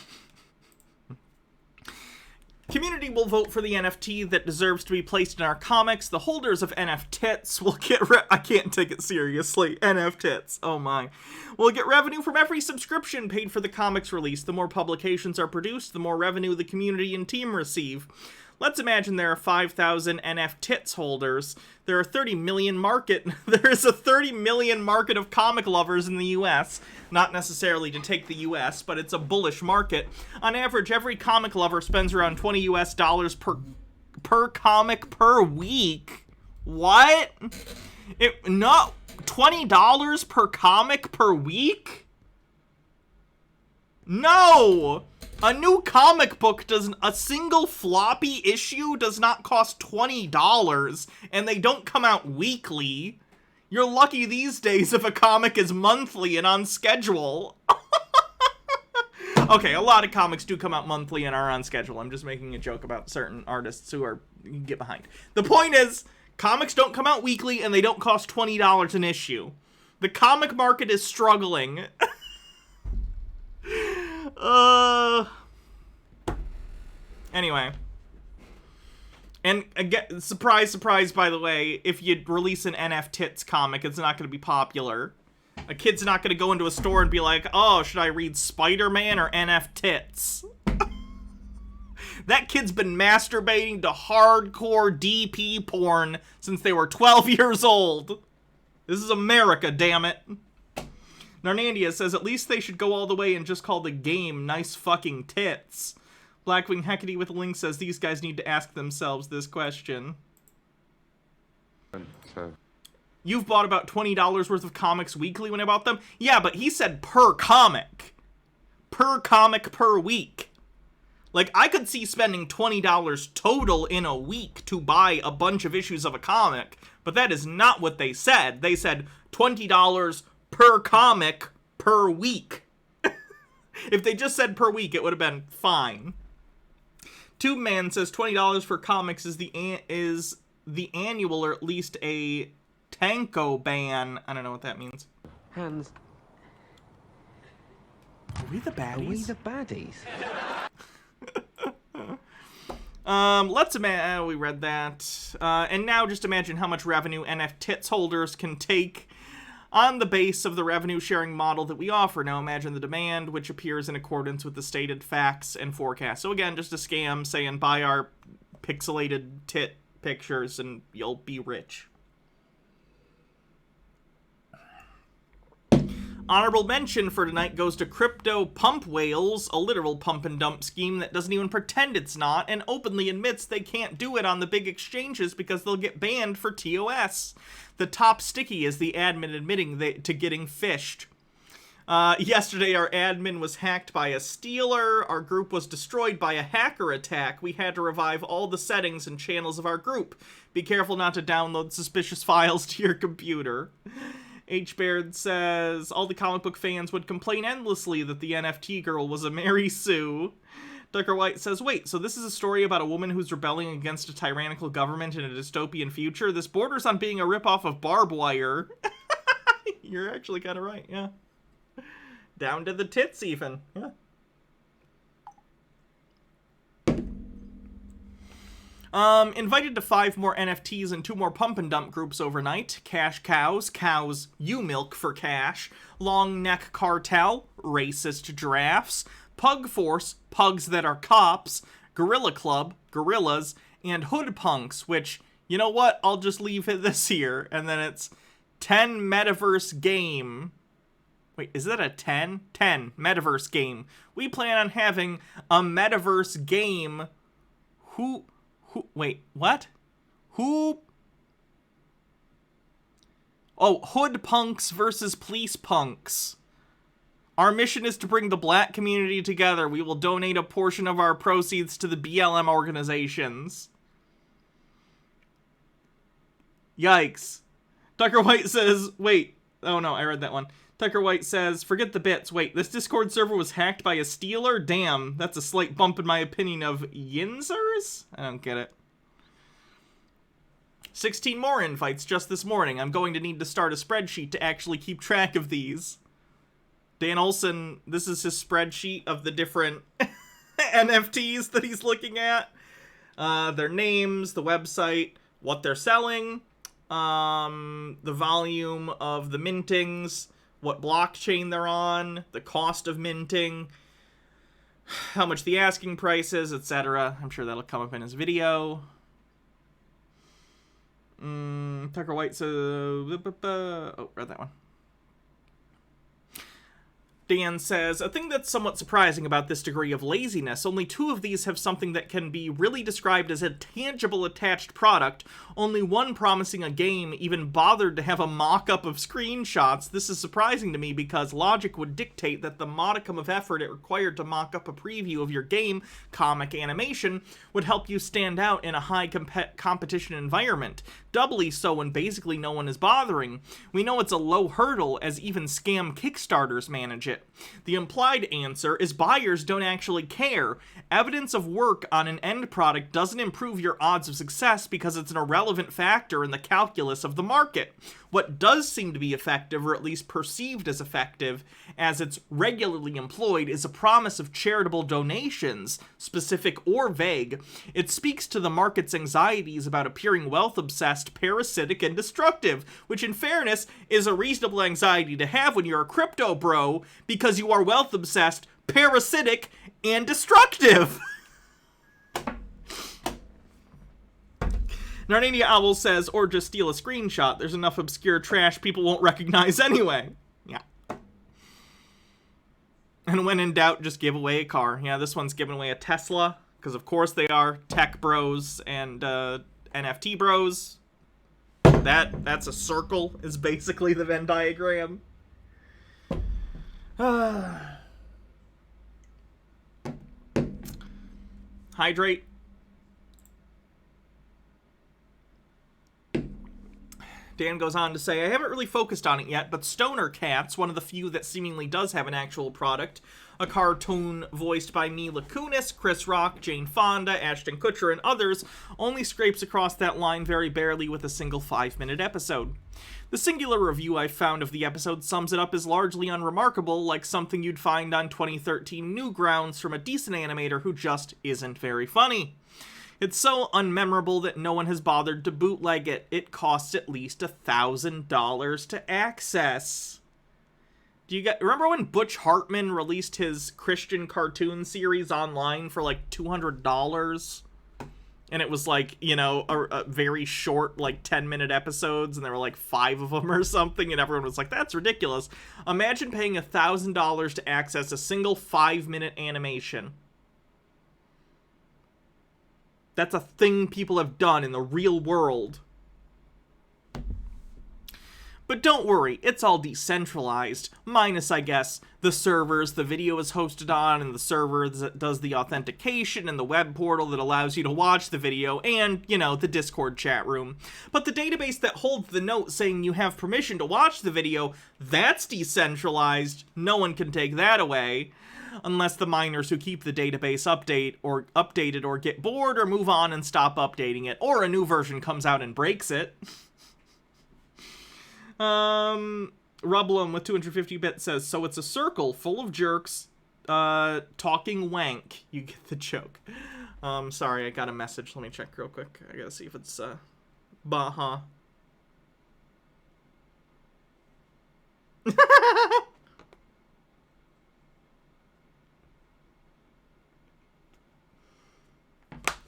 S2: Community will vote for the NFT that deserves to be placed in our comics. The holders of NFTs will get I can't take it seriously. NFTs. Oh my. Will get revenue from every subscription paid for the comics release. The more publications are produced, the more revenue the community and team receive. Let's imagine there are 5,000 NFTs holders. There are 30 million market. There is a 30 million market of comic lovers in the US. Not necessarily to take the US, but it's a bullish market. On average, every comic lover spends around $20 US per comic per week. What? Not $20 per comic per week? No! A new comic book a single floppy issue does not cost $20, and they don't come out weekly. You're lucky these days if a comic is monthly and on schedule. Okay, a lot of comics do come out monthly and are on schedule. I'm just making a joke about certain artists who are, you can get behind. The point is, comics don't come out weekly and they don't cost $20 an issue. The comic market is struggling. Anyway. And again, surprise, surprise, by the way, if you release an NFTs comic, it's not going to be popular. A kid's not going to go into a store and be like, oh, should I read Spider-Man or NFTs? That kid's been masturbating to hardcore DP porn since they were 12 years old. This is America, damn it. Narnandia says, at least they should go all the way and just call the game Nice Fucking Tits. Blackwing Hecate with a link says, these guys need to ask themselves this question. You've bought about $20 worth of comics weekly when I bought them? Yeah, but he said per comic. Per comic per week. Like, I could see spending $20 total in a week to buy a bunch of issues of a comic, but that is not what they said. They said $20 per comic per week. If they just said per week, it would have been fine. Tube Man says $20 for comics is the annual, or at least a Tanko ban. I don't know what that means.
S12: Hands.
S2: Are we the baddies?
S12: Are we the baddies?
S2: Let's imagine, we read that. And now just imagine how much revenue NFTs holders can take on the base of the revenue sharing model that we offer. Now imagine the demand, which appears in accordance with the stated facts and forecasts. So again, just a scam saying buy our pixelated tit pictures and you'll be rich. Honorable mention for tonight goes to Crypto Pump Whales, a literal pump and dump scheme that doesn't even pretend it's not, and openly admits they can't do it on the big exchanges because they'll get banned for TOS. The top sticky is the admin admitting to getting phished. Yesterday, our admin was hacked by a stealer. Our group was destroyed by a hacker attack. We had to revive all the settings and channels of our group. Be careful not to download suspicious files to your computer. H. Baird says, all the comic book fans would complain endlessly that the NFT girl was a Mary Sue. Tucker White says, wait, so this is a story about a woman who's rebelling against a tyrannical government in a dystopian future? This borders on being a ripoff of Barbed Wire. You're actually kind of right, yeah. Down to the tits, even. Yeah. Invited to 5 more NFTs and 2 more pump and dump groups overnight. Cash Cows, cows you milk for cash. Long Neck Cartel, racist giraffes. Pug Force, pugs that are cops. Gorilla Club, gorillas. And Hood Punks, which, you know what, I'll just leave it this here. And then it's 10 Metaverse Game. Wait, is that a 10? 10 Metaverse Game. We plan on having a Metaverse Game. Wait, what? Who? Oh, hood punks versus police punks. Our mission is to bring the black community together. We will donate a portion of our proceeds to the BLM organizations. Yikes. Tucker White says, wait. Oh no, I read that one. Tucker White says, forget the bits. Wait, this Discord server was hacked by a stealer? Damn, that's a slight bump in my opinion of Yinzers? I don't get it. 16 more invites just this morning. I'm going to need to start a spreadsheet to actually keep track of these. Dan Olson, this is his spreadsheet of the different NFTs that he's looking at. Their names, the website, what they're selling, the volume of the mintings, what blockchain they're on, the cost of minting, how much the asking price is, etc. I'm sure that'll come up in his video. Tucker White says, oh, read that one. Dan says, a thing that's somewhat surprising about this degree of laziness, only 2 of these have something that can be really described as a tangible attached product, only one promising a game even bothered to have a mock-up of screenshots. This is surprising to me because logic would dictate that the modicum of effort it required to mock up a preview of your game, comic, animation, would help you stand out in a high competition environment. Doubly so when basically no one is bothering. We know it's a low hurdle as even scam Kickstarters manage it. The implied answer is buyers don't actually care. Evidence of work on an end product doesn't improve your odds of success because it's an irrelevant factor in the calculus of the market. What does seem to be effective, or at least perceived as effective, as it's regularly employed, is a promise of charitable donations, specific or vague. It speaks to the market's anxieties about appearing wealth-obsessed, parasitic, and destructive, which in fairness is a reasonable anxiety to have when you're a crypto bro, because you are wealth-obsessed, parasitic, and destructive. Narnia Owl says, or just steal a screenshot. There's enough obscure trash people won't recognize anyway. Yeah. And when in doubt, just give away a car. Yeah, this one's giving away a Tesla, because of course they are tech bros and NFT bros. That's a circle, is basically the Venn diagram. Hydrate. Dan goes on to say, I haven't really focused on it yet, but Stoner Cats, one of the few that seemingly does have an actual product, a cartoon voiced by Mila Kunis, Chris Rock, Jane Fonda, Ashton Kutcher, and others, only scrapes across that line very barely with a single 5-minute episode. The singular review I found of the episode sums it up as largely unremarkable, like something you'd find on 2013 Newgrounds from a decent animator who just isn't very funny. It's so unmemorable that no one has bothered to bootleg it. It costs at least $1,000 to access. Do you guys remember when Butch Hartman released his Christian cartoon series online for like $200? And it was like, you know, a very short, like 10-minute episodes, and there were like 5 of them or something, and everyone was like, that's ridiculous. Imagine paying $1,000 to access a single 5-minute animation. That's a thing people have done in the real world. But don't worry, it's all decentralized. Minus, I guess, the servers the video is hosted on, and the server that does the authentication, and the web portal that allows you to watch the video, and, you know, the Discord chat room. But the database that holds the note saying you have permission to watch the video, that's decentralized. No one can take that away. Unless the miners who keep the database updated or get bored or move on and stop updating it, or a new version comes out and breaks it. Rublum with 250 bits says, so it's a circle full of jerks talking wank. You get the joke. Sorry, I got a message. Let me check real quick. I gotta see if it's Baha.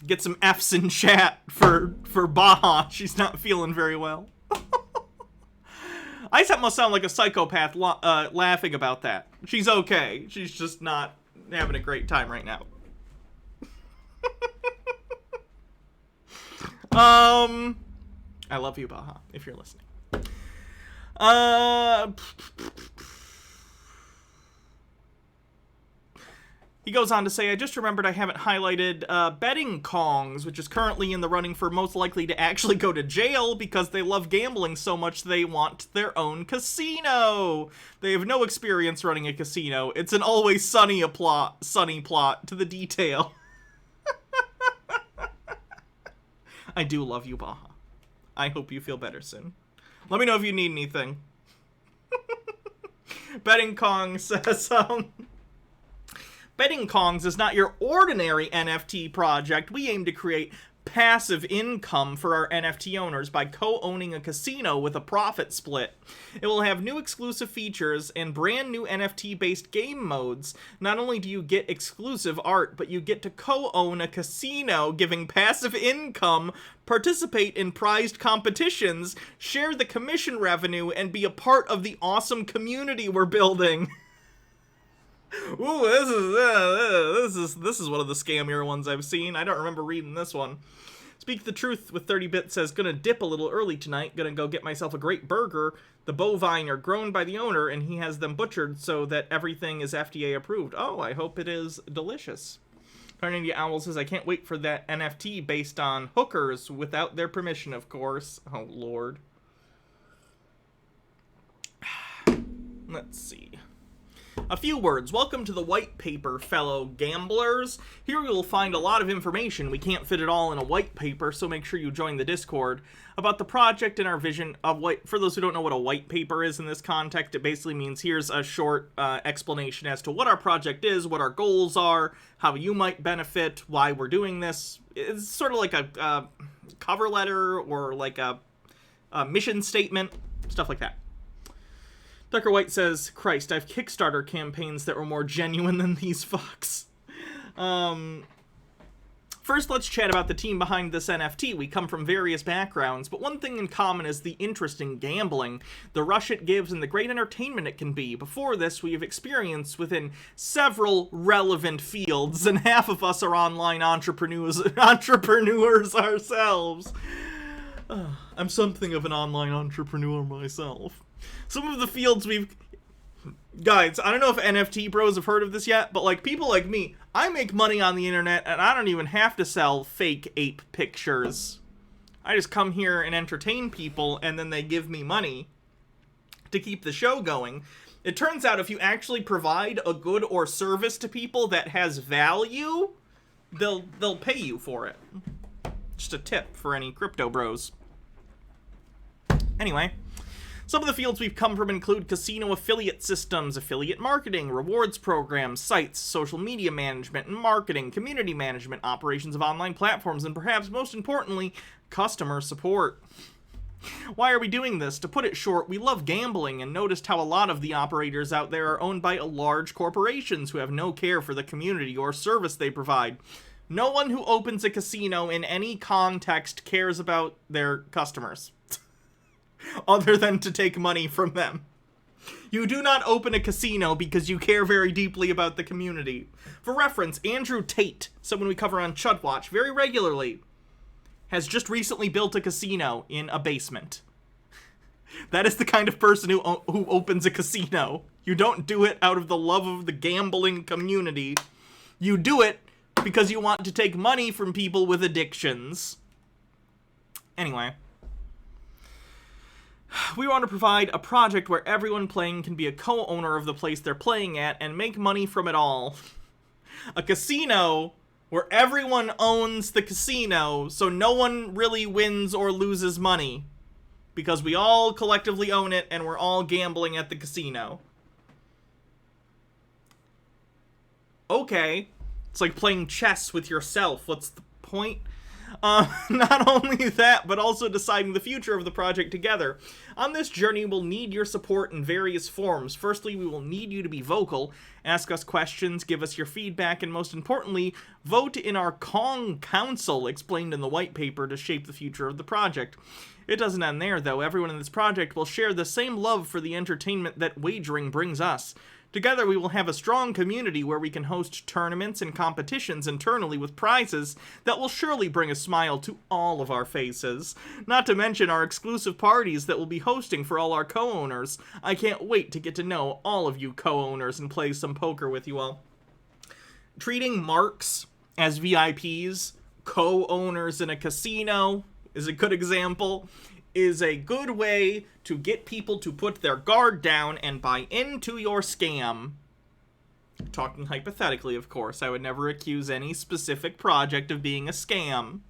S2: Get some F's in chat for Baha. She's not feeling very well. Isaac must sound like a psychopath laughing about that. She's okay. She's just not having a great time right now. I love you, Baha, if you're listening. He goes on to say, I just remembered I haven't highlighted Betting Kongs, which is currently in the running for most likely to actually go to jail because they love gambling so much they want their own casino. They have no experience running a casino. It's an Always Sunny plot to the detail. I do love you, Baja. I hope you feel better soon. Let me know if you need anything. Betting Kong says, Betting Kongs is not your ordinary NFT project. We aim to create passive income for our NFT owners by co-owning a casino with a profit split. It will have new exclusive features and brand new NFT-based game modes. Not only do you get exclusive art, but you get to co-own a casino, giving passive income, participate in prized competitions, share the commission revenue, and be a part of the awesome community we're building. Ooh, this is one of the scammier ones I've seen. I don't remember reading this one. Speak the Truth with 30-bit says, gonna dip a little early tonight, gonna go get myself a great burger. The bovine are grown by the owner, and he has them butchered so that everything is FDA approved. Oh, I hope it is delicious. Carnegie Owl says, I can't wait for that NFT based on hookers without their permission, of course. Oh, Lord. Let's see. A few words. Welcome to the white paper, fellow gamblers. Here you will find a lot of information. We can't fit it all in a white paper, so make sure you join the Discord about the project and our vision of what. For those who don't know what a white paper is in this context, it basically means here's a short explanation as to what our project is, what our goals are, how you might benefit, why we're doing this. It's sort of like a cover letter or like a mission statement, stuff like that. Tucker White says, Christ, I've Kickstarter campaigns that were more genuine than these fucks. First, let's chat about the team behind this NFT. We come from various backgrounds, but one thing in common is the interest in gambling, the rush it gives, and the great entertainment it can be. Before this, we have experience within several relevant fields, and half of us are online entrepreneurs ourselves. I'm something of an online entrepreneur myself. Some of the fields we've... Guys, I don't know if NFT bros have heard of this yet, but like people like me, I make money on the internet and I don't even have to sell fake ape pictures. I just come here and entertain people and then they give me money to keep the show going. It turns out if you actually provide a good or service to people that has value, they'll pay you for it. Just a tip for any crypto bros. Anyway, some of the fields we've come from include casino affiliate systems, affiliate marketing, rewards programs, sites, social media management and marketing, community management, operations of online platforms, and perhaps most importantly, customer support. Why are we doing this? To put it short, we love gambling and noticed how a lot of the operators out there are owned by large corporations who have no care for the community or service they provide. No one who opens a casino in any context cares about their customers. Other than to take money from them. You do not open a casino because you care very deeply about the community. For reference, Andrew Tate, someone we cover on Chud Watch very regularly, has just recently built a casino in a basement. That is the kind of person who opens a casino. You don't do it out of the love of the gambling community. You do it because you want to take money from people with addictions. Anyway. We want to provide a project where everyone playing can be a co-owner of the place they're playing at and make money from it all. A casino where everyone owns the casino, so no one really wins or loses money. Because we all collectively own it and we're all gambling at the casino. Okay. It's like playing chess with yourself. What's the point? Not only that, but also deciding the future of the project together. On this journey, we'll need your support in various forms. Firstly, we will need you to be vocal, ask us questions, give us your feedback, and most importantly, vote in our Kong Council, explained in the white paper, to shape the future of the project. It doesn't end there, though. Everyone in this project will share the same love for the entertainment that wagering brings us. Together we will have a strong community where we can host tournaments and competitions internally with prizes that will surely bring a smile to all of our faces. Not to mention our exclusive parties that we'll be hosting for all our co-owners. I can't wait to get to know all of you co-owners and play some poker with you all. Treating marks as VIPs, co-owners in a casino, is a good example, is a good way to get people to put their guard down and buy into your scam. Talking hypothetically, of course. I would never accuse any specific project of being a scam.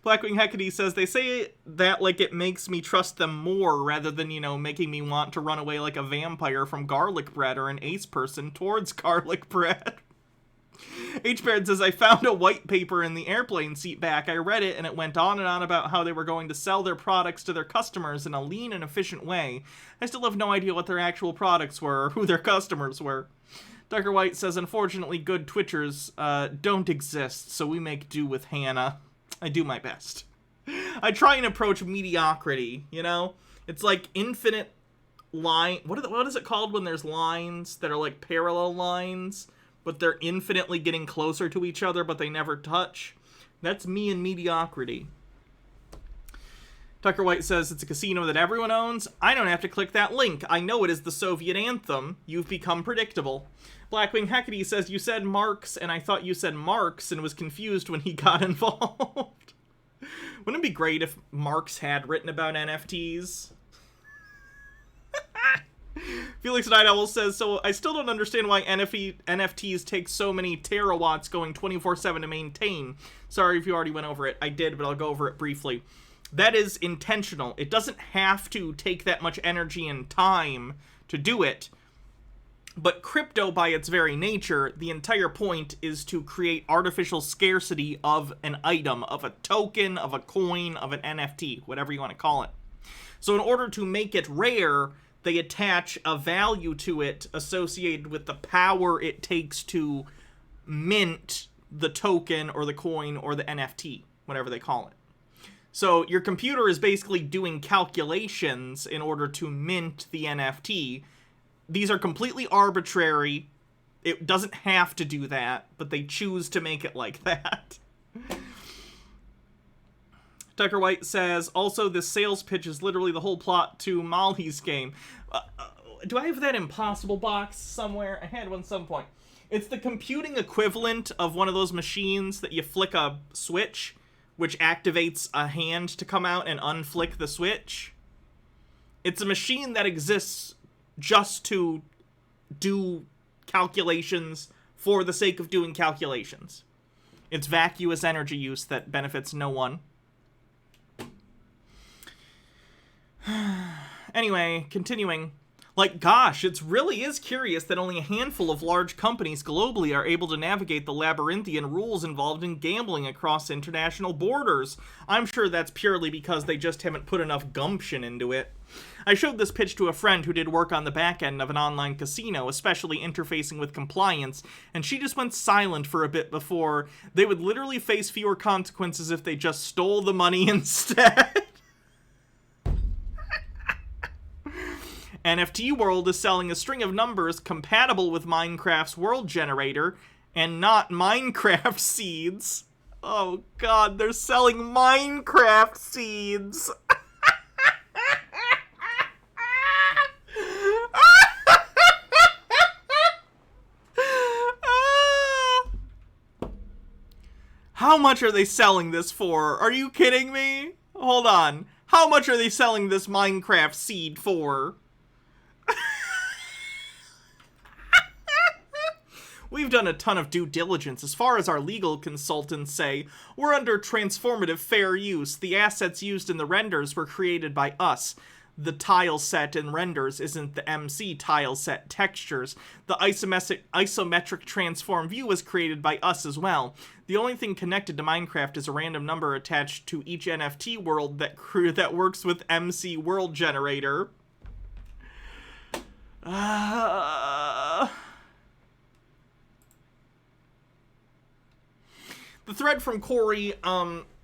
S2: Blackwing Hecate says, they say that like it makes me trust them more rather than, you know, making me want to run away like a vampire from garlic bread or an ace person towards garlic bread. H-Baird says, I found a white paper in the airplane seat back. I read it, and it went on and on about how they were going to sell their products to their customers in a lean and efficient way. I still have no idea what their actual products were or who their customers were. Tucker White says, unfortunately, good Twitchers don't exist, so we make do with Hannah. I do my best. I try and approach mediocrity, you know? It's like infinite line... What is it called when there's lines that are like parallel lines? But they're infinitely getting closer to each other, but they never touch. That's me and mediocrity. Tucker White says, it's a casino that everyone owns. I don't have to click that link. I know it is the Soviet anthem. You've become predictable. Blackwing Hecate says, you said Marx, and I thought you said Marx, and was confused when he got involved. Wouldn't it be great if Marx had written about NFTs? Felix Night Owl says, so I still don't understand why NFTs take so many terawatts going 24/7 to maintain. Sorry if you already went over it. I did, but I'll go over it briefly. That is intentional. It doesn't have to take that much energy and time to do it. But crypto, by its very nature, the entire point is to create artificial scarcity of an item, of a token, of a coin, of an NFT, whatever you want to call it. So in order to make it rare, they attach a value to it associated with the power it takes to mint the token or the coin or the NFT, whatever they call it. So your computer is basically doing calculations in order to mint the NFT. These are completely arbitrary. It doesn't have to do that, but they choose to make it like that. Tucker White says, also, this sales pitch is literally the whole plot to Molly's game. Do I have that Impossible box somewhere? I had one at some point. It's the computing equivalent of one of those machines that you flick a switch, which activates a hand to come out and unflick the switch. It's a machine that exists just to do calculations for the sake of doing calculations. It's vacuous energy use that benefits no one. Anyway, continuing. Like, gosh, it really is curious that only a handful of large companies globally are able to navigate the labyrinthian rules involved in gambling across international borders. I'm sure that's purely because they just haven't put enough gumption into it. I showed this pitch to a friend who did work on the back end of an online casino, especially interfacing with compliance, and she just went silent for a bit before they would literally face fewer consequences if they just stole the money instead. NFT World is selling a string of numbers compatible with Minecraft's world generator and not Minecraft seeds. Oh god, they're selling Minecraft seeds. How much are they selling this for? Are you kidding me? Hold on. How much are they selling this Minecraft seed for? We've done a ton of due diligence. As far as our legal consultants say, we're under transformative fair use. The assets used in the renders were created by us. The tile set in renders isn't the MC tile set textures. The isometric transform view was created by us as well. The only thing connected to Minecraft is a random number attached to each NFT world that works with MC world generator. The thread from Corey,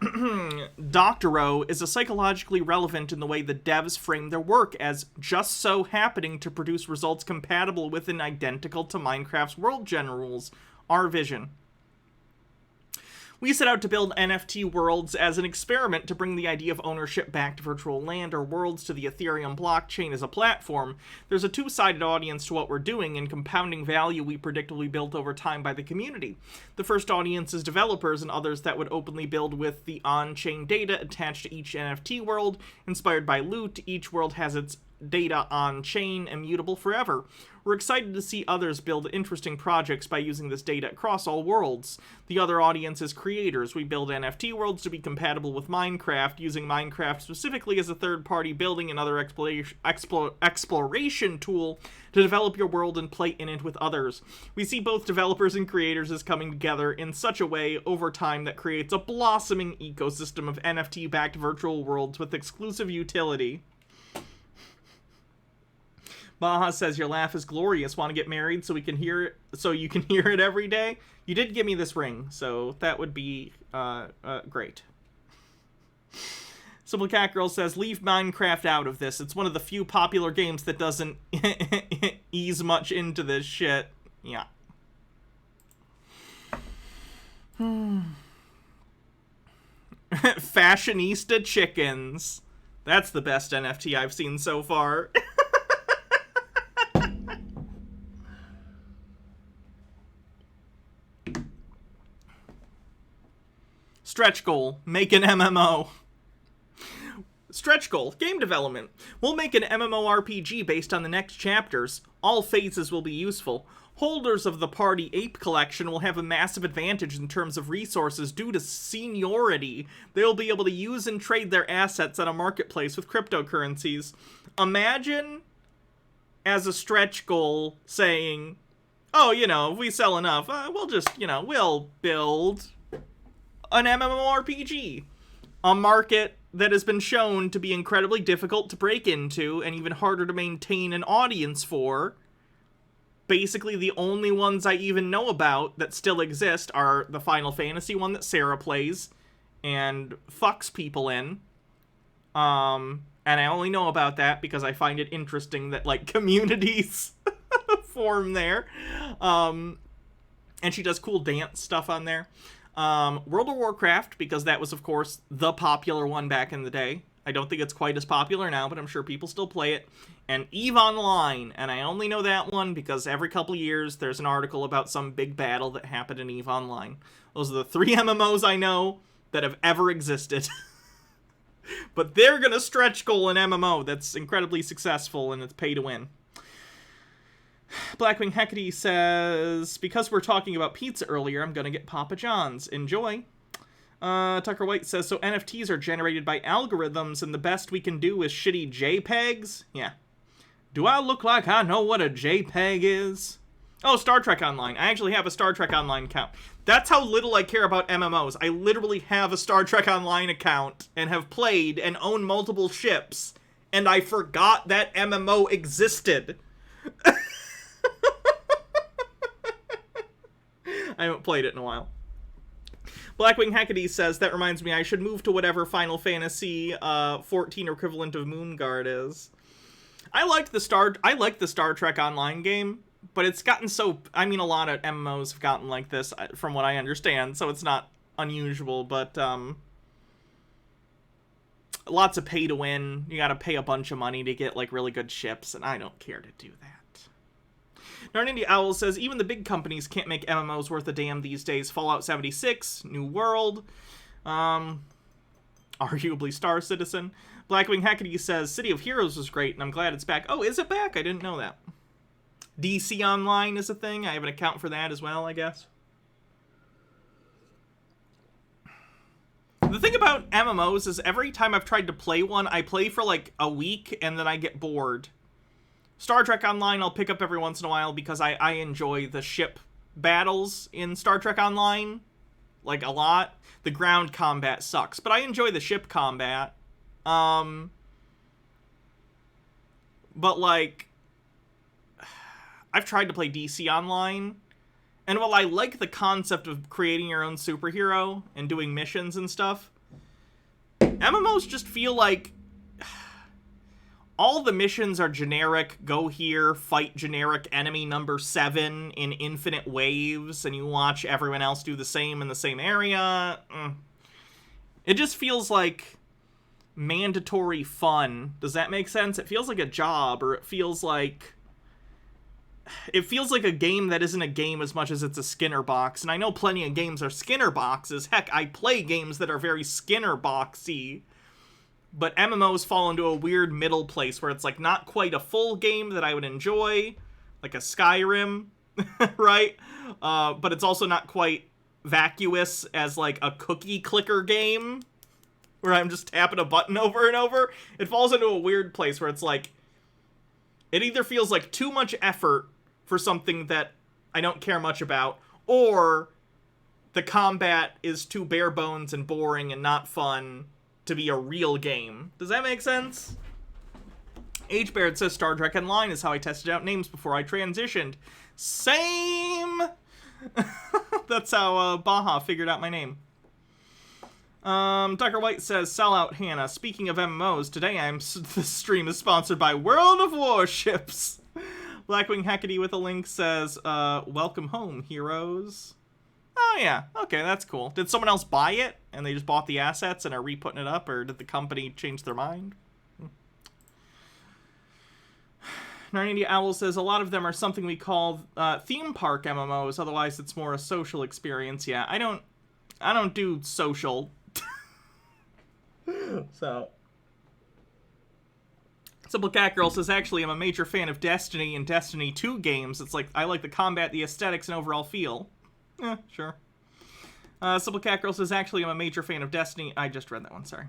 S2: Doctoro is a psychologically relevant in the way the devs frame their work as just so happening to produce results compatible with and identical to Minecraft's world gen rules. Our vision. We set out to build NFT worlds as an experiment to bring the idea of ownership back to virtual land or worlds to the Ethereum blockchain as a platform. There's a two-sided audience to what we're doing, and compounding value we predict will be built over time by the community. The first audience is developers and others that would openly build with the on-chain data attached to each NFT world. Inspired by loot, each world has its data on-chain, immutable forever. We're excited to see others build interesting projects by using this data across all worlds. The other audience is creators. We build NFT worlds to be compatible with Minecraft, using Minecraft specifically as a third-party building and other exploration tool to develop your world and play in it with others. We see both developers and creators as coming together in such a way over time that creates a blossoming ecosystem of NFT-backed virtual worlds with exclusive utility. Baha says, your laugh is glorious. Want to get married so we can hear it, so you can hear it every day? You did give me this ring, so that would be great. Simple Cat Girl says, leave Minecraft out of this. It's one of the few popular games that doesn't ease much into this shit. Yeah. Fashionista chickens. That's the best NFT I've seen so far. Stretch goal, make an MMO. Stretch goal, game development. We'll make an MMORPG based on the next chapters. All phases will be useful. Holders of the Party Ape collection will have a massive advantage in terms of resources due to seniority. They'll be able to use and trade their assets on a marketplace with cryptocurrencies. Imagine, as a stretch goal, saying, oh, you know, if we sell enough, we'll just, you know, we'll build an MMORPG. A market that has been shown to be incredibly difficult to break into and even harder to maintain an audience for. Basically, the only ones I even know about that still exist are the Final Fantasy one that Sarah plays and fucks people in. And I only know about that because I find it interesting that, like, communities form there. And she does cool dance stuff on there. World of Warcraft, because that was, of course, the popular one back in the day. I don't think it's quite as popular now, but I'm sure people still play it. And EVE Online, and I only know that one because every couple years there's an article about some big battle that happened in EVE Online. Those are the 3 MMOs I know that have ever existed. But they're gonna stretch goal an MMO that's incredibly successful and it's pay to win. Blackwing Hecate says, because we're talking about pizza earlier, I'm gonna get Papa John's. Enjoy. Tucker White says, so NFTs are generated by algorithms and the best we can do is shitty JPEGs? Yeah. Do I look like I know what a JPEG is? Oh, Star Trek Online. I actually have a Star Trek Online account. That's how little I care about MMOs. I literally have a Star Trek Online account and have played and own multiple ships, and I forgot that MMO existed. I haven't played it in a while. Blackwing Hecate says, that reminds me, I should move to whatever Final Fantasy 14 equivalent of Moonguard is. I like the Star Trek Online game, but it's gotten so... I mean, a lot of MMOs have gotten like this, from what I understand, so it's not unusual, but lots of pay to win. You gotta pay a bunch of money to get, like, really good ships, and I don't care to do that. Narnindy Owl says, even the big companies can't make MMOs worth a damn these days. Fallout 76, New World, arguably Star Citizen. Blackwing Hecate says, City of Heroes was great, and I'm glad it's back. Oh, is it back? I didn't know that. DC Online is a thing. I have an account for that as well, I guess. The thing about MMOs is every time I've tried to play one, I play for like a week, and then I get bored. Star Trek Online I'll pick up every once in a while because I enjoy the ship battles in Star Trek Online, like, a lot. The ground combat sucks, but I enjoy the ship combat. But, like, I've tried to play DC Online, and while I like the concept of creating your own superhero and doing missions and stuff, MMOs just feel like all the missions are generic. Go here, fight generic enemy number 7 in infinite waves, and you watch everyone else do the same in the same area. It just feels like mandatory fun. Does that make sense? It feels like a job, or it feels like a game that isn't a game as much as it's a Skinner box. And I know plenty of games are Skinner boxes. Heck, I play games that are very Skinner boxy. But MMOs fall into a weird middle place where it's like not quite a full game that I would enjoy, like a Skyrim, right? But it's also not quite vacuous as like a cookie clicker game where I'm just tapping a button over and over. It falls into a weird place where it's like, it either feels like too much effort for something that I don't care much about, or the combat is too bare bones and boring and not fun to be a real game. Does that make sense? H. Baird says Star Trek Online is how I tested out names before I transitioned. Same! That's how Baja figured out my name. Dr. White says, Sellout Hannah. Speaking of MMOs, today the stream is sponsored by World of Warships. Blackwing Hecate with a link says, welcome home, heroes. Oh, yeah. Okay, that's cool. Did someone else buy it, and they just bought the assets and are re-putting it up, or did the company change their mind? Narnia Owl says, a lot of them are something we call theme park MMOs, otherwise it's more a social experience. Yeah, I don't do social. So. Simple Cat Girl says, actually, I'm a major fan of Destiny and Destiny 2 games. It's like, I like the combat, the aesthetics, and overall feel. Yeah, sure. Simple Cat Girl says, actually, I'm a major fan of Destiny. I just read that one, sorry.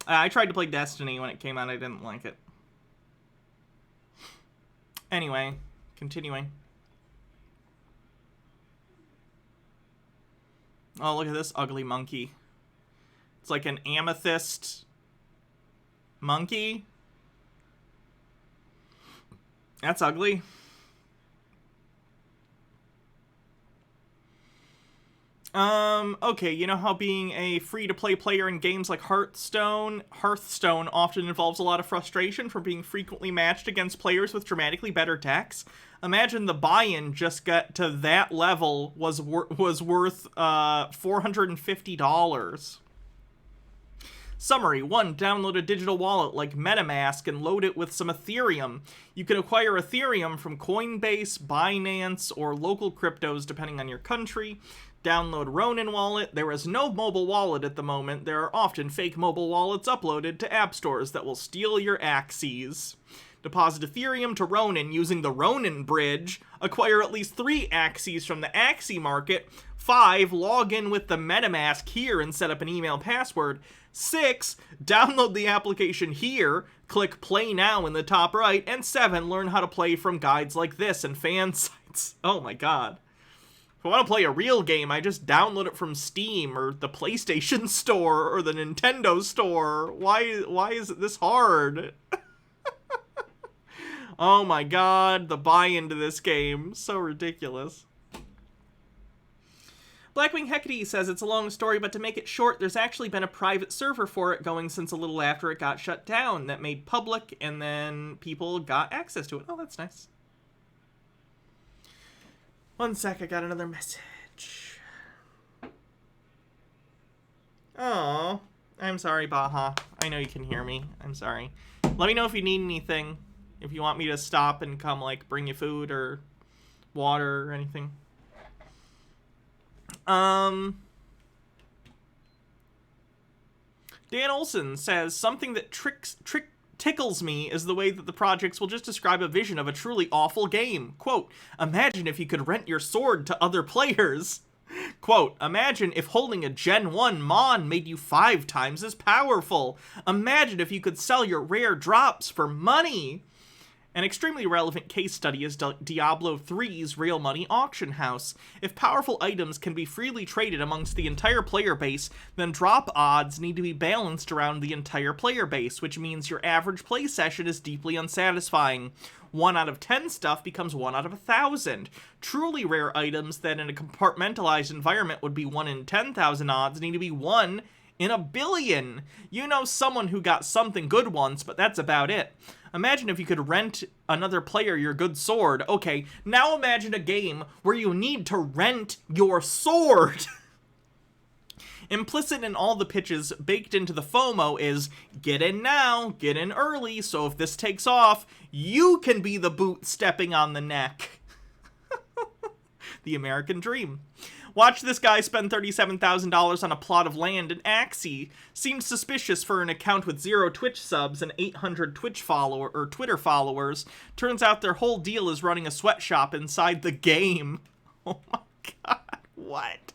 S2: I tried to play Destiny when it came out. I didn't like it. Anyway, continuing. Oh, look at this ugly monkey. It's like an amethyst monkey. That's ugly. Okay, you know how being a free-to-play player in games like Hearthstone often involves a lot of frustration from being frequently matched against players with dramatically better decks? Imagine the buy-in just got to that level was worth $450. Summary 1. Download a digital wallet like MetaMask and load it with some Ethereum. You can acquire Ethereum from Coinbase, Binance, or local cryptos depending on your country. Download Ronin Wallet. There is no mobile wallet at the moment. There are often fake mobile wallets uploaded to app stores that will steal your Axes. Deposit Ethereum to Ronin using the Ronin bridge. Acquire at least 3 Axes from the Axie market. 5. Log in with the MetaMask here and set up an email password. 6. Download the application here. Click Play Now in the top right. And 7. Learn how to play from guides like this and fan sites. Oh my god. If I want to play a real game, I just download it from Steam or the PlayStation Store or the Nintendo Store. Why is it this hard? Oh my god, the buy-in to this game. So ridiculous. Blackwing Hecate says it's a long story, but to make it short, there's actually been a private server for it going since a little after it got shut down that made public, and then people got access to it. Oh, that's nice. One sec, I got another message. Oh, I'm sorry, Baja. I know you can hear me. I'm sorry. Let me know if you need anything. If you want me to stop and come, like, bring you food or water or anything. Dan Olson says, something that tickles me is the way that the projects will just describe a vision of a truly awful game. Quote, imagine if you could rent your sword to other players. Quote, imagine if holding a Gen 1 Mon made you 5 times as powerful. Imagine if you could sell your rare drops for money. An extremely relevant case study is Diablo 3's Real Money Auction House. If powerful items can be freely traded amongst the entire player base, then drop odds need to be balanced around the entire player base, which means your average play session is deeply unsatisfying. 1 out of 10 stuff becomes 1 out of 1,000. Truly rare items that in a compartmentalized environment would be 1 in 10,000 odds need to be 1 in a billion. You know someone who got something good once, but that's about it. Imagine if you could rent another player your good sword. Okay, now imagine a game where you need to rent your sword. Implicit in all the pitches baked into the FOMO is, get in now, get in early, so if this takes off, you can be the boot stepping on the neck. The American dream. Watch this guy spend $37,000 on a plot of land in Axie. Seems suspicious for an account with 0 Twitch subs and 800 Twitter followers. Turns out their whole deal is running a sweatshop inside the game. Oh my god, what?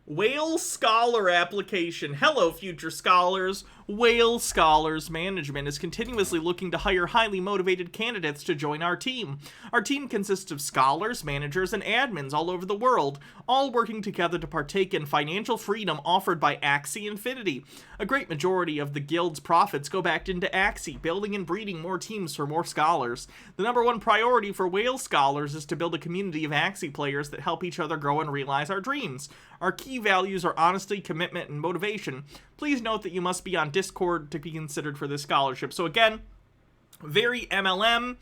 S2: Whale Scholar application. Hello, future scholars. Whale Scholars Management is continuously looking to hire highly motivated candidates to join our team. Our team consists of scholars, managers, and admins all over the world, all working together to partake in financial freedom offered by Axie Infinity. A great majority of the guild's profits go back into Axie, building and breeding more teams for more scholars. The #1 priority for Whale Scholars is to build a community of Axie players that help each other grow and realize our dreams. Our key values are honesty, commitment, and motivation. Please note that you must be on Discord to be considered for this scholarship. So again, very MLM,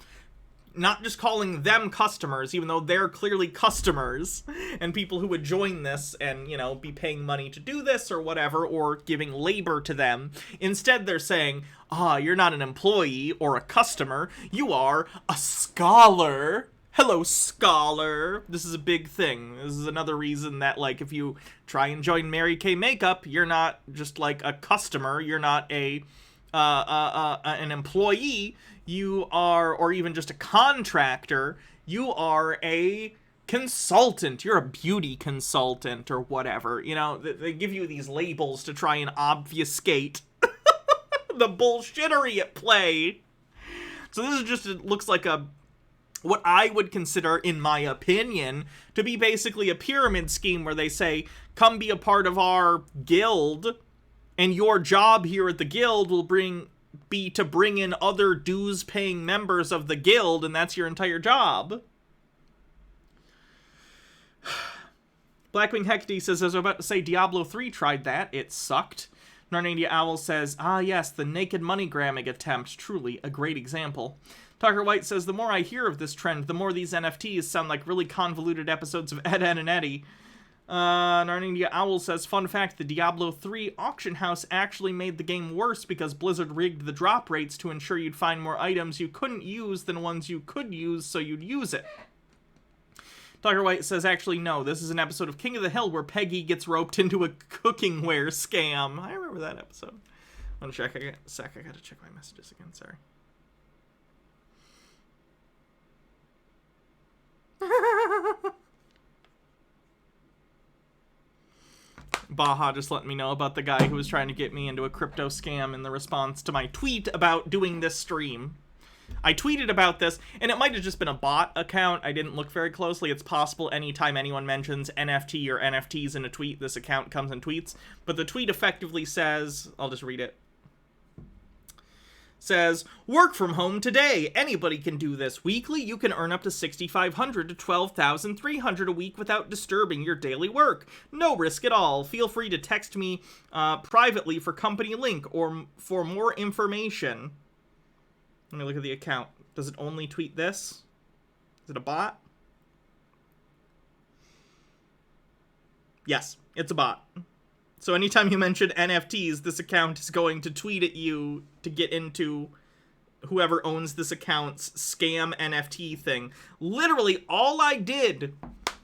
S2: not just calling them customers, even though they're clearly customers, and people who would join this and, you know, be paying money to do this or whatever, or giving labor to them. Instead, they're saying, you're not an employee or a customer, you are a scholar. Hello, scholar. This is a big thing. This is another reason that, like, if you try and join Mary Kay Makeup, you're not just, like, a customer. You're not an employee. You are, or even just a contractor. You are a consultant. You're a beauty consultant or whatever. You know, they give you these labels to try and obfuscate the bullshittery at play. So this is just, it looks like what I would consider, in my opinion, to be basically a pyramid scheme where they say, come be a part of our guild, and your job here at the guild will be to bring in other dues-paying members of the guild, and that's your entire job. Blackwing Hecate says, I was about to say, Diablo 3 tried that. It sucked. Narnia Owl says, yes, the naked money gramming attempt. Truly a great example. Tucker White says, the more I hear of this trend, the more these NFTs sound like really convoluted episodes of Ed, Ed, and Eddie. Narnia Owl says, fun fact, the Diablo 3 auction house actually made the game worse because Blizzard rigged the drop rates to ensure you'd find more items you couldn't use than ones you could use, so you'd use it. Tucker White says, actually, no, this is an episode of King of the Hill where Peggy gets roped into a cookingware scam. I remember that episode. I gotta check my messages again, sorry. Baja just let me know about the guy who was trying to get me into a crypto scam in the response to my tweet about doing this stream. I tweeted about this, and it might have just been a bot account. I didn't look very closely. It's possible anytime anyone mentions NFT or NFTs in a tweet, this account comes and tweets. But the tweet effectively says, I'll just read it. Says, work from home today. Anybody can do this. Weekly, you can earn up to $6,500 to $12,300 a week without disturbing your daily work. No risk at all. Feel free to text me privately for company link or for more information. Let me look at the account. Does it only tweet this? Is it a bot? Yes, it's a bot. So anytime you mention NFTs, this account is going to tweet at you to get into whoever owns this account's scam NFT thing. Literally, all I did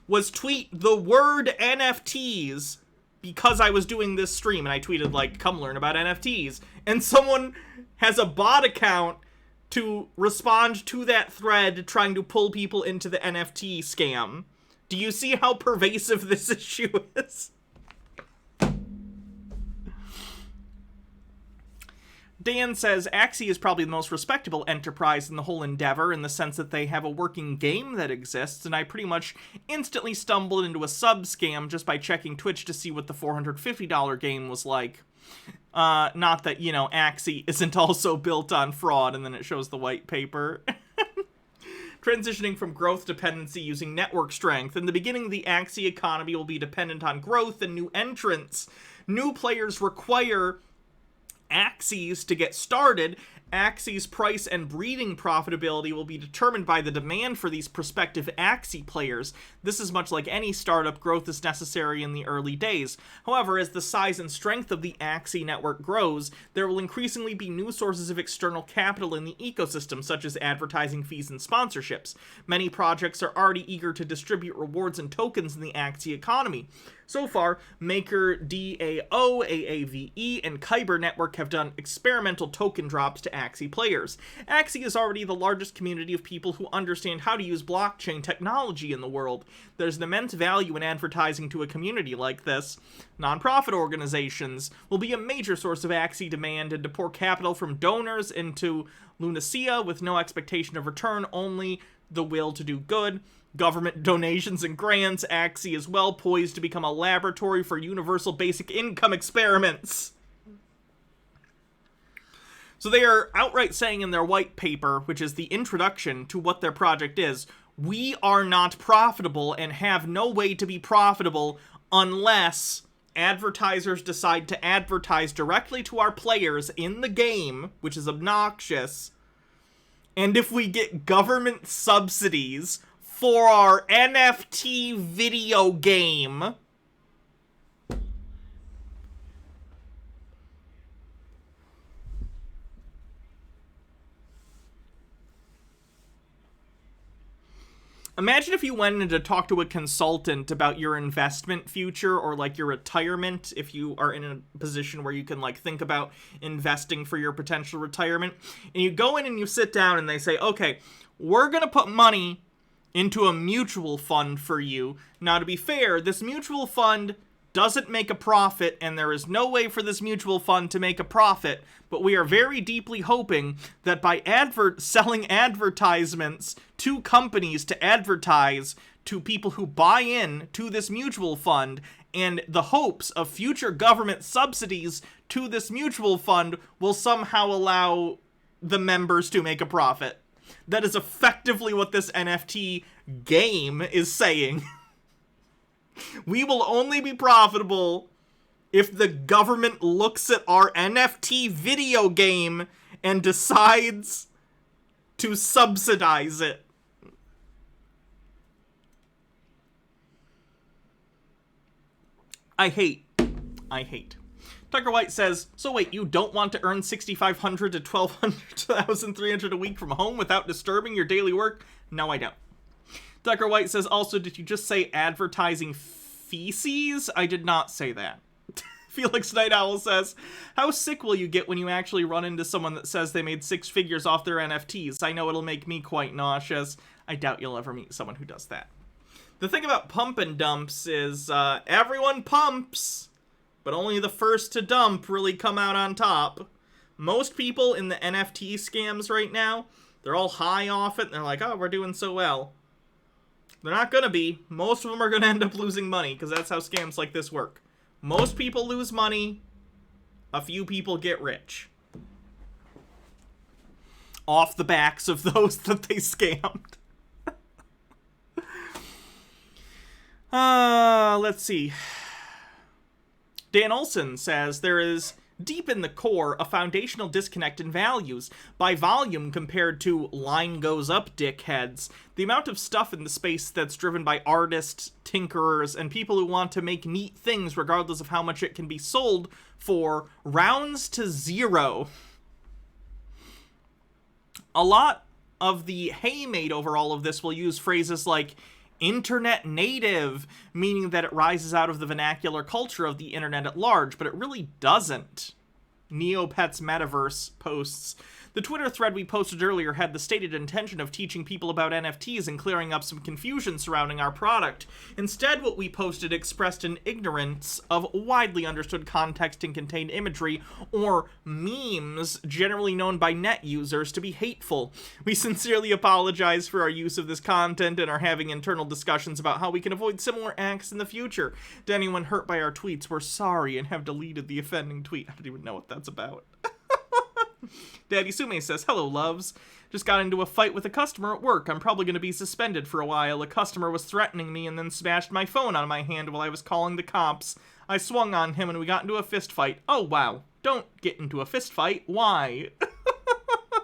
S2: was tweet the word NFTs because I was doing this stream, and I tweeted, like, come learn about NFTs. And someone has a bot account to respond to that thread trying to pull people into the NFT scam. Do you see how pervasive this issue is? Dan says, Axie is probably the most respectable enterprise in the whole endeavor in the sense that they have a working game that exists, and I pretty much instantly stumbled into a sub-scam just by checking Twitch to see what the $450 game was like. Not that, you know, Axie isn't also built on fraud, and then it shows the white paper. Transitioning from growth dependency using network strength. In the beginning, the Axie economy will be dependent on growth and new entrants. New players require Axes to get started. Axes price and breeding profitability will be determined by the demand for these prospective Axie players. This is much like any startup, growth is necessary in the early days. However, as the size and strength of the Axie network grows, there will increasingly be new sources of external capital in the ecosystem, such as advertising fees and sponsorships. Many projects are already eager to distribute rewards and tokens in the Axie economy. So far, Maker, DAO, AAVE, and Kyber Network have done experimental token drops to Axie players. Axie is already the largest community of people who understand how to use blockchain technology in the world. There's an immense value in advertising to a community like this. Nonprofit organizations will be a major source of Axie demand, and to pour capital from donors into Lunacia with no expectation of return, only the will to do good. Government donations and grants. Axie is well poised to become a laboratory for universal basic income experiments. So they are outright saying in their white paper, which is the introduction to what their project is, we are not profitable and have no way to be profitable unless advertisers decide to advertise directly to our players in the game, which is obnoxious, and if we get government subsidies for our NFT video game. Imagine if you went in to talk to a consultant about your investment future or like your retirement, if you are in a position where you can like think about investing for your potential retirement, and you go in and you sit down and they say, okay, we're gonna put money into a mutual fund for you. Now, to be fair, this mutual fund doesn't make a profit, and there is no way for this mutual fund to make a profit, but we are very deeply hoping that by selling advertisements to companies to advertise to people who buy in to this mutual fund, and the hopes of future government subsidies to this mutual fund will somehow allow the members to make a profit. That is effectively what this NFT game is saying. We will only be profitable if the government looks at our NFT video game and decides to subsidize it. I hate. Tucker White says, so wait, you don't want to earn $6,500 to $12,300 a week from home without disturbing your daily work? No, I don't. Tucker White says, also, did you just say advertising feces? I did not say that. Felix Night Owl says, how sick will you get when you actually run into someone that says they made 6 figures off their NFTs? I know it'll make me quite nauseous. I doubt you'll ever meet someone who does that. The thing about pump and dumps is, everyone pumps, but only the first to dump really come out on top. Most people in the NFT scams right now, they're all high off it, and they're like, oh, we're doing so well. They're not gonna be. Most of them are gonna end up losing money, because that's how scams like this work. Most people lose money, a few people get rich. Off the backs of those that they scammed. Let's see. Dan Olson says, there is deep in the core a foundational disconnect in values. By volume compared to line goes up dickheads, the amount of stuff in the space that's driven by artists, tinkerers, and people who want to make neat things regardless of how much it can be sold for rounds to zero. A lot of the hay made over all of this will use phrases like internet native, meaning that it rises out of the vernacular culture of the internet at large, but it really doesn't. Neopets Metaverse posts, the Twitter thread we posted earlier had the stated intention of teaching people about NFTs and clearing up some confusion surrounding our product. Instead, what we posted expressed an ignorance of widely understood context and contained imagery, or memes, generally known by net users to be hateful. We sincerely apologize for our use of this content and are having internal discussions about how we can avoid similar acts in the future. To anyone hurt by our tweets, we're sorry and have deleted the offending tweet. I don't even know what that's about. Daddy Sume says, hello, loves. Just got into a fight with a customer at work. I'm probably going to be suspended for a while. A customer was threatening me and then smashed my phone on my hand while I was calling the cops. I swung on him and we got into a fist fight. Oh, wow. Don't get into a fist fight. Why?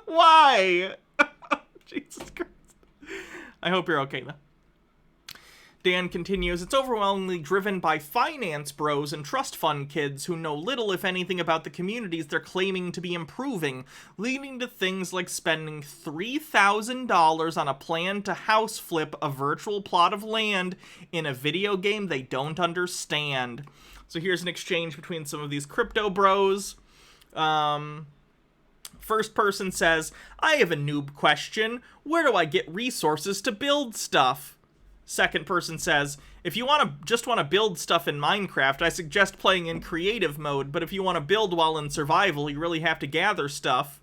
S2: Why? Jesus Christ. I hope you're okay, though. Dan continues, it's overwhelmingly driven by finance bros and trust fund kids who know little, if anything, about the communities they're claiming to be improving, leading to things like spending $3,000 on a plan to house flip a virtual plot of land in a video game they don't understand. So here's an exchange between some of these crypto bros. First person says, I have a noob question. Where do I get resources to build stuff? Second person says, if you just want to build stuff in Minecraft, I suggest playing in creative mode, but if you want to build while in survival, you really have to gather stuff.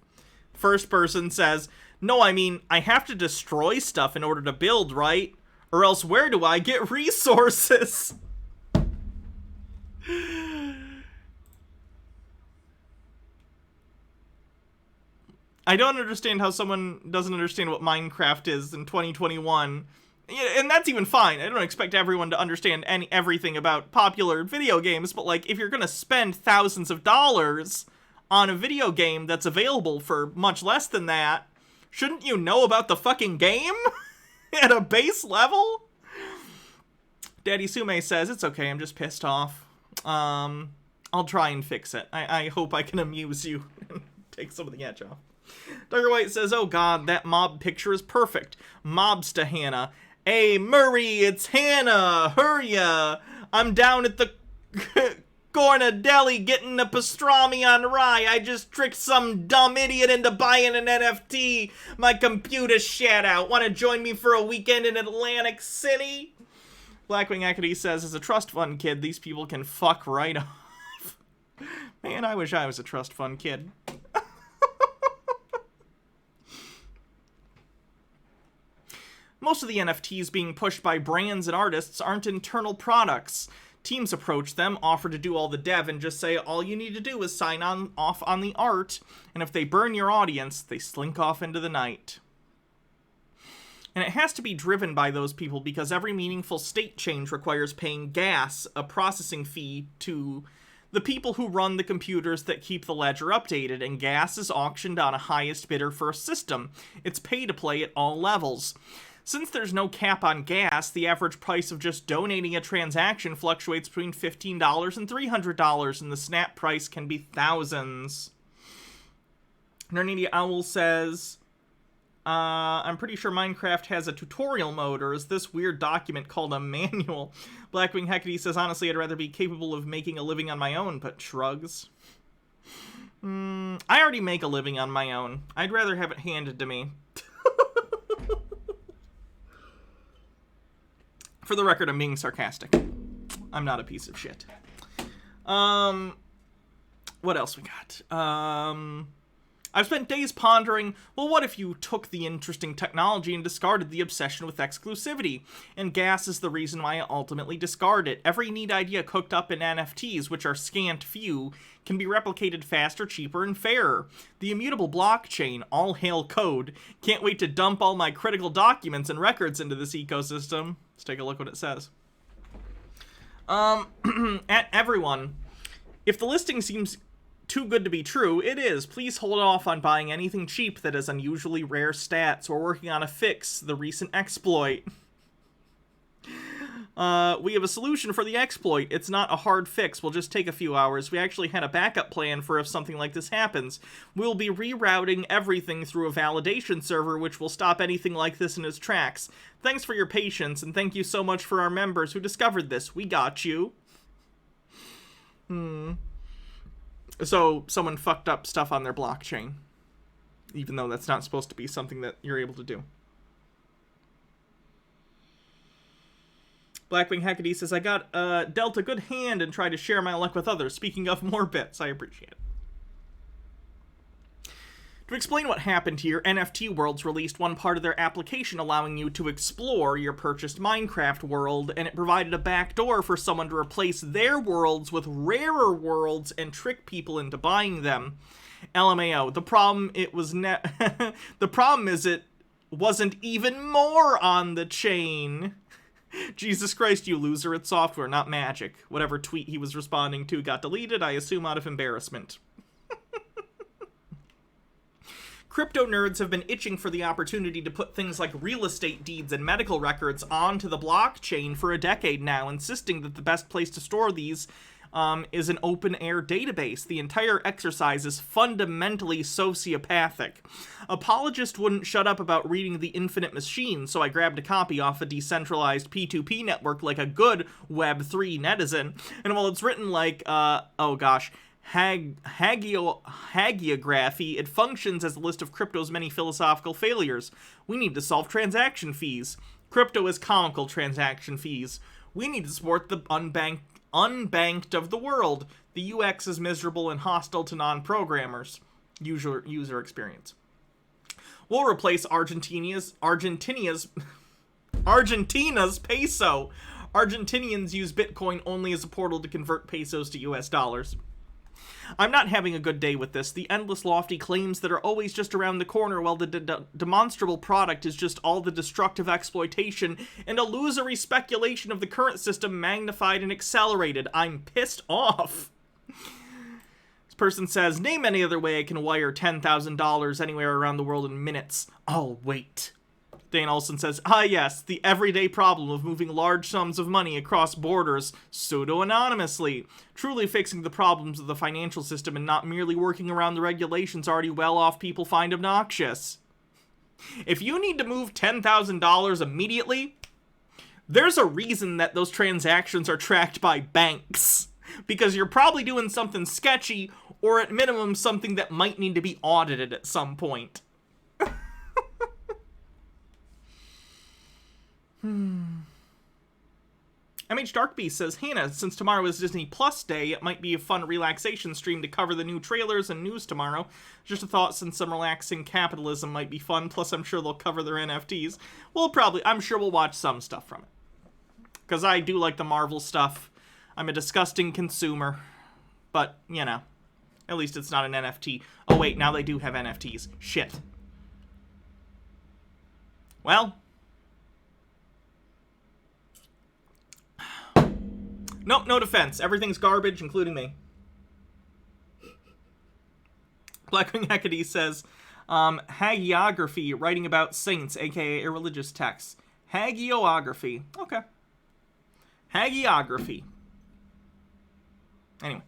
S2: First person says, no, I mean, I have to destroy stuff in order to build, right? Or else where do I get resources? I don't understand how someone doesn't understand what Minecraft is in 2021. And that's even fine. I don't expect everyone to understand everything about popular video games, but like, if you're gonna spend thousands of dollars on a video game that's available for much less than that, shouldn't you know about the fucking game at a base level? Daddy Sume says, it's okay, I'm just pissed off. I'll try and fix it. I hope I can amuse you and take some of the edge off. Duggar White says, oh god, that mob picture is perfect. Mobsta Hannah. Hey, Murray, it's Hannah. Hurry ya. I'm down at the corner deli getting a pastrami on rye. I just tricked some dumb idiot into buying an NFT. My computer shat out. Want to join me for a weekend in Atlantic City? Blackwing Academy says, as a trust fund kid, these people can fuck right off. Man, I wish I was a trust fund kid. Most of the NFTs being pushed by brands and artists aren't internal products. Teams approach them, offer to do all the dev, and just say all you need to do is sign off on the art, and if they burn your audience, they slink off into the night. And it has to be driven by those people because every meaningful state change requires paying gas, a processing fee, to the people who run the computers that keep the ledger updated, and gas is auctioned on a highest bidder for a system. It's pay to play at all levels. Since there's no cap on gas, the average price of just donating a transaction fluctuates between $15 and $300, and the snap price can be thousands. Nernidia Owl says, I'm pretty sure Minecraft has a tutorial mode, or is this weird document called a manual? Blackwing Hecate says, honestly, I'd rather be capable of making a living on my own, but shrugs. I already make a living on my own. I'd rather have it handed to me. For the record, I'm being sarcastic. I'm not a piece of shit. What else we got? I've spent days pondering, well, what if you took the interesting technology and discarded the obsession with exclusivity? And gas is the reason why I ultimately discard it. Every neat idea cooked up in NFTs, which are scant few, can be replicated faster, cheaper, and fairer. The immutable blockchain, all hail code. Can't wait to dump all my critical documents and records into this ecosystem. Let's take a look what it says. At everyone, if the listing seems too good to be true, it is. Please hold off on buying anything cheap that has unusually rare stats. We're working on a fix, the recent exploit. We have a solution for the exploit. It's not a hard fix. We'll just take a few hours. We actually had a backup plan for if something like this happens. We'll be rerouting everything through a validation server, which will stop anything like this in its tracks. Thanks for your patience, and thank you so much for our members who discovered this. We got you. So, someone fucked up stuff on their blockchain. Even though that's not supposed to be something that you're able to do. Blackwing Hecate says, I got dealt a good hand and tried to share my luck with others. Speaking of more bits, I appreciate it. To explain what happened here, NFT Worlds released one part of their application allowing you to explore your purchased Minecraft world, and it provided a backdoor for someone to replace their worlds with rarer worlds and trick people into buying them. LMAO. The problem the problem is it wasn't even more on the chain. Jesus Christ, you loser, it's software, not magic. Whatever tweet he was responding to got deleted, I assume out of embarrassment. Crypto nerds have been itching for the opportunity to put things like real estate deeds and medical records onto the blockchain for a decade now, insisting that the best place to store these is an open-air database. The entire exercise is fundamentally sociopathic. Apologists wouldn't shut up about reading The Infinite Machine, so I grabbed a copy off a decentralized P2P network like a good Web3 netizen, and while it's written like, hagiography, it functions as a list of crypto's many philosophical failures. We need to solve transaction fees. Crypto is comical transaction fees. We need to support the unbanked of the world. The UX is miserable and hostile to non-programmers. User experience. We'll replace Argentina's peso. Argentinians use Bitcoin only as a portal to convert pesos to US dollars. I'm not having a good day with this. The endless lofty claims that are always just around the corner while the demonstrable product is just all the destructive exploitation and illusory speculation of the current system magnified and accelerated. I'm pissed off. This person says, name any other way I can wire $10,000 anywhere around the world in minutes. I'll wait. Dane Olson says, yes, the everyday problem of moving large sums of money across borders pseudo-anonymously. Truly fixing the problems of the financial system and not merely working around the regulations already well-off people find obnoxious. If you need to move $10,000 immediately, there's a reason that those transactions are tracked by banks. Because you're probably doing something sketchy, or at minimum something that might need to be audited at some point. MH Darkbeast says, Hannah, since tomorrow is Disney Plus Day, it might be a fun relaxation stream to cover the new trailers and news tomorrow. Just a thought, since some relaxing capitalism might be fun, plus I'm sure they'll cover their NFTs. I'm sure we'll watch some stuff from it. Because I do like the Marvel stuff. I'm a disgusting consumer. But, you know, at least it's not an NFT. Oh wait, now they do have NFTs. Shit. Well... Nope, no defense. Everything's garbage, including me. Blackwing Hecate says, hagiography, writing about saints, aka a religious text. Hagiography. Okay. Hagiography. Anyway.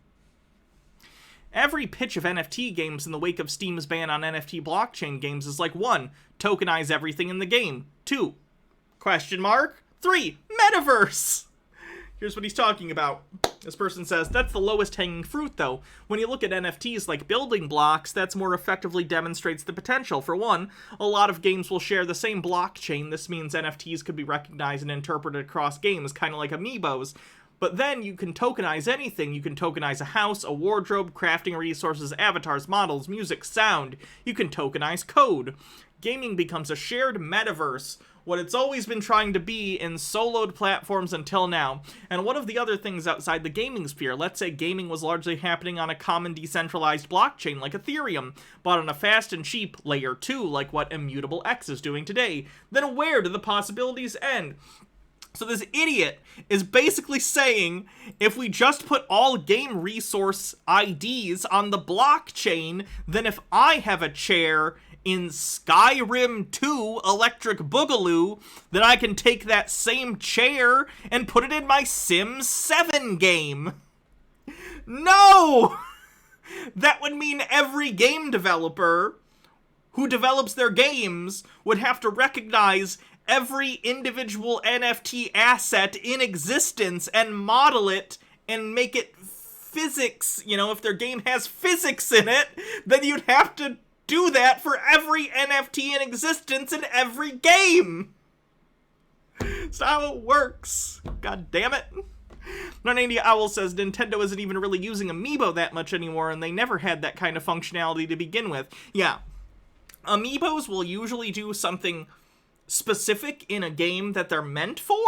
S2: Every pitch of NFT games in the wake of Steam's ban on NFT blockchain games is like 1. Tokenize everything in the game. 2. Question mark? 3. Metaverse! Here's what he's talking about. This person says, that's the lowest hanging fruit, though. When you look at NFTs like building blocks, that's more effectively demonstrates the potential. For one, a lot of games will share the same blockchain. This means NFTs could be recognized and interpreted across games, kind of like amiibos. But then you can tokenize anything. You can tokenize a house, a wardrobe, crafting resources, avatars, models, music, sound. You can tokenize code. Gaming becomes a shared metaverse, what it's always been trying to be in soloed platforms until now. And one of the other things outside the gaming sphere, let's say gaming was largely happening on a common decentralized blockchain like Ethereum, but on a fast and cheap layer 2 like what Immutable X is doing today, then where do the possibilities end? So this idiot is basically saying, if we just put all game resource IDs on the blockchain, then if I have a chair in Skyrim 2 Electric Boogaloo, then I can take that same chair and put it in my Sims 7 game. No! That would mean every game developer who develops their games would have to recognize every individual NFT asset in existence and model it and make it physics. You know, if their game has physics in it, then you'd have to do that for every NFT in existence in every game. That's how it works. God damn it. Non-India Owl says Nintendo isn't even really using Amiibo that much anymore, and they never had that kind of functionality to begin with. Yeah. Amiibos will usually do something specific in a game that they're meant for.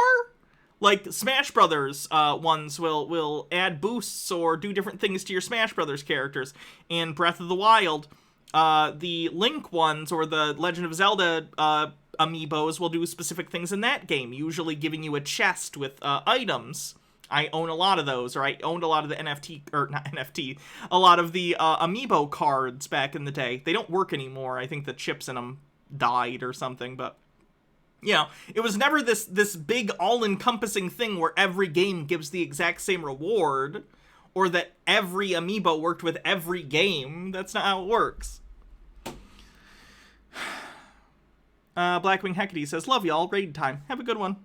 S2: Like, Smash Brothers ones will add boosts or do different things to your Smash Brothers characters. In Breath of the Wild, the Link ones or the Legend of Zelda amiibos will do specific things in that game, usually giving you a chest with items. I own a lot of those, or I owned a lot of the a lot of the amiibo cards back in the day. They don't work anymore. I think the chips in them died or something, but... You know, it was never this big all-encompassing thing where every game gives the exact same reward, or that every amiibo worked with every game. That's not how it works. Blackwing Hecate says, love y'all, raid time. Have a good one.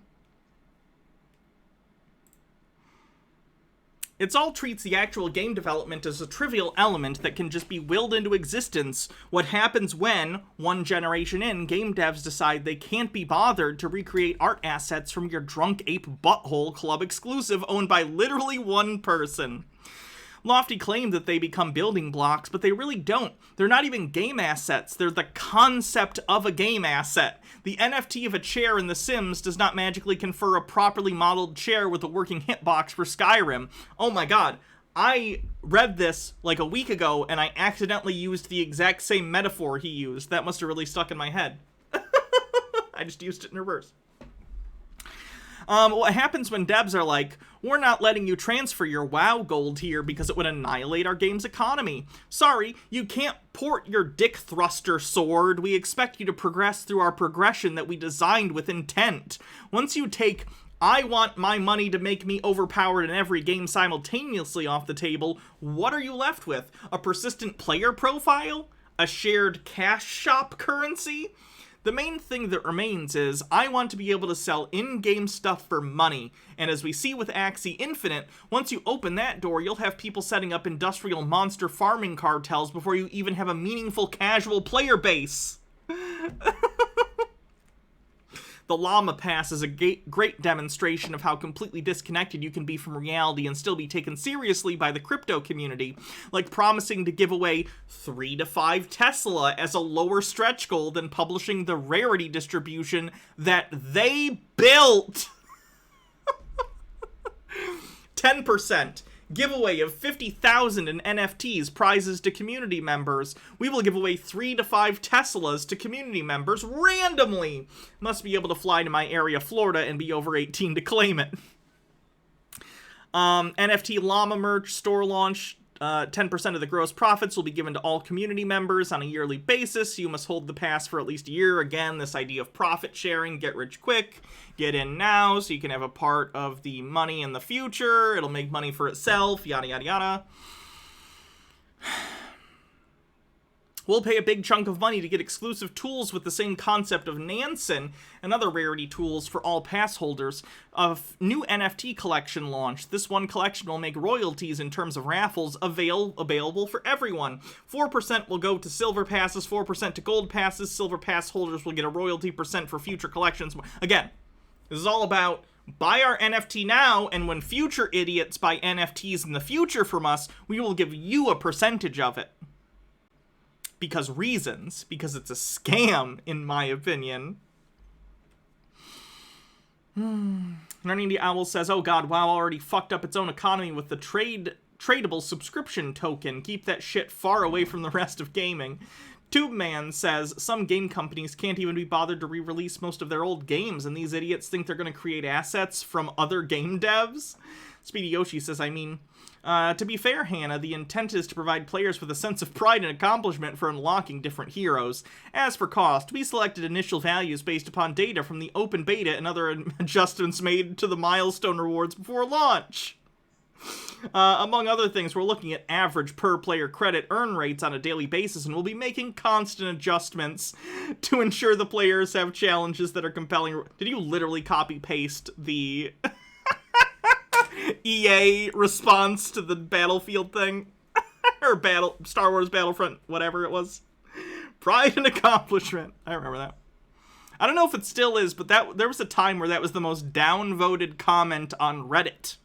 S2: It's all treats the actual game development as a trivial element that can just be willed into existence. What happens when, one generation in, game devs decide they can't be bothered to recreate art assets from your Drunk Ape Butthole Club exclusive owned by literally one person. Lofty claimed that they become building blocks, but they really don't. They're not even game assets. They're the concept of a game asset. The NFT of a chair in The Sims does not magically confer a properly modeled chair with a working hitbox for Skyrim. Oh my god. I read this like a week ago, and I accidentally used the exact same metaphor he used. That must have really stuck in my head. I just used it in reverse. What happens when devs are like, we're not letting you transfer your WoW gold here because it would annihilate our game's economy. Sorry, you can't port your dick thruster sword. We expect you to progress through our progression that we designed with intent. Once you take, I want my money to make me overpowered in every game simultaneously off the table, what are you left with? A persistent player profile? A shared cash shop currency? The main thing that remains is, I want to be able to sell in-game stuff for money, and as we see with Axie Infinite, once you open that door, you'll have people setting up industrial monster farming cartels before you even have a meaningful casual player base. The Llama Pass is a great demonstration of how completely disconnected you can be from reality and still be taken seriously by the crypto community, like promising to give away 3 to 5 Tesla as a lower stretch goal than publishing the rarity distribution that they built. 10%. Giveaway of 50,000 in NFTs, prizes to community members. We will give away 3 to 5 Teslas to community members randomly. Must be able to fly to my area, Florida, and be over 18 to claim it. NFT llama merch store launch. 10% of the gross profits will be given to all community members on a yearly basis. You must hold the pass for at least a year. Again, this idea of profit sharing, get rich quick, get in now so you can have a part of the money in the future. It'll make money for itself, yada, yada, yada. We'll pay a big chunk of money to get exclusive tools with the same concept of Nansen and other rarity tools for all pass holders. A new NFT collection launched. This one collection will make royalties in terms of raffles available for everyone. 4% will go to silver passes, 4% to gold passes. Silver pass holders will get a royalty percent for future collections. Again, this is all about buy our NFT now, and when future idiots buy NFTs in the future from us, we will give you a percentage of it. Because it's a scam, in my opinion. Learning the Owl says, oh god, WoW already fucked up its own economy with the tradable subscription token. Keep that shit far away from the rest of gaming. TubeMan says, some game companies can't even be bothered to re-release most of their old games, and these idiots think they're going to create assets from other game devs? Speedy Yoshi says, to be fair, Hannah, the intent is to provide players with a sense of pride and accomplishment for unlocking different heroes. As for cost, we selected initial values based upon data from the open beta and other adjustments made to the milestone rewards before launch. Among other things, we're looking at average per-player credit earn rates on a daily basis, and we'll be making constant adjustments to ensure the players have challenges that are compelling. Did you literally copy-paste the EA response to the Battlefield thing? Or Star Wars Battlefront, whatever it was. Pride and accomplishment. I remember that. I don't know if it still is, but there was a time where that was the most downvoted comment on Reddit,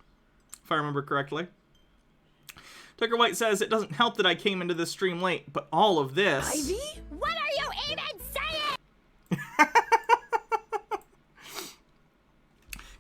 S2: if I remember correctly. Tucker White says, it doesn't help that I came into this stream late, but all of this...
S5: Ivy? What are you even saying?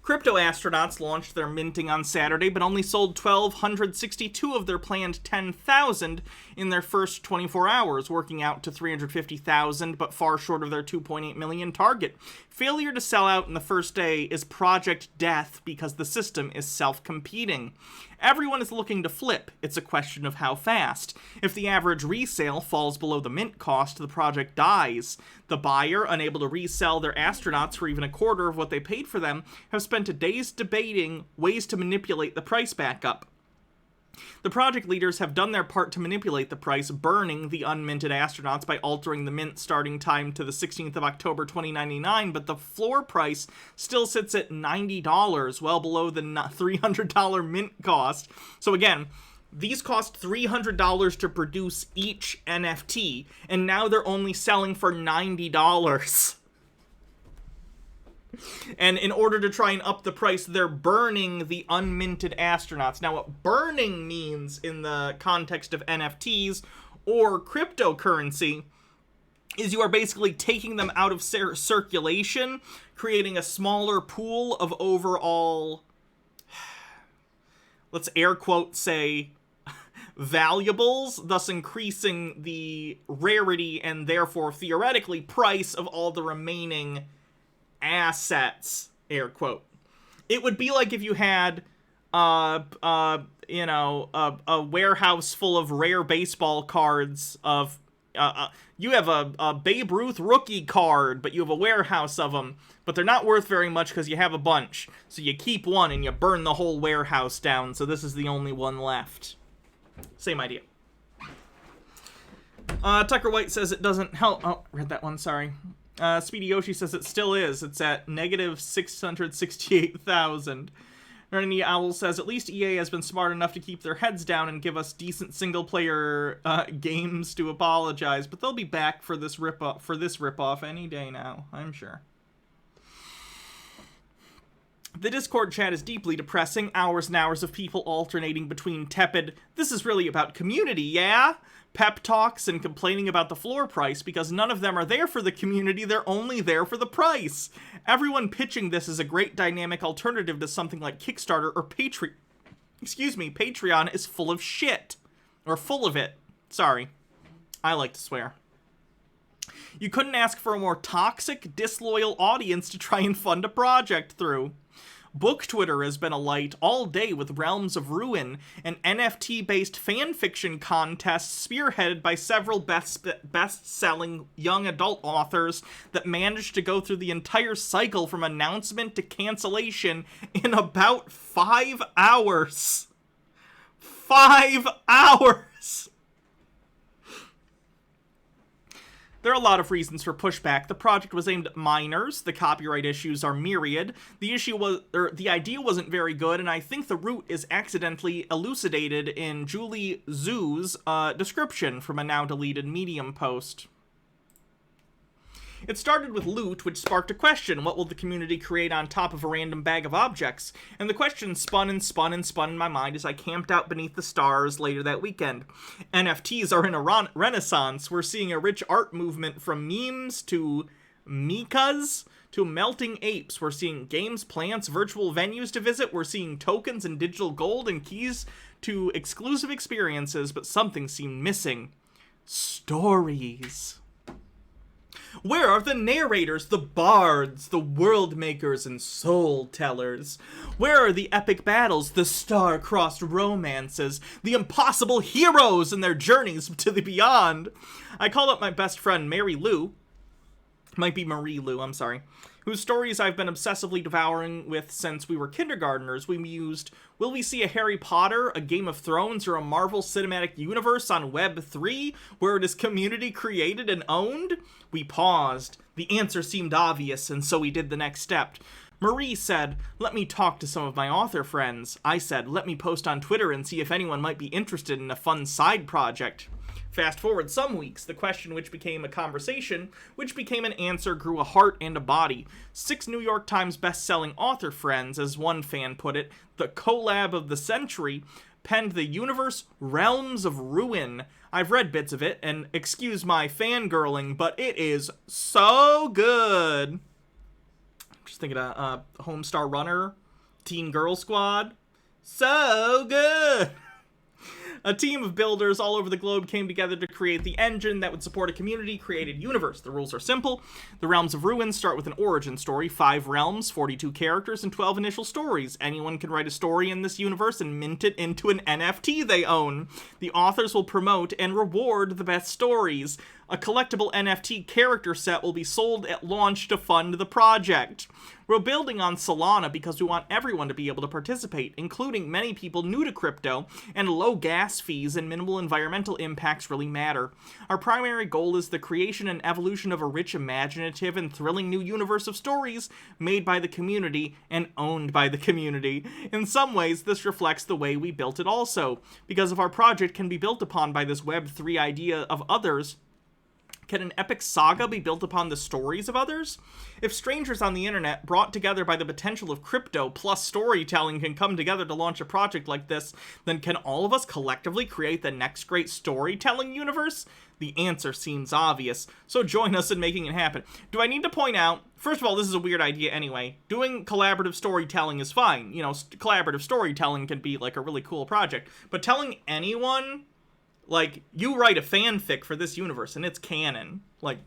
S2: Crypto astronauts launched their minting on Saturday, but only sold 1,262 of their planned 10,000 in their first 24 hours, working out to 350,000, but far short of their 2.8 million target. Failure to sell out in the first day is project death because the system is self-competing. Everyone is looking to flip. It's a question of how fast. If the average resale falls below the mint cost, the project dies. The buyer, unable to resell their astronauts for even a quarter of what they paid for them, have spent days debating ways to manipulate the price back up. The project leaders have done their part to manipulate the price, burning the unminted astronauts by altering the mint starting time to the 16th of October 2099, but the floor price still sits at $90, well below the $300 mint cost. So again, these cost $300 to produce each NFT, and now they're only selling for $90. And in order to try and up the price, they're burning the unminted astronauts. Now, what burning means in the context of NFTs or cryptocurrency is you are basically taking them out of circulation, creating a smaller pool of overall, let's air quote say, valuables, thus increasing the rarity and therefore theoretically price of all the remaining assets, air quote. It would be like if you had, a warehouse full of rare baseball cards of, you have a Babe Ruth rookie card, but you have a warehouse of them, but they're not worth very much because you have a bunch. So you keep one and you burn the whole warehouse down, so this is the only one left. Same idea. Tucker White says it doesn't help. Oh, read that one, sorry. Speedy Yoshi says it still is. It's at negative 668,000. Ernie Owl says, at least EA has been smart enough to keep their heads down and give us decent single-player games to apologize, but they'll be back for this ripoff any day now, I'm sure. The Discord chat is deeply depressing. Hours and hours of people alternating between tepid, this is really about community, yeah? Pep talks and complaining about the floor price because none of them are there for the community, they're only there for the price. Everyone pitching this as a great dynamic alternative to something like Kickstarter or Patreon is full of shit. Or full of it. Sorry. I like to swear. You couldn't ask for a more toxic, disloyal audience to try and fund a project through. Book Twitter has been alight all day with Realms of Ruin, an NFT-based fanfiction contest spearheaded by several best-selling young adult authors that managed to go through the entire cycle from announcement to cancellation in about 5 hours. 5 hours! There are a lot of reasons for pushback. The project was aimed at minors. The copyright issues are myriad. The idea wasn't very good, and I think the root is accidentally elucidated in Julie Zhu's description from a now-deleted Medium post. It started with loot, which sparked a question. What will the community create on top of a random bag of objects? And the question spun and spun and spun in my mind as I camped out beneath the stars later that weekend. NFTs are in a renaissance. We're seeing a rich art movement from memes to mikas to melting apes. We're seeing games, plants, virtual venues to visit. We're seeing tokens and digital gold and keys to exclusive experiences, but something seemed missing. Stories. Where are the narrators, the bards, the world makers, and soul tellers? Where are the epic battles, the star-crossed romances, the impossible heroes and their journeys to the beyond? I called up my best friend, Mary Lou, might be Marie Lou, I'm sorry, whose stories I've been obsessively devouring with since we were kindergartners. We mused, will we see a Harry Potter, a Game of Thrones, or a Marvel Cinematic Universe on Web 3, where it is community created and owned? We paused. The answer seemed obvious, and so we did the next step. Marie said, let me talk to some of my author friends. I said, let me post on Twitter and see if anyone might be interested in a fun side project. Fast forward some weeks, the question which became a conversation, which became an answer, grew a heart and a body. 6 New York Times best-selling author friends, as one fan put it, the collab of the century, penned the universe Realms of Ruin. I've read bits of it, and excuse my fangirling, but it is so good. Just thinking of Homestar Runner, Teen Girl Squad. So good! A team of builders all over the globe came together to create the engine that would support a community-created universe. The rules are simple. The Realms of Ruin start with an origin story, 5 realms, 42 characters, and 12 initial stories. Anyone can write a story in this universe and mint it into an NFT they own. The authors will promote and reward the best stories. A collectible NFT character set will be sold at launch to fund the project. We're building on Solana because we want everyone to be able to participate, including many people new to crypto, and low gas fees and minimal environmental impacts really matter. Our primary goal is the creation and evolution of a rich, imaginative, and thrilling new universe of stories made by the community and owned by the community. In some ways, this reflects the way we built it also. Because if our project can be built upon by this Web3 idea of others, can an epic saga be built upon the stories of others? If strangers on the internet, brought together by the potential of crypto plus storytelling, can come together to launch a project like this, then can all of us collectively create the next great storytelling universe? The answer seems obvious, so join us in making it happen. Do I need to point out, first of all, this is a weird idea anyway. Doing collaborative storytelling is fine. You know, collaborative storytelling can be like a really cool project, but telling anyone, like, you write a fanfic for this universe and it's canon. Like,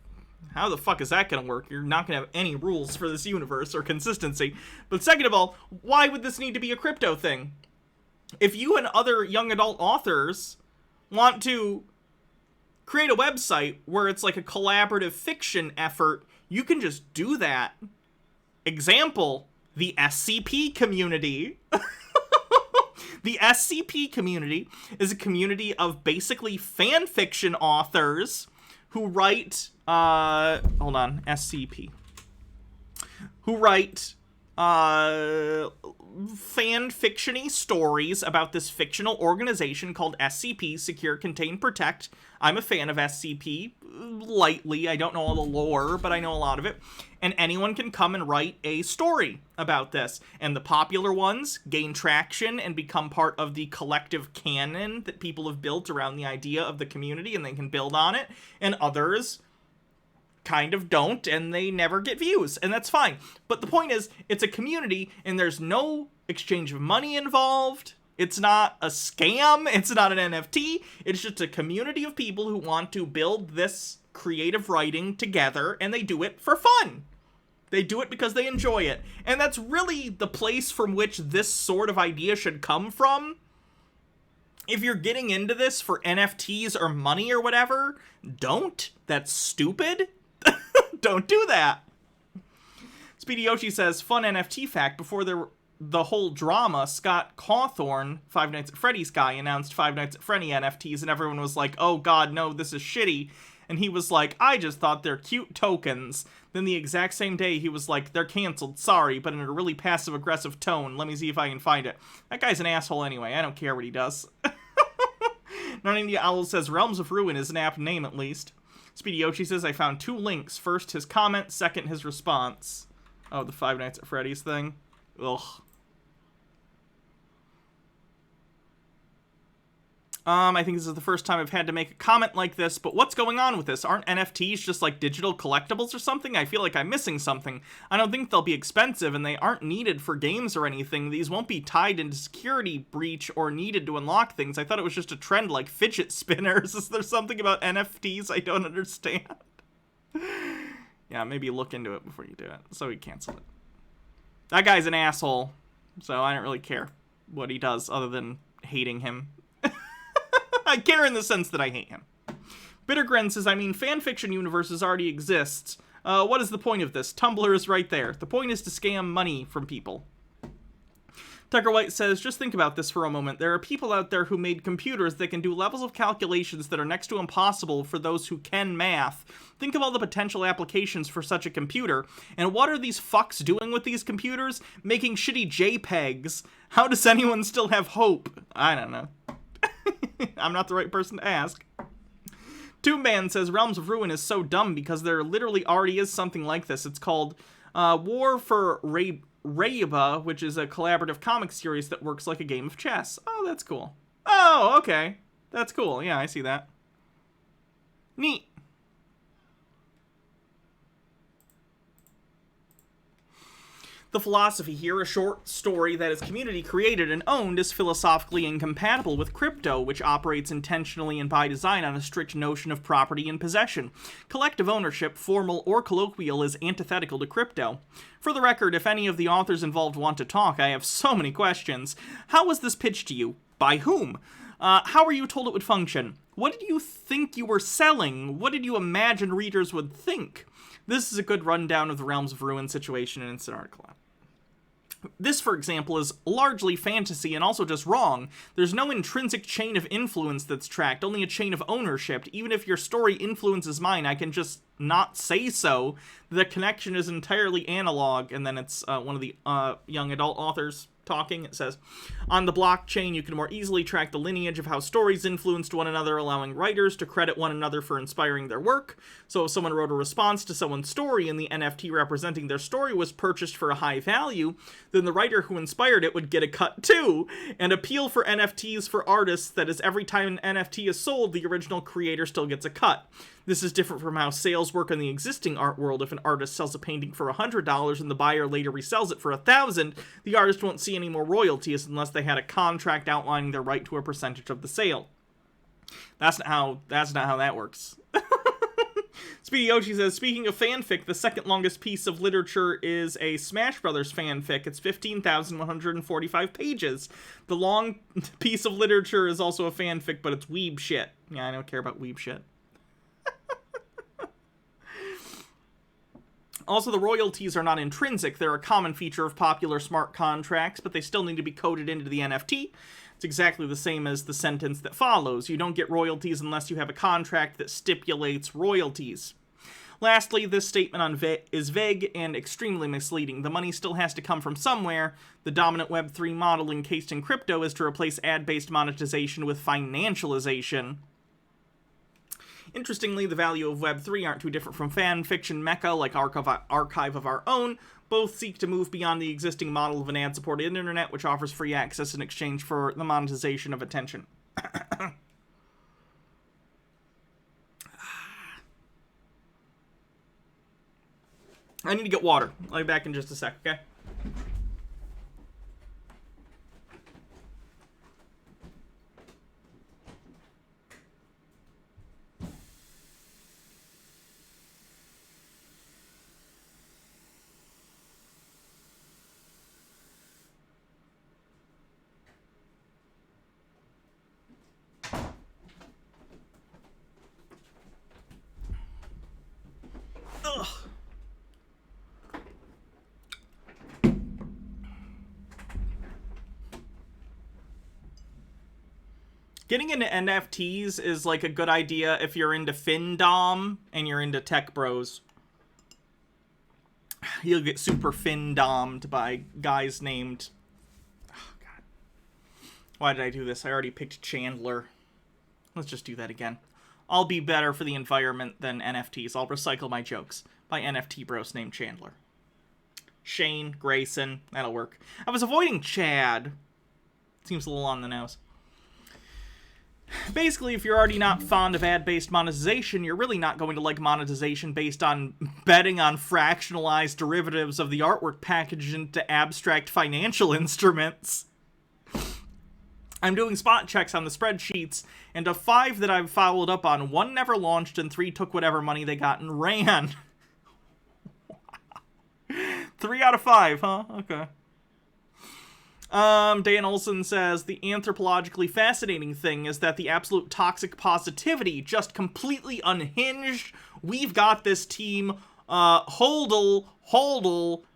S2: how the fuck is that gonna work? You're not gonna have any rules for this universe or consistency. But second of all, why would this need to be a crypto thing? If you and other young adult authors want to create a website where it's like a collaborative fiction effort, you can just do that. Example, the SCP community. The SCP community is a community of basically fan fiction authors who write, SCP. Who write, fan fiction-y stories about this fictional organization called SCP, Secure, Contain, Protect. I'm a fan of SCP, lightly. I don't know all the lore, but I know a lot of it. And anyone can come and write a story about this. And the popular ones gain traction and become part of the collective canon that people have built around the idea of the community, and they can build on it. And others kind of don't, and they never get views, and that's fine. But the point is, it's a community, and there's no exchange of money involved. It's not a scam. It's not an NFT. It's just a community of people who want to build this creative writing together, and they do it for fun. They do it because they enjoy it. And that's really the place from which this sort of idea should come from. If you're getting into this for NFTs or money or whatever, don't. That's stupid. Don't do that. Speedy Yoshi says, fun NFT fact, before the whole drama, Scott Cawthorn, Five Nights at Freddy's guy, announced Five Nights at Freddy NFTs, and everyone was like, oh god, no, this is shitty. And he was like, I just thought they're cute tokens. Then the exact same day, he was like, they're canceled, sorry, but in a really passive-aggressive tone. Let me see if I can find it. That guy's an asshole anyway. I don't care what he does. Narnia Owl says, Realms of Ruin is an apt name, at least. Speedy Yoshi says, I found 2 links. First, his comment. Second, his response. Oh, the Five Nights at Freddy's thing. Ugh. I think this is the first time I've had to make a comment like this, but what's going on with this? Aren't NFTs just like digital collectibles or something? I feel like I'm missing something. I don't think they'll be expensive, and they aren't needed for games or anything. These won't be tied into security breach or needed to unlock things. I thought it was just a trend like fidget spinners. Is there something about NFTs I don't understand? Yeah, maybe look into it before you do it, so he canceled it. That guy's an asshole, so I don't really care what he does other than hating him. I care in the sense that I hate him. Bittergren says, I mean, fanfiction universes already exist. What is the point of this? Tumblr is right there. The point is to scam money from people. Tucker White says, just think about this for a moment. There are people out there who made computers that can do levels of calculations that are next to impossible for those who can math. Think of all the potential applications for such a computer. And what are these fucks doing with these computers? Making shitty JPEGs. How does anyone still have hope? I don't know. I'm not the right person to ask. Tombman says, Realms of Ruin is so dumb because there literally already is something like this. It's called War for Rayba, which is a collaborative comic series that works like a game of chess. Oh, that's cool. Oh, okay. That's cool. Yeah, I see that. Neat. The philosophy here, a short story that is community created and owned, is philosophically incompatible with crypto, which operates intentionally and by design on a strict notion of property and possession. Collective ownership, formal or colloquial, is antithetical to crypto. For the record, if any of the authors involved want to talk, I have so many questions. How was this pitched to you? By whom? How were you told it would function? What did you think you were selling? What did you imagine readers would think? This is a good rundown of the Realms of Ruin situation in an article. This, for example, is largely fantasy and also just wrong. There's no intrinsic chain of influence that's tracked, only a chain of ownership. Even if your story influences mine, I can just not say so. The connection is entirely analog, and then it's one of the young adult authors talking. It says, on the blockchain, you can more easily track the lineage of how stories influenced one another, allowing writers to credit one another for inspiring their work. So if someone wrote a response to someone's story and the NFT representing their story was purchased for a high value, then the writer who inspired it would get a cut too. An appeal for NFTs for artists that is every time an NFT is sold, the original creator still gets a cut. This is different from how sales work in the existing art world. If an artist sells a painting for $100 and the buyer later resells it for $1,000, the artist won't see any more royalties unless they had a contract outlining their right to a percentage of the sale. That's not how that works. Speedy Yoshi says, speaking of fanfic, the second longest piece of literature is a Smash Brothers fanfic. It's 15,145 pages. The long piece of literature is also a fanfic, but it's weeb shit. Yeah, I don't care about weeb shit. Also, the royalties are not intrinsic. They're a common feature of popular smart contracts, but they still need to be coded into the NFT. It's exactly the same as the sentence that follows. You don't get royalties unless you have a contract that stipulates royalties. Lastly, this statement is vague and extremely misleading. The money still has to come from somewhere. The dominant Web3 model encased in crypto is to replace ad-based monetization with financialization. Interestingly, the value of Web3 aren't too different from fan fiction mecca like Archive of Our Own. Both seek to move beyond the existing model of an ad-supported internet, which offers free access in exchange for the monetization of attention. I need to get water. I'll be back in just a sec, okay? Ugh. Getting into NFTs is like a good idea if you're into Findom and you're into tech bros. You'll get super Findommed by guys named... Oh, God. Why did I do this? I already picked Chandler. Let's just do that again. I'll be better for the environment than NFTs. I'll recycle my jokes by NFT bros named Chandler. Shane, Grayson, that'll work. I was avoiding Chad. Seems a little on the nose. Basically, if you're already not fond of ad-based monetization, you're really not going to like monetization based on betting on fractionalized derivatives of the artwork packaged into abstract financial instruments. I'm doing spot checks on the spreadsheets, and of 5 that I've followed up on, 1 never launched and 3 took whatever money they got and ran. 3 out of 5, huh? Okay. Dan Olson says, the anthropologically fascinating thing is that the absolute toxic positivity, just completely unhinged, we've got this team, hold'll,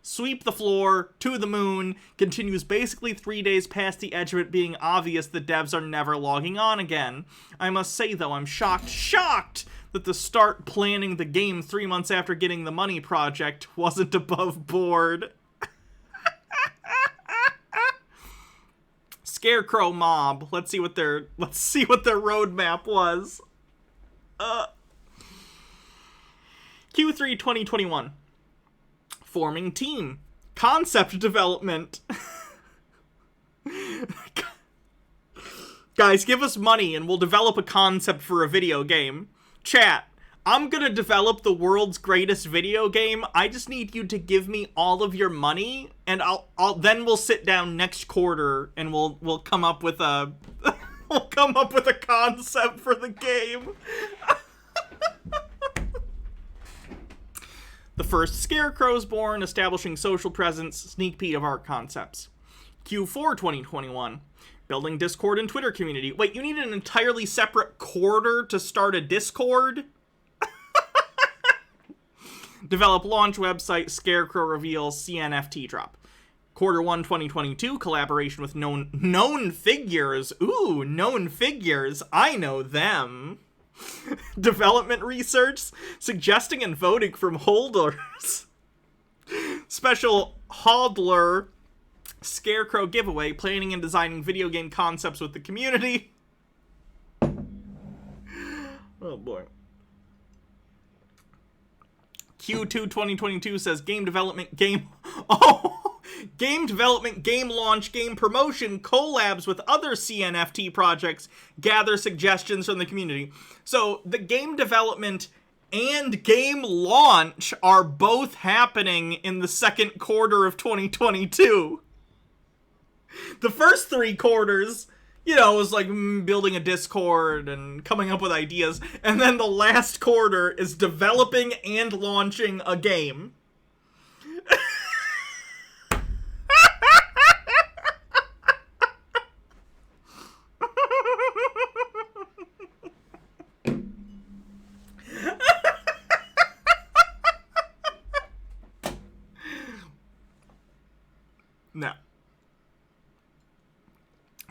S2: sweep the floor, to the moon, continues basically 3 days past the edge of it being obvious the devs are never logging on again. I must say, though, I'm shocked that the start planning the game 3 months after getting the money project wasn't above board. Scarecrow mob. Let's see what their roadmap was. Q3 2021. Forming team. Concept development. Guys, give us money and we'll develop a concept for a video game. Chat. I'm gonna develop the world's greatest video game. I just need you to give me all of your money, and then we'll sit down next quarter and we'll come up with a we'll come up with a concept for the game. The first Scarecrow's born, establishing social presence, sneak peek of art concepts. Q4 2021. Building Discord and Twitter community. Wait, you need an entirely separate quarter to start a Discord? Develop launch website, Scarecrow reveals CNFT drop. Q1 2022, collaboration with known figures. Ooh, known figures. I know them. Development research, suggesting and voting from holders. Special hodler Scarecrow giveaway, planning and designing video game concepts with the community. Oh boy. Q2 2022 says game development, game development, game launch, game promotion, collabs with other CNFT projects, gather suggestions from the community. So the game development and game launch are both happening in the second quarter of 2022. The first 3 quarters, you know, was like building a Discord and coming up with ideas. And then the last quarter is developing and launching a game. No.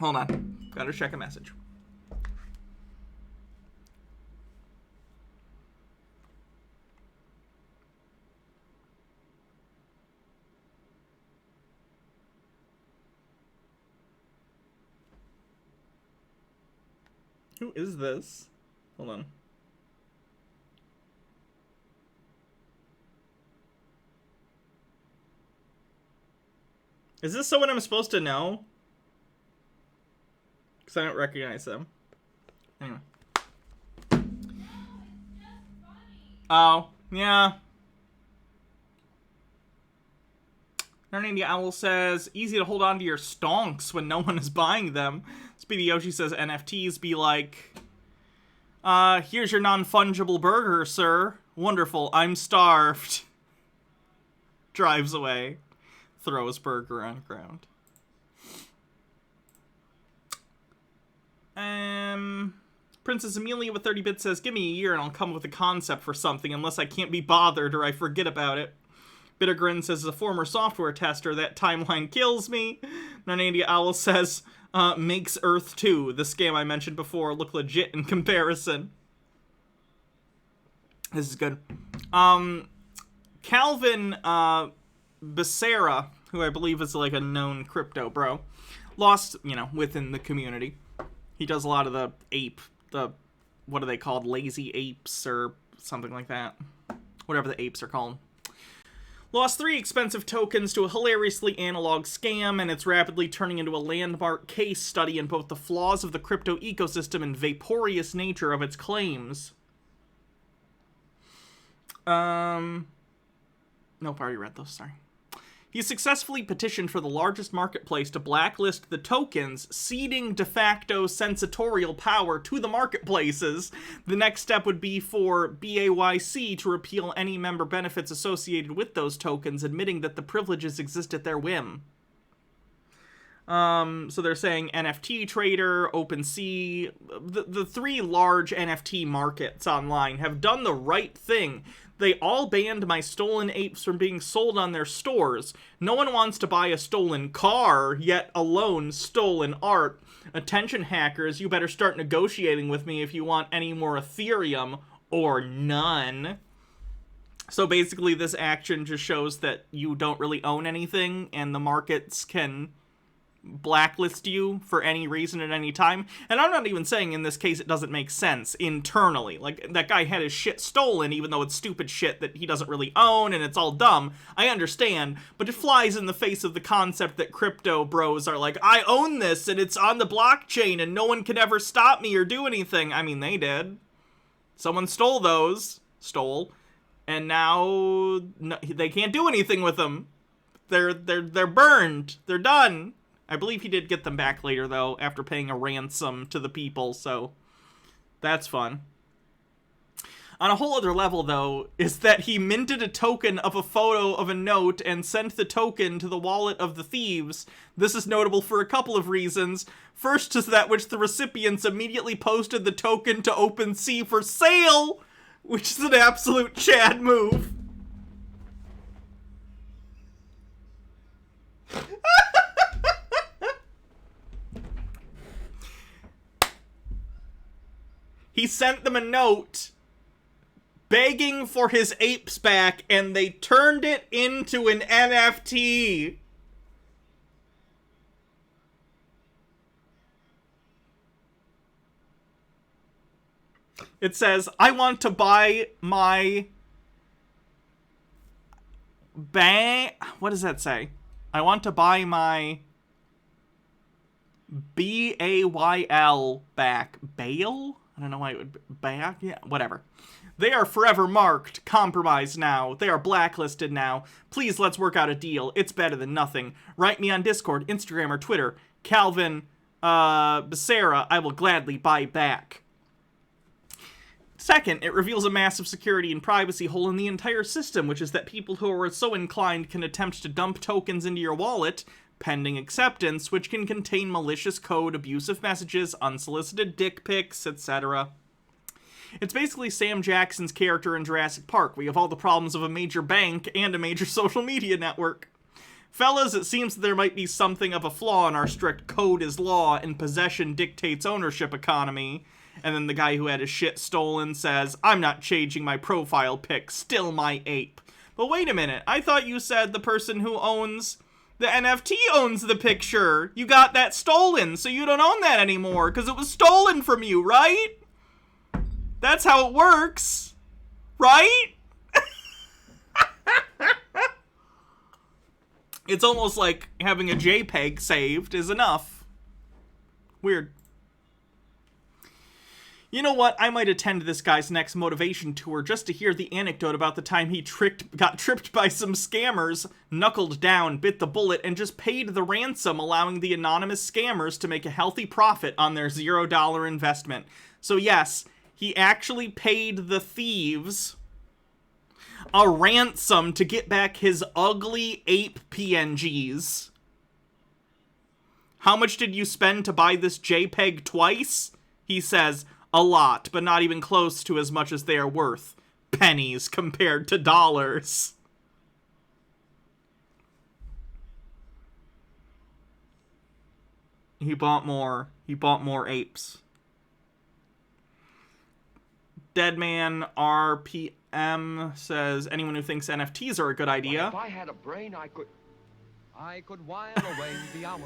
S2: Hold on. Gotta check a message. Who is this? Hold on. Is this someone I'm supposed to know? Because I don't recognize them. Anyway. Oh, yeah. India Owl says, easy to hold on to your stonks when no one is buying them. Speedy Yoshi says, NFTs be like, here's your non-fungible burger, sir. Wonderful, I'm starved. Drives away. Throws burger on ground. Princess Amelia with 30 bits says, give me a year and I'll come up with a concept for something unless I can't be bothered or I forget about it. Bittergrin says, as a former software tester, that timeline kills me. Nanandia Owl says, makes Earth 2, the scam I mentioned before, look legit in comparison. This is good. Calvin, Becerra, who I believe is like a known crypto bro, lost, you know, within the community. He does a lot of the what are they called? Lazy apes or something like that. Whatever the apes are called. Lost 3 expensive tokens to a hilariously analog scam, and it's rapidly turning into a landmark case study in both the flaws of the crypto ecosystem and vaporous nature of its claims. Nope, I already read those, sorry. He successfully petitioned for the largest marketplace to blacklist the tokens, ceding de facto sensatorial power to the marketplaces. The next step would be for BAYC to repeal any member benefits associated with those tokens, admitting that the privileges exist at their whim. So they're saying NFT Trader, OpenSea, the 3 large NFT markets online have done the right thing. They all banned my stolen apes from being sold on their stores. No one wants to buy a stolen car, yet alone stolen art. Attention hackers, you better start negotiating with me if you want any more Ethereum, or none. So basically this action just shows that you don't really own anything, and the markets can blacklist you for any reason at any time. And I'm not even saying in this case it doesn't make sense internally. Like, that guy had his shit stolen, even though it's stupid shit that he doesn't really own and it's all dumb. I understand, but it flies in the face of the concept that crypto bros are like, I own this and it's on the blockchain and no one can ever stop me or do anything. I mean, they did. Someone stole those. And now they can't do anything with them. They're burned. They're done. I believe he did get them back later, though, after paying a ransom to the people, so that's fun. On a whole other level, though, is that he minted a token of a photo of a note and sent the token to the wallet of the thieves. This is notable for a couple of reasons. First is that which the recipients immediately posted the token to OpenSea for sale, which is an absolute Chad move. He sent them a note begging for his apes back, and they turned it into an NFT. It says, I want to buy my what does that say? I want to buy my BAYL back. Bail? I don't know why it would be back. Yeah, whatever. They are forever marked, compromised now. They are blacklisted now. Please, let's work out a deal. It's better than nothing. Write me on Discord, Instagram, or Twitter. Calvin Becerra, I will gladly buy back. Second, it reveals a massive security and privacy hole in the entire system, which is that people who are so inclined can attempt to dump tokens into your wallet, pending acceptance, which can contain malicious code, abusive messages, unsolicited dick pics, etc. It's basically Sam Jackson's character in Jurassic Park. We have all the problems of a major bank and a major social media network. Fellas, it seems that there might be something of a flaw in our strict code is law and possession dictates ownership economy. And then the guy who had his shit stolen says, I'm not changing my profile pic, still my ape. But wait a minute, I thought you said the person who owns the NFT owns the picture. You got that stolen, so you don't own that anymore, because it was stolen from you, right? That's how it works, right? It's almost like having a JPEG saved is enough. Weird. You know what? I might attend this guy's next motivation tour just to hear the anecdote about the time he got tripped by some scammers, knuckled down, bit the bullet, and just paid the ransom, allowing the anonymous scammers to make a healthy profit on their $0 investment. So yes, he actually paid the thieves a ransom to get back his ugly ape PNGs. How much did you spend to buy this JPEG twice? He says, a lot, but not even close to as much as they are worth. Pennies compared to dollars. He bought more. He bought more apes. Deadman RPM says, anyone who thinks NFTs are a good idea.
S12: If I had a brain, I could while away the hours.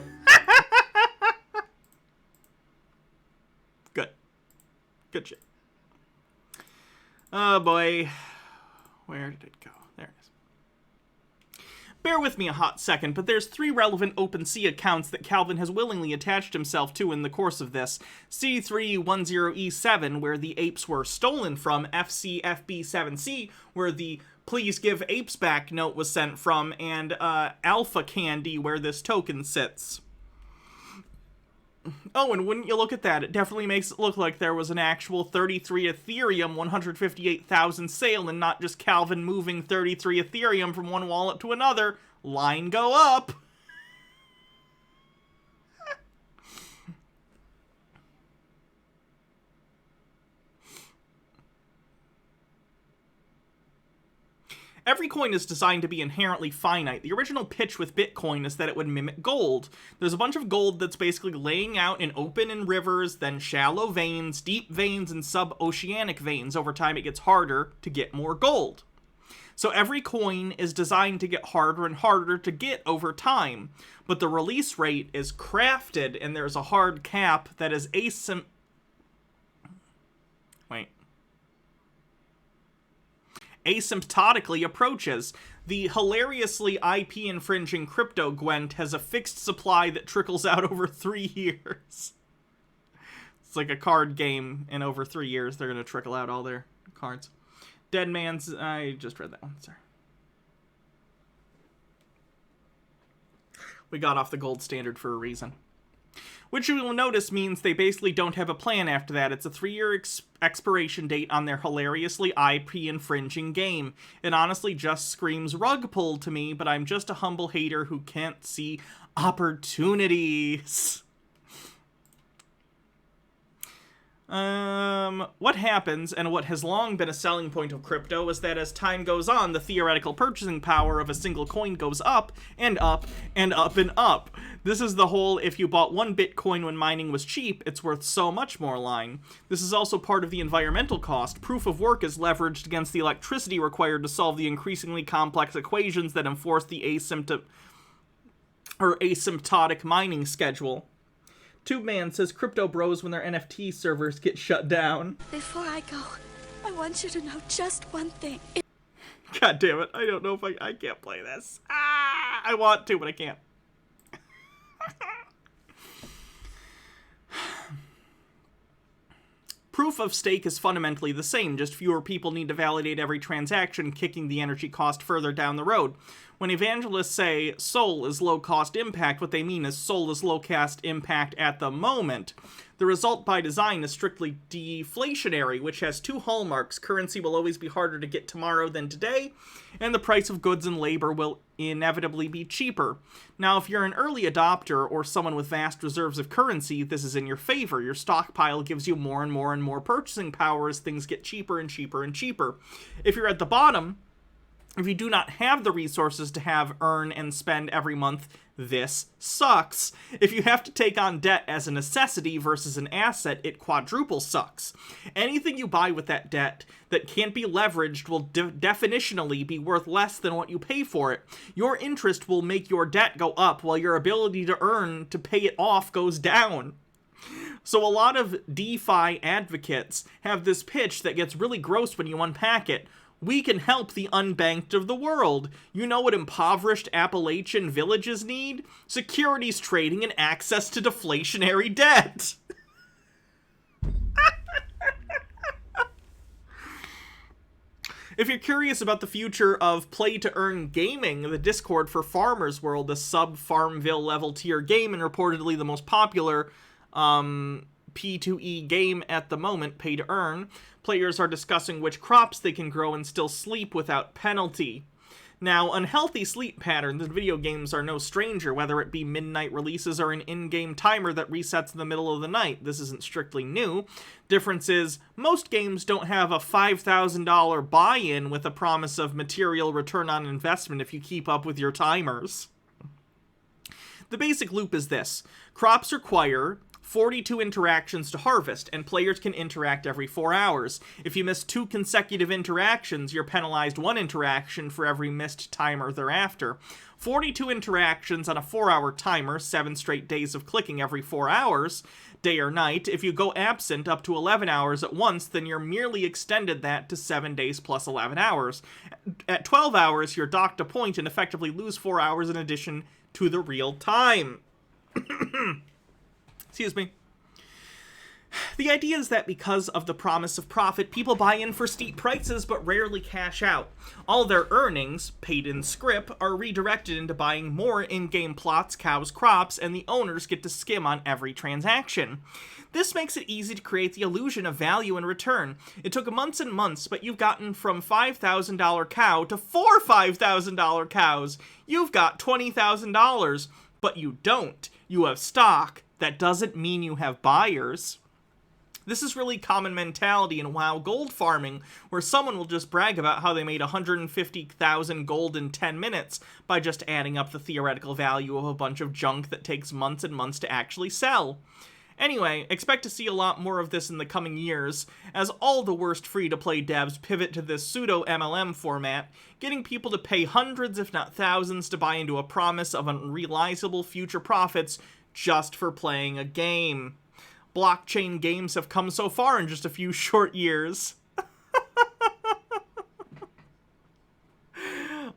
S2: Good. Good shit. Oh boy. Where did it go? There it is. Bear with me a hot second, but there's 3 relevant OpenSea accounts that Calvin has willingly attached himself to in the course of this. C310E7, where the apes were stolen from, FCFB7C, where the Please Give Apes Back note was sent from, and Alpha Candy, where this token sits. Oh, and wouldn't you look at that, it definitely makes it look like there was an actual 33 Ethereum 158,000 sale and not just Calvin moving 33 Ethereum from one wallet to another. Line go up. Every coin is designed to be inherently finite. The original pitch with Bitcoin is that it would mimic gold. There's a bunch of gold that's basically laying out in open and rivers, then shallow veins, deep veins, and sub-oceanic veins. Over time, it gets harder to get more gold. So every coin is designed to get harder and harder to get over time. But the release rate is crafted, and there's a hard cap that is asymptotically approaches. The hilariously IP-infringing Crypto Gwent has a fixed supply that trickles out over 3 years. It's like a card game, and over 3 years, they're going to trickle out all their cards. Dead Man's... I just read that one, sorry. We got off the gold standard for a reason. Which you will notice means they basically don't have a plan after that. It's a 3-year expiration date on their hilariously IP-infringing game. It honestly just screams rug pull to me, but I'm just a humble hater who can't see opportunities. What happens, and what has long been a selling point of crypto, is that as time goes on, the theoretical purchasing power of a single coin goes up, and up, and up, and up. This is the whole, if you bought 1 Bitcoin when mining was cheap, it's worth so much more line. This is also part of the environmental cost. Proof of work is leveraged against the electricity required to solve the increasingly complex equations that enforce the asymptotic mining schedule. TubeMan says crypto bros when their NFT servers get shut down.
S14: Before I go, I want you to know just one thing.
S2: God damn it, I don't know if I can't play this. I want to, but I can't. Proof of stake is fundamentally the same, just fewer people need to validate every transaction, kicking the energy cost further down the road. When evangelists say Sol is low-cost impact, what they mean is Sol is low-cost impact at the moment. The result by design is strictly deflationary, which has 2 hallmarks. Currency will always be harder to get tomorrow than today, and the price of goods and labor will inevitably be cheaper. Now, if you're an early adopter or someone with vast reserves of currency, this is in your favor. Your stockpile gives you more and more and more purchasing power as things get cheaper and cheaper and cheaper. If you're at the bottom, if you do not have the resources to earn and spend every month, this sucks. If you have to take on debt as a necessity versus an asset, it quadruple sucks. Anything you buy with that debt that can't be leveraged will definitionally be worth less than what you pay for it. Your interest will make your debt go up while your ability to earn to pay it off goes down. So a lot of DeFi advocates have this pitch that gets really gross when you unpack it. We can help the unbanked of the world. You know what impoverished Appalachian villages need? Securities trading and access to deflationary debt. If you're curious about the future of play-to-earn gaming, the Discord for Farmers World, a sub-Farmville level tier game and reportedly the most popular P2E game at the moment, pay to earn, players are discussing which crops they can grow and still sleep without penalty. Now, unhealthy sleep patterns in video games are no stranger, whether it be midnight releases or an in-game timer that resets in the middle of the night. This isn't strictly new. Difference is, most games don't have a $5,000 buy-in with a promise of material return on investment if you keep up with your timers. The basic loop is this. Crops require 42 interactions to harvest, and players can interact every 4 hours. If you miss 2 consecutive interactions, you're penalized 1 interaction for every missed timer thereafter. 42 interactions on a 4-hour timer, 7 straight days of clicking every 4 hours, day or night. If you go absent up to 11 hours at once, then you're merely extended that to 7 days plus 11 hours. At 12 hours, you're docked a point and effectively lose 4 hours in addition to the real time. Excuse me. The idea is that because of the promise of profit, people buy in for steep prices but rarely cash out. All their earnings, paid in scrip, are redirected into buying more in-game plots, cows, crops, and the owners get to skim on every transaction. This makes it easy to create the illusion of value in return. It took months and months, but you've gotten from $5,000 cow to 4 $5,000 cows. You've got $20,000, but you don't. You have stock. That doesn't mean you have buyers. This is really common mentality in WoW gold farming, where someone will just brag about how they made 150,000 gold in 10 minutes by just adding up the theoretical value of a bunch of junk that takes months and months to actually sell. Anyway, expect to see a lot more of this in the coming years, as all the worst free-to-play devs pivot to this pseudo-MLM format, getting people to pay hundreds if not thousands to buy into a promise of unrealizable future profits just for playing a game. Blockchain games have come so far in just a few short years.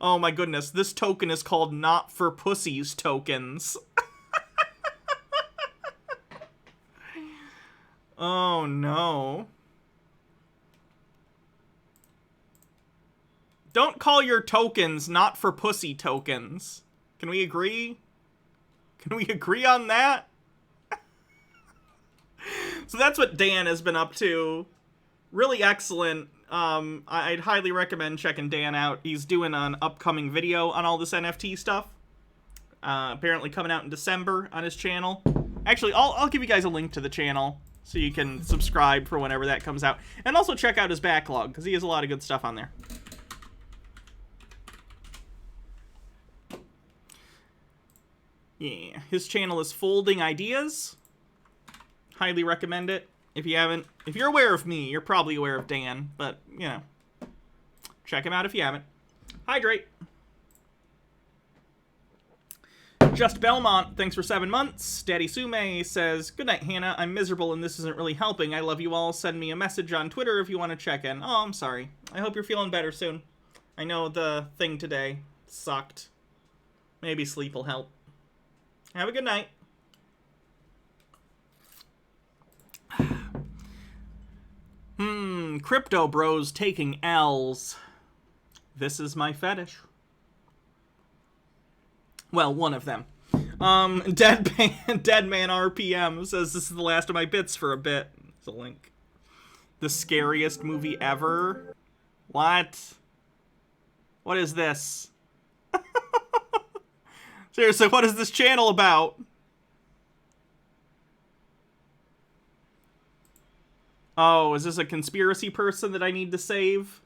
S2: Oh my goodness, this token is called Not for Pussies tokens. Oh, no. Don't call your tokens not for pussy tokens. Can we agree? Can we agree on that? So that's what Dan has been up to. Really excellent. I'd highly recommend checking Dan out. He's doing an upcoming video on all this NFT stuff. Apparently coming out in December on his channel. Actually, I'll give you guys a link to the channel so you can subscribe for whenever that comes out. And also check out his backlog, because he has a lot of good stuff on there. Yeah, his channel is Folding Ideas. Highly recommend it. If you're aware of me, you're probably aware of Dan, but, you know, check him out if you haven't. Hydrate. Just Belmont, thanks for 7 months. Daddy Sume says, good night, Hannah. I'm miserable and this isn't really helping. I love you all. Send me a message on Twitter if you want to check in. Oh, I'm sorry. I hope you're feeling better soon. I know the thing today sucked. Maybe sleep will help. Have a good night. Crypto bros taking L's. This is my fetish. Well, one of them. Dead Man RPM says this is the last of my bits for a bit. There's a link. The scariest movie ever? What? What is this? Seriously, what is this channel about? Oh, is this a conspiracy person that I need to save?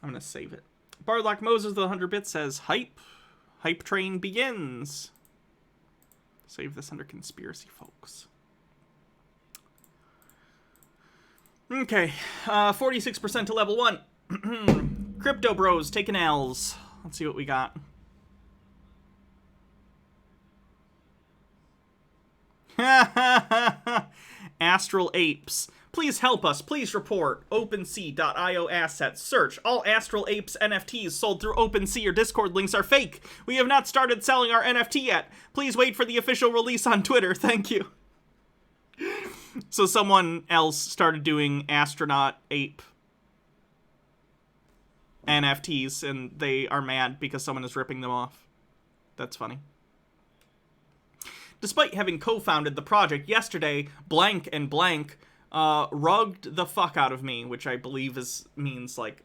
S2: I'm gonna save it. Bardlock Moses, the 100 bits, says, hype. Hype train begins. Save this under conspiracy, folks. Okay, 46% to level 1. Crypto bros taking L's. Let's see what we got. Astral Apes. Please help us. Please report. OpenSea.io assets. Search. All Astral Apes NFTs sold through OpenSea or Discord links are fake. We have not started selling our NFT yet. Please wait for the official release on Twitter. Thank you. So someone else started doing astronaut ape NFTs, and they are mad because someone is ripping them off. That's funny. Despite having co-founded the project yesterday, blank and blank rugged the fuck out of me, which I believe means like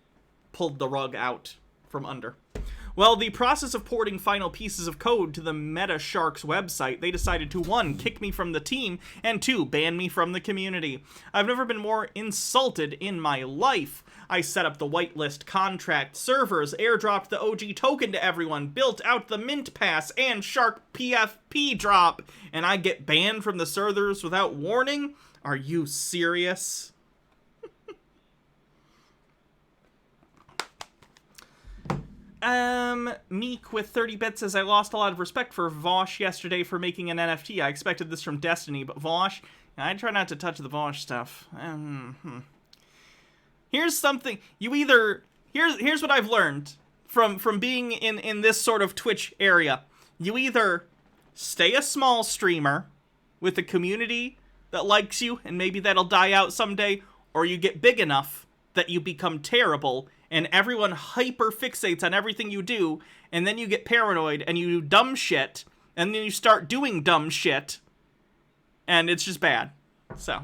S2: pulled the rug out from under. Well, the process of porting final pieces of code to the MetaSharks website, they decided to 1, kick me from the team, and 2, ban me from the community. I've never been more insulted in my life. I set up the whitelist contract servers, airdropped the OG token to everyone, built out the mint pass and Shark PFP drop, and I get banned from the servers without warning? Are you serious? Meek with 30 bits says, I lost a lot of respect for Vosh yesterday for making an NFT. I expected this from Destiny, but Vosh, I try not to touch the Vosh stuff. Here's something, here's what I've learned from being in this sort of Twitch area. You either stay a small streamer with a community that likes you, and maybe that'll die out someday, or you get big enough that you become terrible, and everyone hyper fixates on everything you do, and then you get paranoid, and you do dumb shit, and then you start doing dumb shit, and it's just bad. So.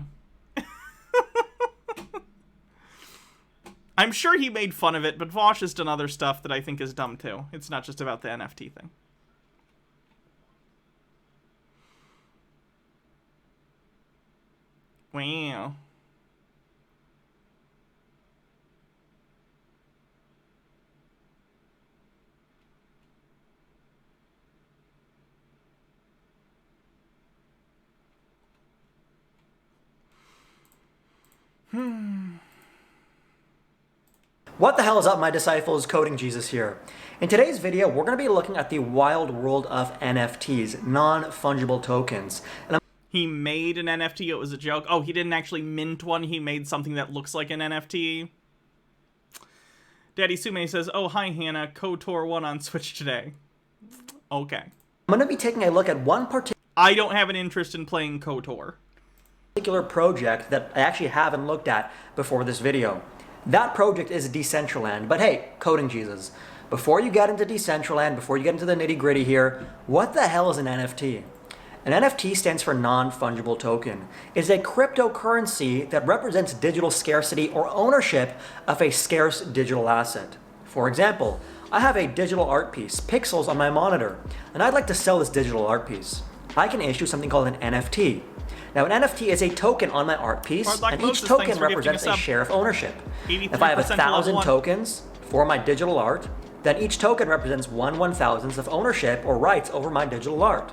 S2: I'm sure he made fun of it, but Vosh has done other stuff that I think is dumb too. It's not just about the NFT thing. Wow.
S15: What the hell is up, my disciples? Coding Jesus here. In today's video, we're going to be looking at the wild world of NFTs, non-fungible tokens.
S2: He made an NFT, it was a joke. Oh, he didn't actually mint one, he made something that looks like an NFT. Daddy Sume says, oh, hi Hannah, KOTOR 1 on Switch today. Okay.
S15: I'm going to be taking a look at one particular...
S2: I don't have an interest in playing KOTOR.
S15: Particular project that I actually haven't looked at before this video. That project is Decentraland. But hey, Coding Jesus, before you get into Decentraland, before you get into the nitty-gritty here, what the hell is an NFT? An NFT stands for non-fungible token. It's a cryptocurrency that represents digital scarcity or ownership of a scarce digital asset. For example, I have a digital art piece, pixels on my monitor, and I'd like to sell this digital art piece. I can issue something called an NFT. Now, an NFT is a token on my art piece, and each token represents a share of ownership. If I have 1,000 tokens for my digital art, then each token represents 1/1000th of ownership or rights over my digital art.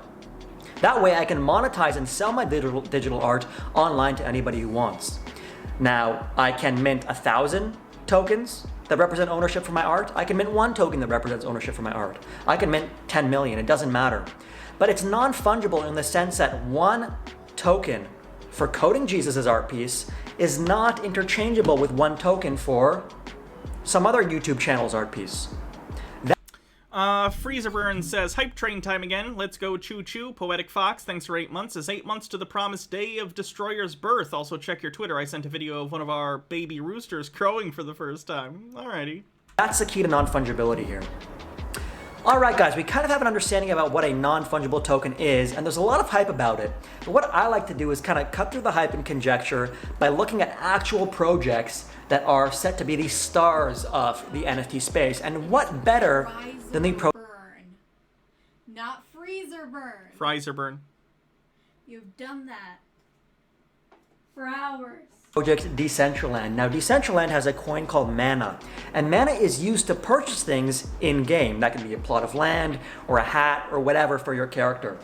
S15: That way I can monetize and sell my digital art online to anybody who wants. Now, I can mint 1,000 tokens that represent ownership for my art. I can mint 1 token that represents ownership for my art. I can mint 10 million, it doesn't matter. But it's non-fungible in the sense that 1 token for Coding Jesus' art piece is not interchangeable with 1 token for some other YouTube channel's art piece.
S2: Freezerburn says, hype train time again. Let's go choo choo. Poetic Fox, thanks for 8 months. Is 8 months to the promised day of Destroyer's birth. Also check your Twitter. I sent a video of one of our baby roosters crowing for the first time. Alrighty.
S15: That's the key to non-fungibility here. Alright guys, we kind of have an understanding about what a non-fungible token is, and there's a lot of hype about it. But what I like to do is kind of cut through the hype and conjecture by looking at actual projects that are set to be the stars of the NFT space. And what better than the
S3: not freezer burn.
S2: Freezer burn.
S3: You've done that for hours.
S15: Project Decentraland. Now, Decentraland has a coin called Mana, and Mana is used to purchase things in-game. That can be a plot of land, or a hat, or whatever for your character.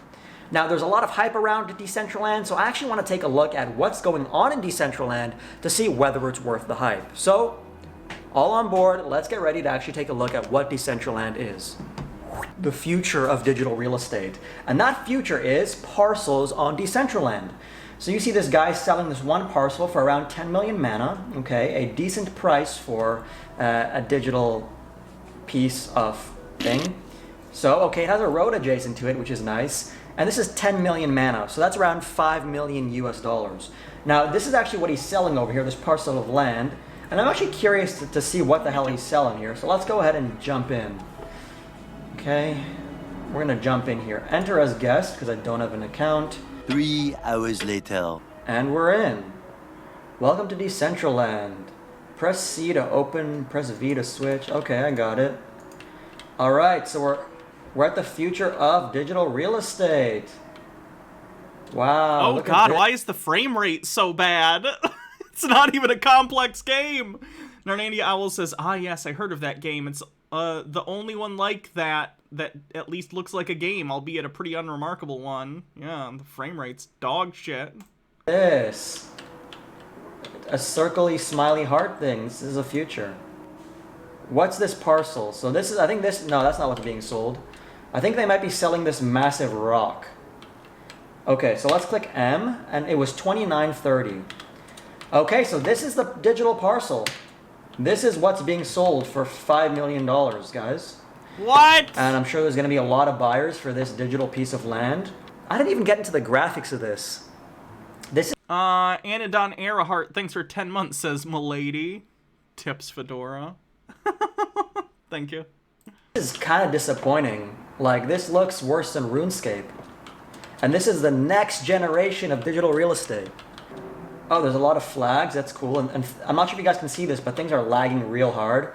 S15: Now, there's a lot of hype around Decentraland, so I actually want to take a look at what's going on in Decentraland to see whether it's worth the hype. So, all on board, let's get ready to actually take a look at what Decentraland is. The future of digital real estate. And that future is parcels on Decentraland. So you see this guy selling this 1 parcel for around 10 million mana, okay, a decent price for a digital piece of thing. So, okay, it has a road adjacent to it, which is nice. And this is 10 million mana, so that's around 5 million US dollars. Now, this is actually what he's selling over here, this parcel of land. And I'm actually curious to see what the hell he's selling here. So let's go ahead and jump in. Okay, we're gonna jump in here. Enter as guest, because I don't have an account.
S16: 3 hours later.
S15: And we're in. Welcome to Decentraland. Press C to open, press V to switch. Okay, I got it. Alright, so we're at the future of digital real estate. Wow.
S2: Oh god, why is the frame rate so bad? It's not even a complex game. Narnandia Owl says, ah yes, I heard of that game. It's the only one like that at least looks like a game, albeit a pretty unremarkable one. Yeah, the frame rate's dog shit.
S15: This. A circly smiley heart thing. This is a future. What's this parcel? So this is, I think this, no, that's not what's being sold. I think they might be selling this massive rock. Okay, so let's click M, and it was $29.30. Okay, so this is the digital parcel. This is what's being sold for $5 million, guys.
S2: What?
S15: And I'm sure there's going to be a lot of buyers for this digital piece of land. I didn't even get into the graphics of this. This is...
S2: Anadon Arahart, thanks for 10 months, says Milady. Tips Fedora. Thank you.
S15: This is kind of disappointing. Like, this looks worse than RuneScape. And this is the next generation of digital real estate. Oh, there's a lot of flags. That's cool. And I'm not sure if you guys can see this, but things are lagging real hard.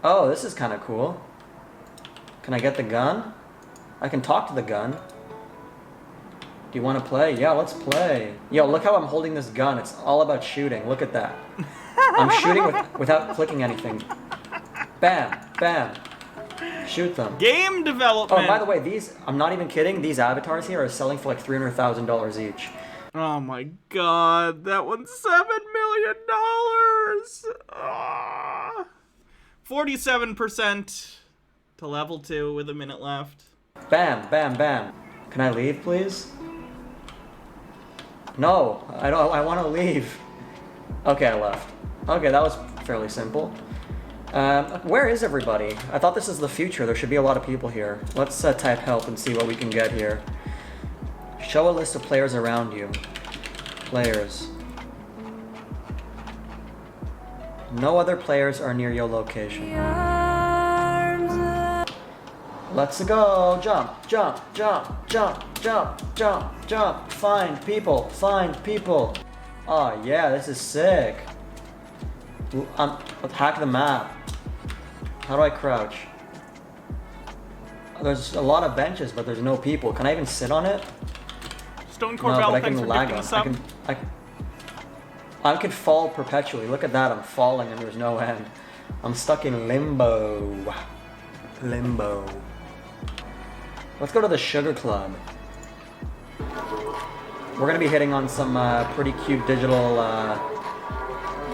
S15: Oh, this is kind of cool. Can I get the gun? I can talk to the gun. Do you want to play? Yeah, let's play. Yo, look how I'm holding this gun. It's all about shooting. Look at that. I'm shooting without clicking anything. Bam, bam. Shoot them.
S2: Game development.
S15: Oh, by the way, these, I'm not even kidding, these avatars here are selling for like $300,000 each.
S2: Oh my god, that one's $7 million. 47% to level 2 with a minute left.
S15: Bam, bam, bam. Can I leave, please? No, I don't. I want to leave. Okay, I left. Okay, that was fairly simple. Where is everybody? I thought this is the future. There should be a lot of people here. Let's type help and see what we can get here. Show a list of players around you. Players. No other players are near your location. Let's go. Jump, jump, jump, jump, jump, jump, jump. Find people, find people. Oh yeah, this is sick. Let's hack the map. How do I crouch? There's a lot of benches, but there's no people. Can I even sit on it?
S2: Stone Corbell, thanks for gifting the sub.
S15: I can fall perpetually. Look at that, I'm falling and there's no end. I'm stuck in limbo. Limbo. Let's go to the Sugar Club. We're gonna be hitting on some pretty cute digital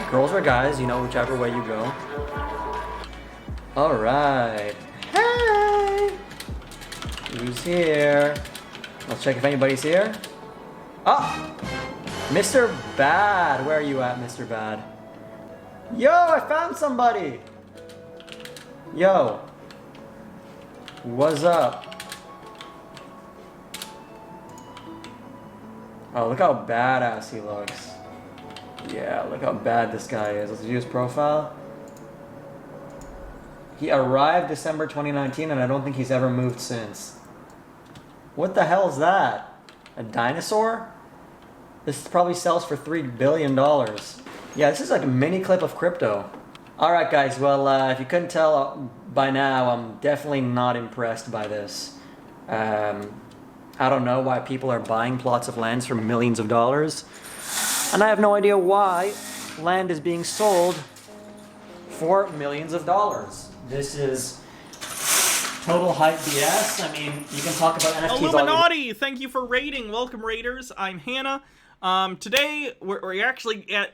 S15: girls or guys, you know, whichever way you go. Alright. Hey! Who's here? Let's check if anybody's here. Ah! Mr. Bad! Where are you at, Mr. Bad? Yo, I found somebody! Yo. What's up? Oh, look how badass he looks. Yeah, look how bad this guy is. Let's view his profile. He arrived December 2019 and I don't think he's ever moved since. What the hell is that? A dinosaur? This probably sells for $3 billion. Yeah, this is like a mini clip of crypto. Alright guys, well if you couldn't tell by now, I'm definitely not impressed by this. I don't know why people are buying plots of lands for millions of dollars. And I have no idea why land is being sold for millions of dollars. This is total hype BS. I mean, you can talk about NFTs
S2: Illuminati, thank you for raiding. Welcome, raiders. I'm Hannah. Today, we're actually at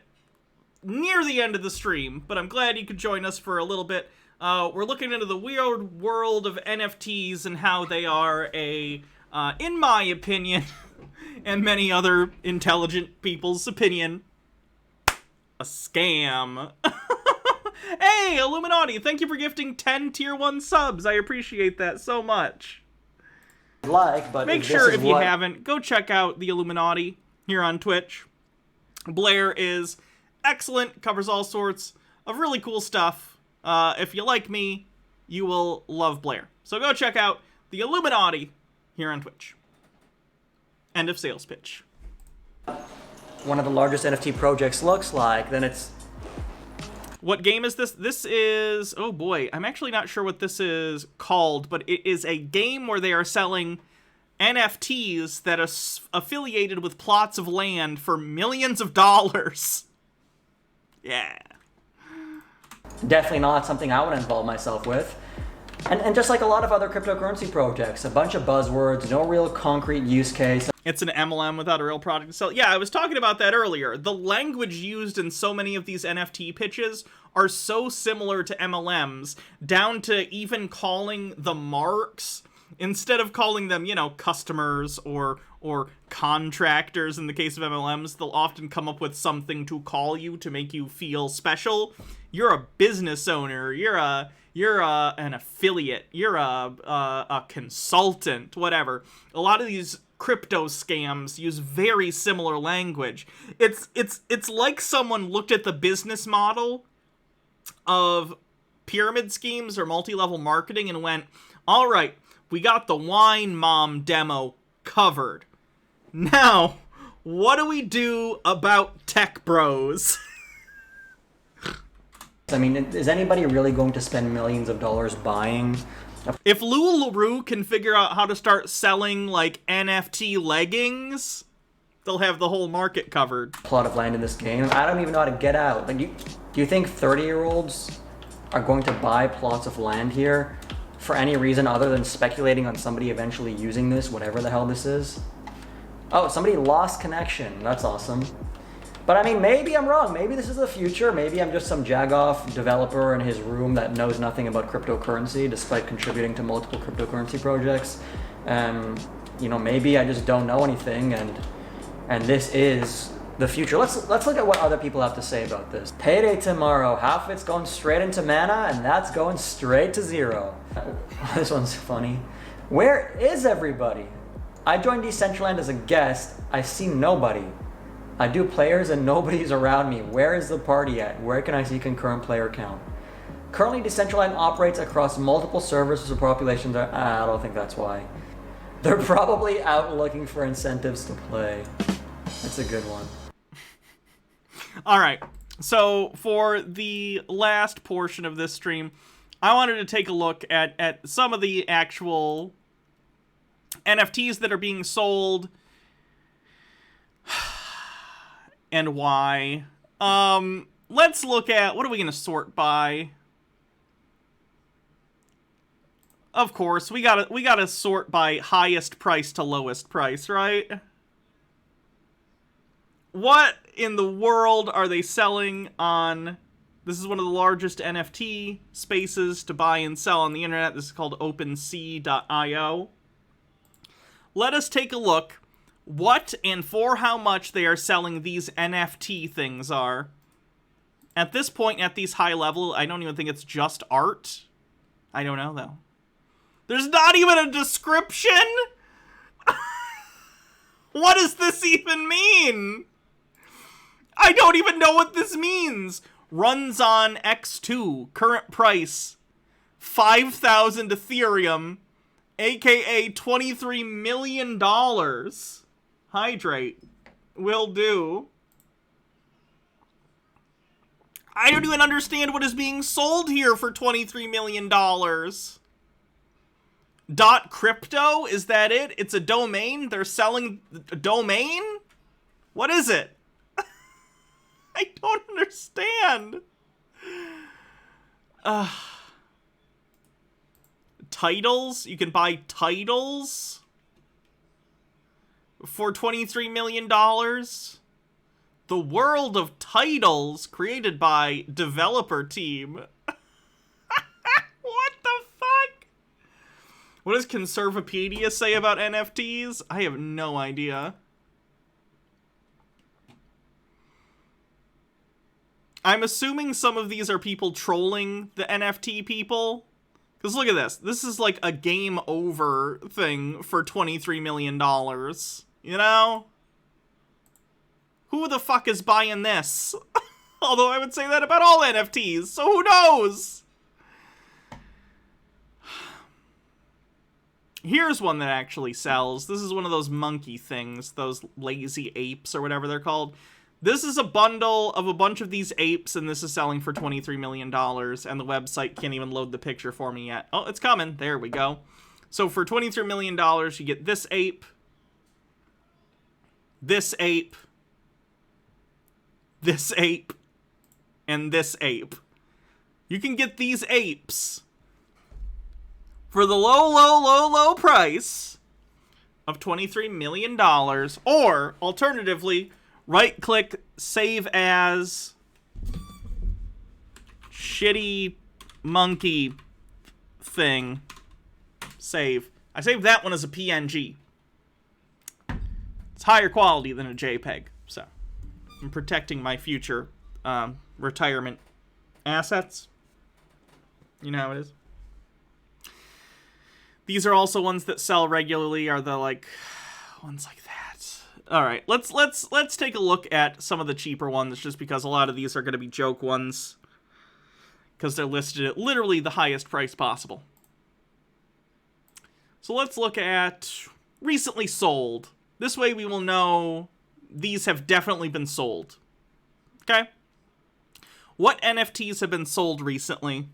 S2: near the end of the stream, but I'm glad you could join us for a little bit. We're looking into the weird world of NFTs and how they are in my opinion, and many other intelligent people's opinion, a scam. Hey, Illuminati, thank you for gifting 10 tier 1 subs. I appreciate that so much.
S15: But
S2: make sure if you haven't, go check out the Illuminati here on Twitch. Blair is excellent, covers all sorts of really cool stuff. If you like me, you will love Blair. So go check out the Illuminati here on Twitch. End of sales pitch.
S15: One of the largest NFT projects looks like, then it's...
S2: What game is this? This is... Oh boy, I'm actually not sure what this is called, but it is a game where they are selling NFTs that are affiliated with plots of land for millions of dollars. Yeah.
S15: Definitely not something I would involve myself with. And just like a lot of other cryptocurrency projects, a bunch of buzzwords, no real concrete use case.
S2: It's an MLM without a real product to sell. Yeah, I was talking about that earlier. The language used in so many of these NFT pitches are so similar to MLMs, down to even calling the marks, instead of calling them, you know, customers or contractors in the case of MLMs, they'll often come up with something to call you to make you feel special. You're a business owner, you're an affiliate, you're a consultant, whatever. A lot of these crypto scams use very similar language. It's like someone looked at the business model of pyramid schemes or multi-level marketing and went, all right, we got the wine mom demo covered. Now, what do we do about tech bros?
S15: I mean, is anybody really going to spend millions of dollars buying?
S2: If Lularoe can figure out how to start selling, like, NFT leggings, they'll have the whole market covered.
S15: Plot of land in this game. I don't even know how to get out. Like, do you think 30-year-olds are going to buy plots of land here for any reason other than speculating on somebody eventually using this, whatever the hell this is? Oh, somebody lost connection. That's awesome. But I mean, maybe I'm wrong. Maybe this is the future. Maybe I'm just some jagoff developer in his room that knows nothing about cryptocurrency despite contributing to multiple cryptocurrency projects. And, you know, maybe I just don't know anything and this is the future. Let's look at what other people have to say about this. Payday tomorrow. Half of it's going straight into mana and that's going straight to zero. This one's funny. Where is everybody? I joined Decentraland as a guest. I see nobody. I do players and nobody's around me. Where is the party at? Where can I see concurrent player count? Currently, Decentraland operates across multiple servers, so populations are... I don't think that's why. They're probably out looking for incentives to play. That's a good one.
S2: All right. So for the last portion of this stream, I wanted to take a look at some of the actual NFTs that are being sold and why. Let's look at, what are we going to sort by? Of course, we gotta sort by highest price to lowest price, right? What in the world are they selling on... This is one of the largest NFT spaces to buy and sell on the internet. This is called OpenSea.io. Let us take a look what and for how much they are selling these NFT things are. At this point, at these high level, I don't even think it's just art. I don't know, though. There's not even a description? What does this even mean? I don't even know what this means. Runs on X2. Current price, 5,000 Ethereum, aka $23 million. Hydrate. Will do. I don't even understand what is being sold here for $23 million. .crypto? Is that it? It's a domain? They're selling a domain? What is it? I don't understand. Titles? You can buy titles for $23 million? The world of titles created by developer team. What the fuck? What does Conservapedia say about NFTs? I have no idea. I'm assuming some of these are people trolling the NFT people. Because look at this. This is like a game over thing for $23 million. You know? Who the fuck is buying this? Although I would say that about all NFTs, so who knows? Here's one that actually sells. This is one of those monkey things, those lazy apes or whatever they're called. This is a bundle of a bunch of these apes, and this is selling for $23 million, and the website can't even load the picture for me yet. Oh, it's coming. There we go. So for $23 million, you get this ape, this ape, this ape, and this ape. You can get these apes for the low price of $23 million, or, alternatively, right-click, save as, shitty monkey thing, save. I saved that one as a PNG. It's higher quality than a JPEG, so I'm protecting my future retirement assets. You know how it is. These are also ones that sell regularly, are the, like, ones like that. Alright, let's take a look at some of the cheaper ones, just because a lot of these are going to be joke ones. Because they're listed at literally the highest price possible. So let's look at recently sold. This way we will know these have definitely been sold. Okay? What NFTs have been sold recently?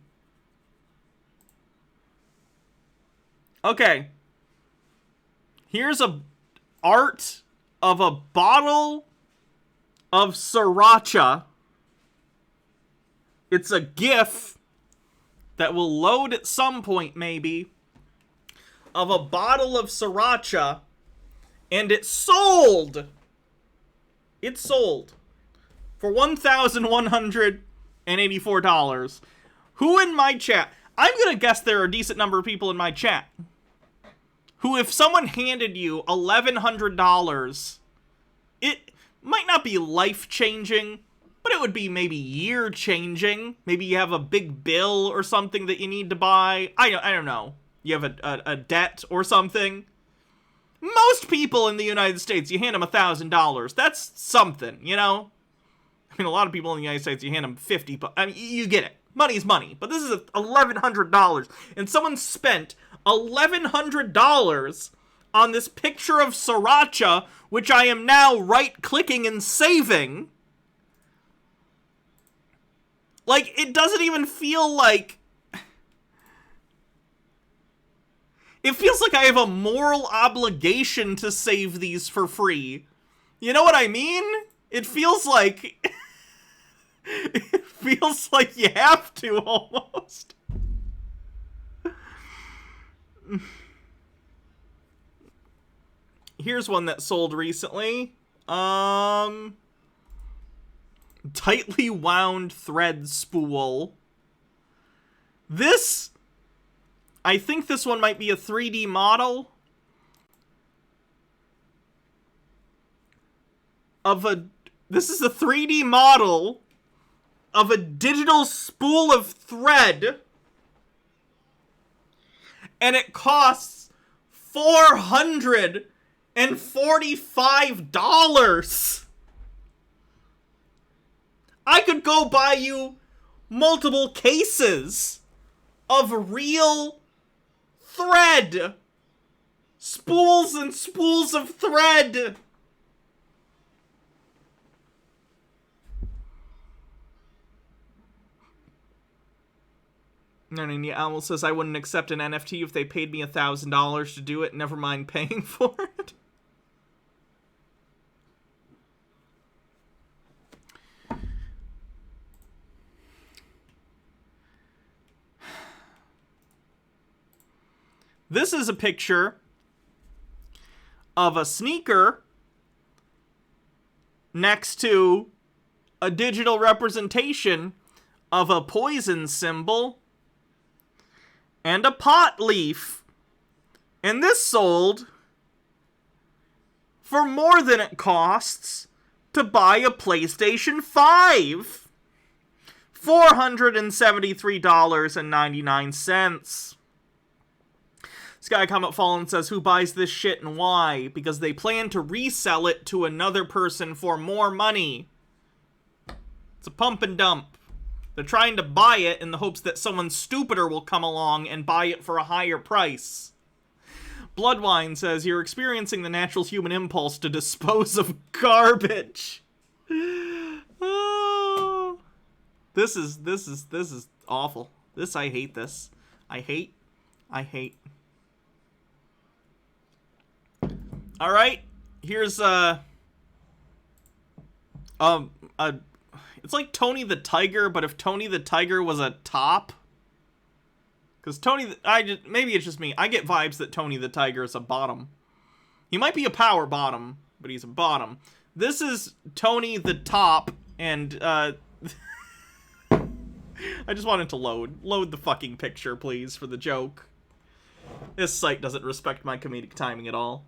S2: Okay. Here's a art of a bottle of sriracha. It's a GIF that will load at some point, maybe, of a bottle of sriracha, and it sold! It sold for $1,184. Who in my chat? I'm gonna guess there are a decent number of people in my chat who, if someone handed you $1,100, it might not be life-changing, but it would be maybe year-changing. Maybe you have a big bill or something that you need to buy. I don't know. You have a debt or something. Most people in the United States, you hand them $1,000. That's something, you know? I mean, a lot of people in the United States, you hand them 50, but I mean, you get it. Money's money. But this is $1,100. And someone spent $1,100 on this picture of Sriracha, which I am now right-clicking and saving. Like, it doesn't even feel like... It feels like I have a moral obligation to save these for free. You know what I mean? It feels like... It feels like you have to, almost. Here's one that sold recently. Tightly wound thread spool. This... I think this one might be a 3D model of a... This is a 3D model of a digital spool of thread. And it costs $445. I could go buy you multiple cases of real thread. Spools and spools of thread. And Owl says, I wouldn't accept an NFT if they paid me $1,000 to do it, never mind paying for it. This is a picture of a sneaker next to a digital representation of a poison symbol and a pot leaf. And this sold for more than it costs to buy a PlayStation 5. $473.99. Sky Comet Fallen says, who buys this shit and why? Because they plan to resell it to another person for more money. It's a pump and dump. They're trying to buy it in the hopes that someone stupider will come along and buy it for a higher price. Bloodwine says, you're experiencing the natural human impulse to dispose of garbage. Oh. This is awful. I hate this. I hate. All right, here's it's like Tony the Tiger, but if Tony the Tiger was a top, because maybe it's just me. I get vibes that Tony the Tiger is a bottom. He might be a power bottom, but he's a bottom. This is Tony the top, and I just wanted to load the fucking picture, please, for the joke. This site doesn't respect my comedic timing at all.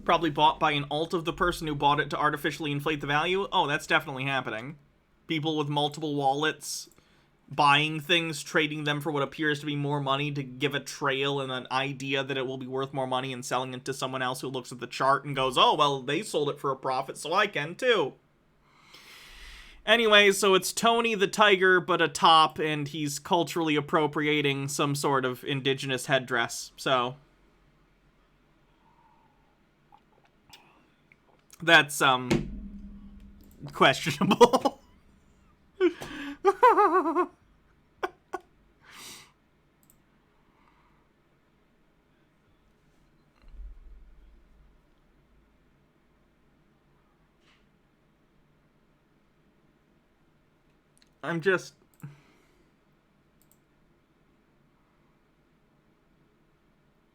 S2: Probably bought by an alt of the person who bought it to artificially inflate the value. Oh, that's definitely happening. People with multiple wallets buying things, trading them for what appears to be more money to give a trail and an idea that it will be worth more money, and selling it to someone else who looks at the chart and goes, oh, well, they sold it for a profit, so I can too. Anyway, so it's Tony the Tiger, but a top, and he's culturally appropriating some sort of indigenous headdress, so... That's, questionable.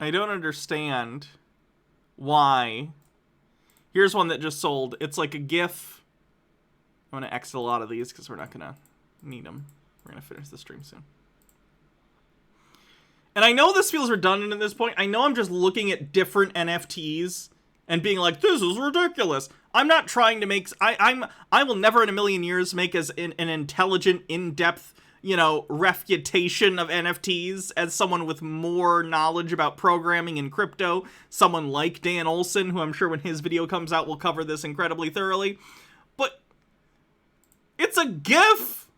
S2: I don't understand why. Here's one that just sold. It's like a GIF. I'm going to exit a lot of these because we're not going to need them. We're going to finish the stream soon. And I know this feels redundant at this point. I know I'm just looking at different NFTs and being like, this is ridiculous. I'm not trying to make... I will never in a million years make as an intelligent, in-depth you know, refutation of NFTs as someone with more knowledge about programming and crypto. Someone like Dan Olson, who I'm sure when his video comes out will cover this incredibly thoroughly. But it's a GIF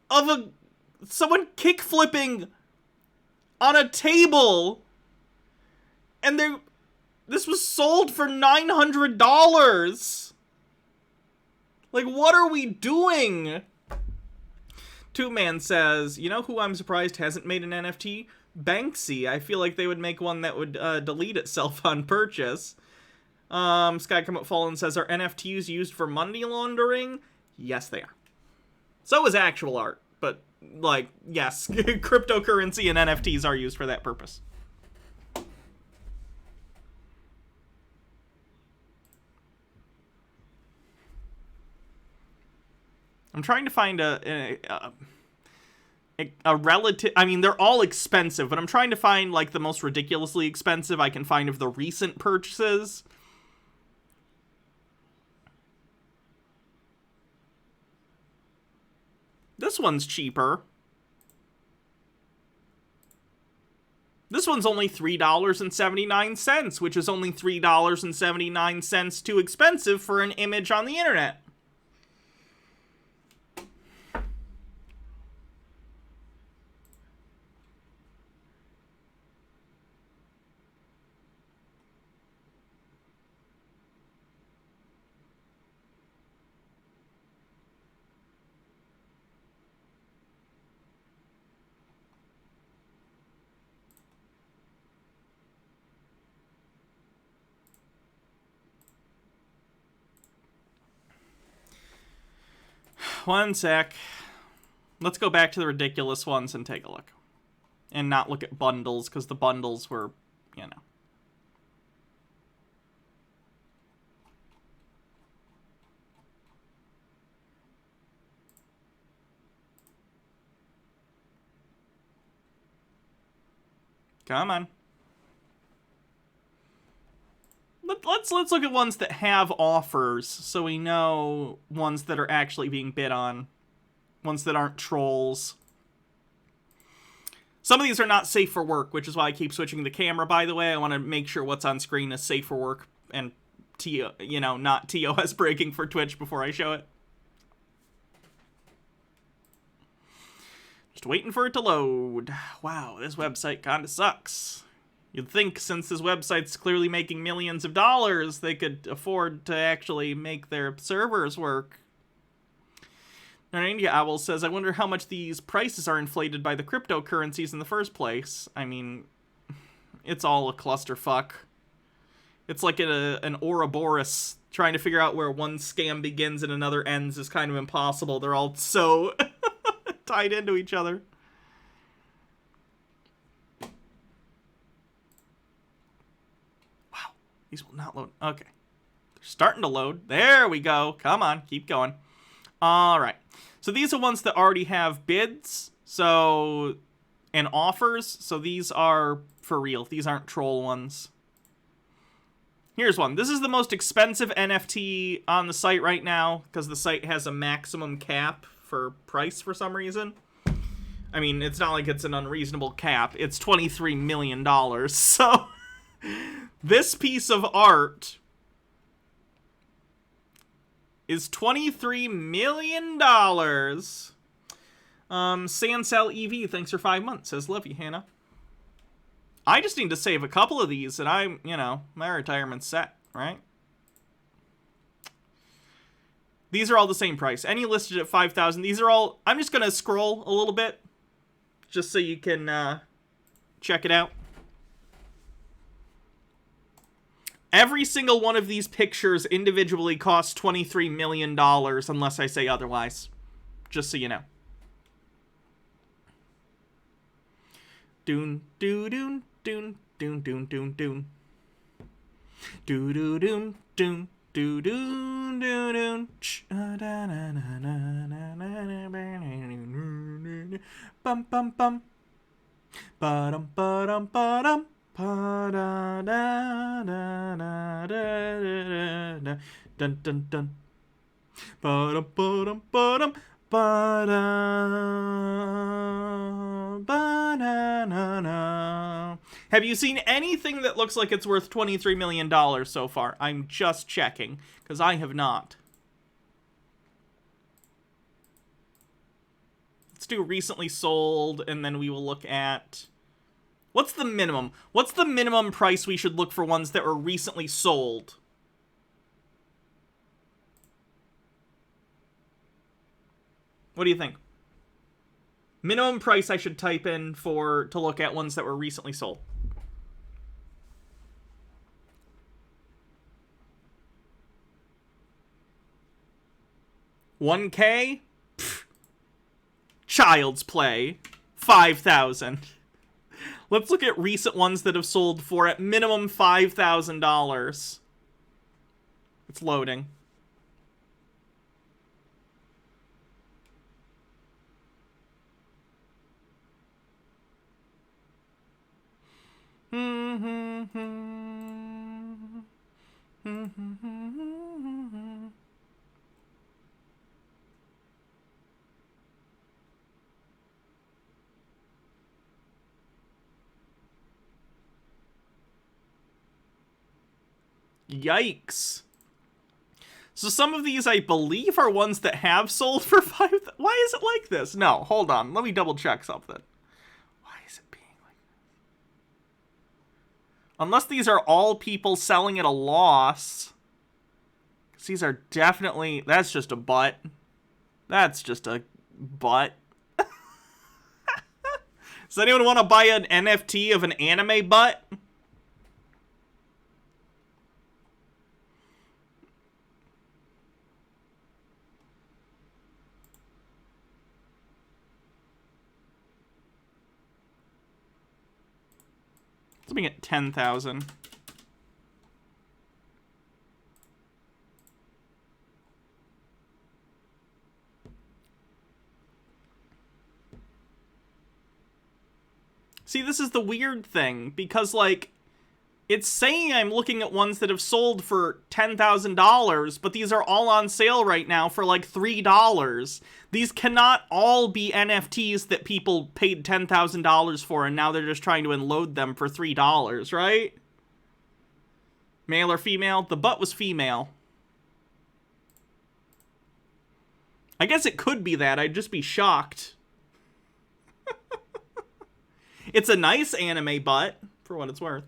S2: of someone kick-flipping on a table, and this was sold for $900. Like, what are we doing? Two Man says, you know who I'm surprised hasn't made an NFT? Banksy. I feel like they would make one that would delete itself on purchase. Sky Come Up Fallen says, are NFTs used for money laundering? Yes, they are. So is actual art. But, like, yes, cryptocurrency and NFTs are used for that purpose. I'm trying to find a relative... I mean, they're all expensive, but I'm trying to find, like, the most ridiculously expensive I can find of the recent purchases. This one's cheaper. This one's only $3.79, which is only $3.79 too expensive for an image on the internet. One sec. Let's go back to the ridiculous ones and take a look. And not look at bundles, because the bundles were, you know. Come on. Let's look at ones that have offers, so we know ones that are actually being bid on. Ones that aren't trolls. Some of these are not safe for work, which is why I keep switching the camera, by the way. I want to make sure what's on screen is safe for work and, you know, not TOS breaking for Twitch before I show it. Just waiting for it to load. Wow, this website kinda sucks. You'd think since this website's clearly making millions of dollars, they could afford to actually make their servers work. India Owl says, I wonder how much these prices are inflated by the cryptocurrencies in the first place. I mean, it's all a clusterfuck. It's like an Ouroboros. Trying to figure out where one scam begins and another ends is kind of impossible. They're all so tied into each other. These will not load. Okay. They're starting to load. There we go. Come on. Keep going. All right. So these are ones that already have bids. So, and offers. So these are for real. These aren't troll ones. Here's one. This is the most expensive NFT on the site right now because the site has a maximum cap for price for some reason. I mean, it's not like it's an unreasonable cap. It's $23 million. So... this piece of art is $23 million. Sancel EV, thanks for 5 months. Says, love you, Hannah. I just need to save a couple of these, and I'm, you know, my retirement's set, right? These are all the same price. Any listed at 5,000. These are all, I'm just going to scroll a little bit, just so you can check it out. Every single one of these pictures individually costs $23 million, unless I say otherwise. Just so you know. Doon, doo, doon, doon, doon, doon, doon, doon. Doo, doo, doon, doon, doo, doon, doo, doon. Bum, bum, bum. Ba-dum, ba-dum, ba-dum. Dun dun dun. Ba-dum, ba-dum, ba-dum. Ba-da, have you seen anything that looks like it's worth $23 million so far? I'm just checking, because I have not. Let's do recently sold, and then we will look at... What's the minimum? What's the minimum price we should look for ones that were recently sold? What do you think? Minimum price I should type in to look at ones that were recently sold. $1K? Pfft. Child's play. 5,000. Let's look at recent ones that have sold for at minimum $5,000. It's loading. Yikes. So some of these, I believe, are ones that have sold for 5. Why is it like this? No, hold on. Let me double check something. Why is it being like this? Unless these are all people selling at a loss. Because these are definitely... That's just a butt. That's just a butt. Does anyone want to buy an NFT of an anime butt? Let's make it 10,000. See, this is the weird thing, because, like, it's saying I'm looking at ones that have sold for $10,000, but these are all on sale right now for, like, $3. These cannot all be NFTs that people paid $10,000 for, and now they're just trying to unload them for $3, right? Male or female? The butt was female. I guess it could be that. I'd just be shocked. It's a nice anime butt, for what it's worth.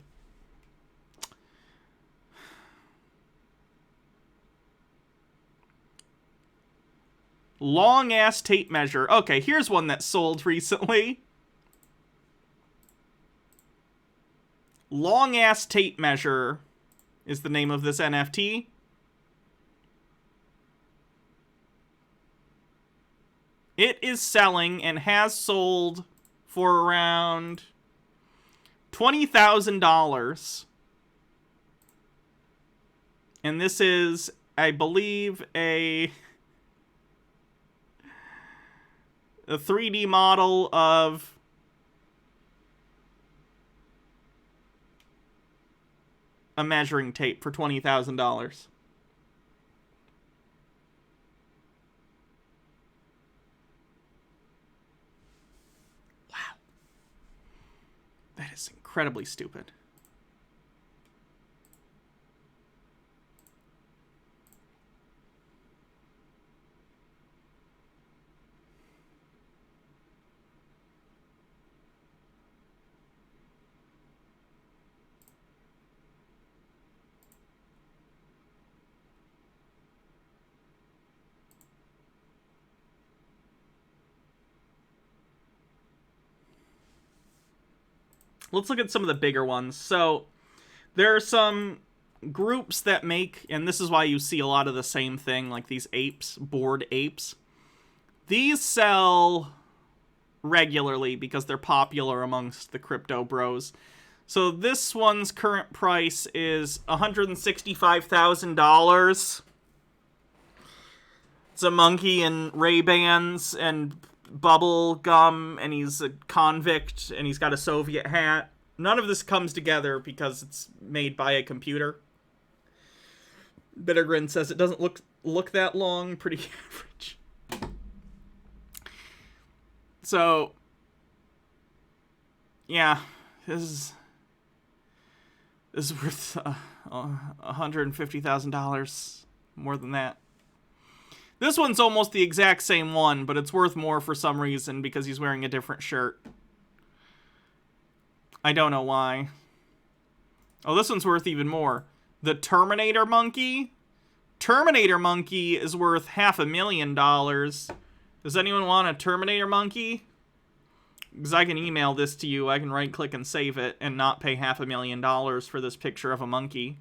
S2: Long-ass tape measure. Okay, here's one that sold recently. Long-ass tape measure is the name of this NFT. It is selling and has sold for around $20,000. And this is, I believe, a 3D model of a measuring tape for $20,000. That is incredibly stupid. Let's look at some of the bigger ones. So, there are some groups that make, and this is why you see a lot of the same thing, like these apes, bored apes. These sell regularly because they're popular amongst the crypto bros. So this one's current price is $165,000. It's a monkey in Ray-Bans and bubble gum, and he's a convict, and he's got a Soviet hat. None of this comes together because it's made by a computer. Bittergrin says it doesn't look that long. Pretty average. So, yeah, this is worth $150,000, more than that. This one's almost the exact same one, but it's worth more for some reason because he's wearing a different shirt. I don't know why. Oh, this one's worth even more. The Terminator monkey? Terminator monkey is worth $500,000. Does anyone want a Terminator monkey? Because I can email this to you. I can right-click and save it and not pay $500,000 for this picture of a monkey.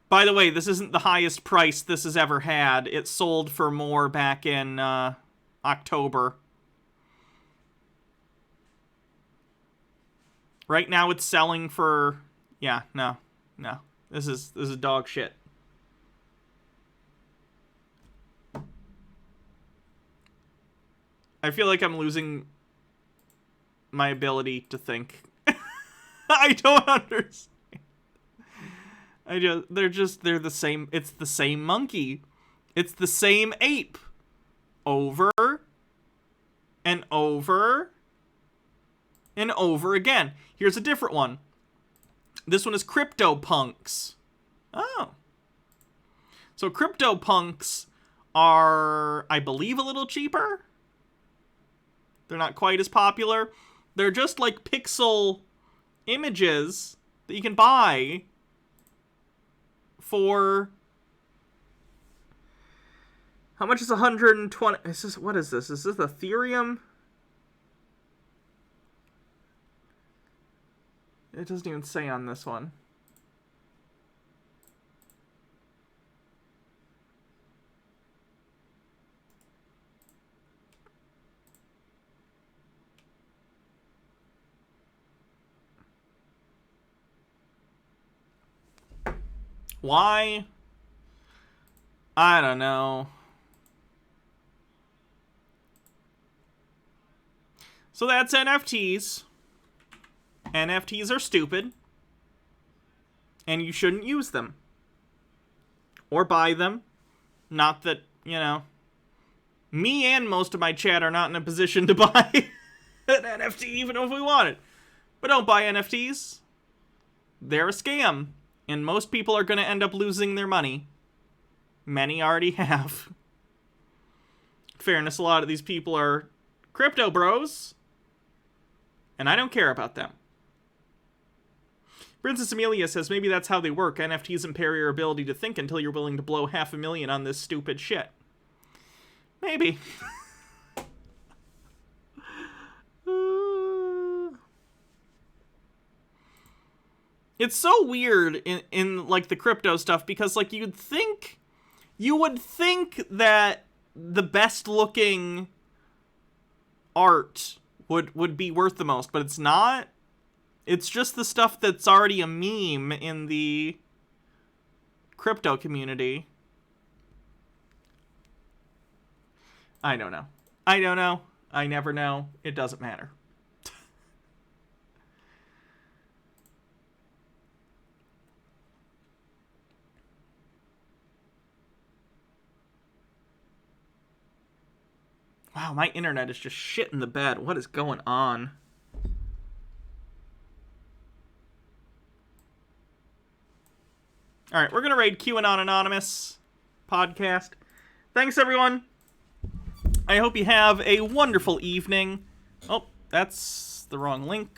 S2: By the way, this isn't the highest price this has ever had. It sold for more back in October. Right now it's selling for... Yeah, no. This is dog shit. I feel like I'm losing my ability to think. I don't understand. They're the same. It's the same monkey. It's the same ape. Over and over and over again. Here's a different one. This one is CryptoPunks. Oh. So CryptoPunks are, I believe, a little cheaper. They're not quite as popular. They're just like pixel images that you can buy for... How much is 120? Is this, what is this? Is this Ethereum? It doesn't even say on this one. Why? I don't know. So that's NFTs. NFTs are stupid. And you shouldn't use them. Or buy them. Not that, you know, me and most of my chat are not in a position to buy an NFT even if we want it. But don't buy NFTs. They're a scam. And most people are going to end up losing their money. Many already have. In fairness, a lot of these people are crypto bros. And I don't care about them. Princess Amelia says maybe that's how they work. NFTs impair your ability to think until you're willing to blow $500,000 on this stupid shit. Maybe. It's so weird in like the crypto stuff because like you would think that the best looking art would be worth the most, but it's not. It's just the stuff that's already a meme in the crypto community. I don't know. I never know. It doesn't matter. Wow, my internet is just shit in the bed. What is going on? Alright, we're going to raid QAnon Anonymous podcast. Thanks, everyone. I hope you have a wonderful evening. Oh, that's the wrong link.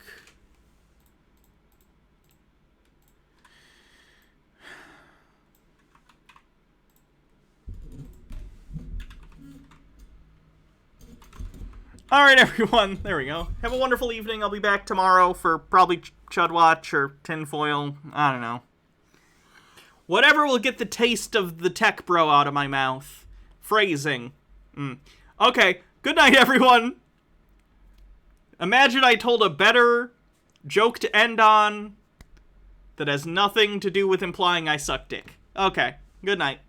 S2: Alright, everyone. There we go. Have a wonderful evening. I'll be back tomorrow for probably Chud Watch or Tinfoil. I don't know. Whatever will get the taste of the tech bro out of my mouth. Phrasing. Okay. Good night, everyone. Imagine I told a better joke to end on that has nothing to do with implying I suck dick. Okay. Good night.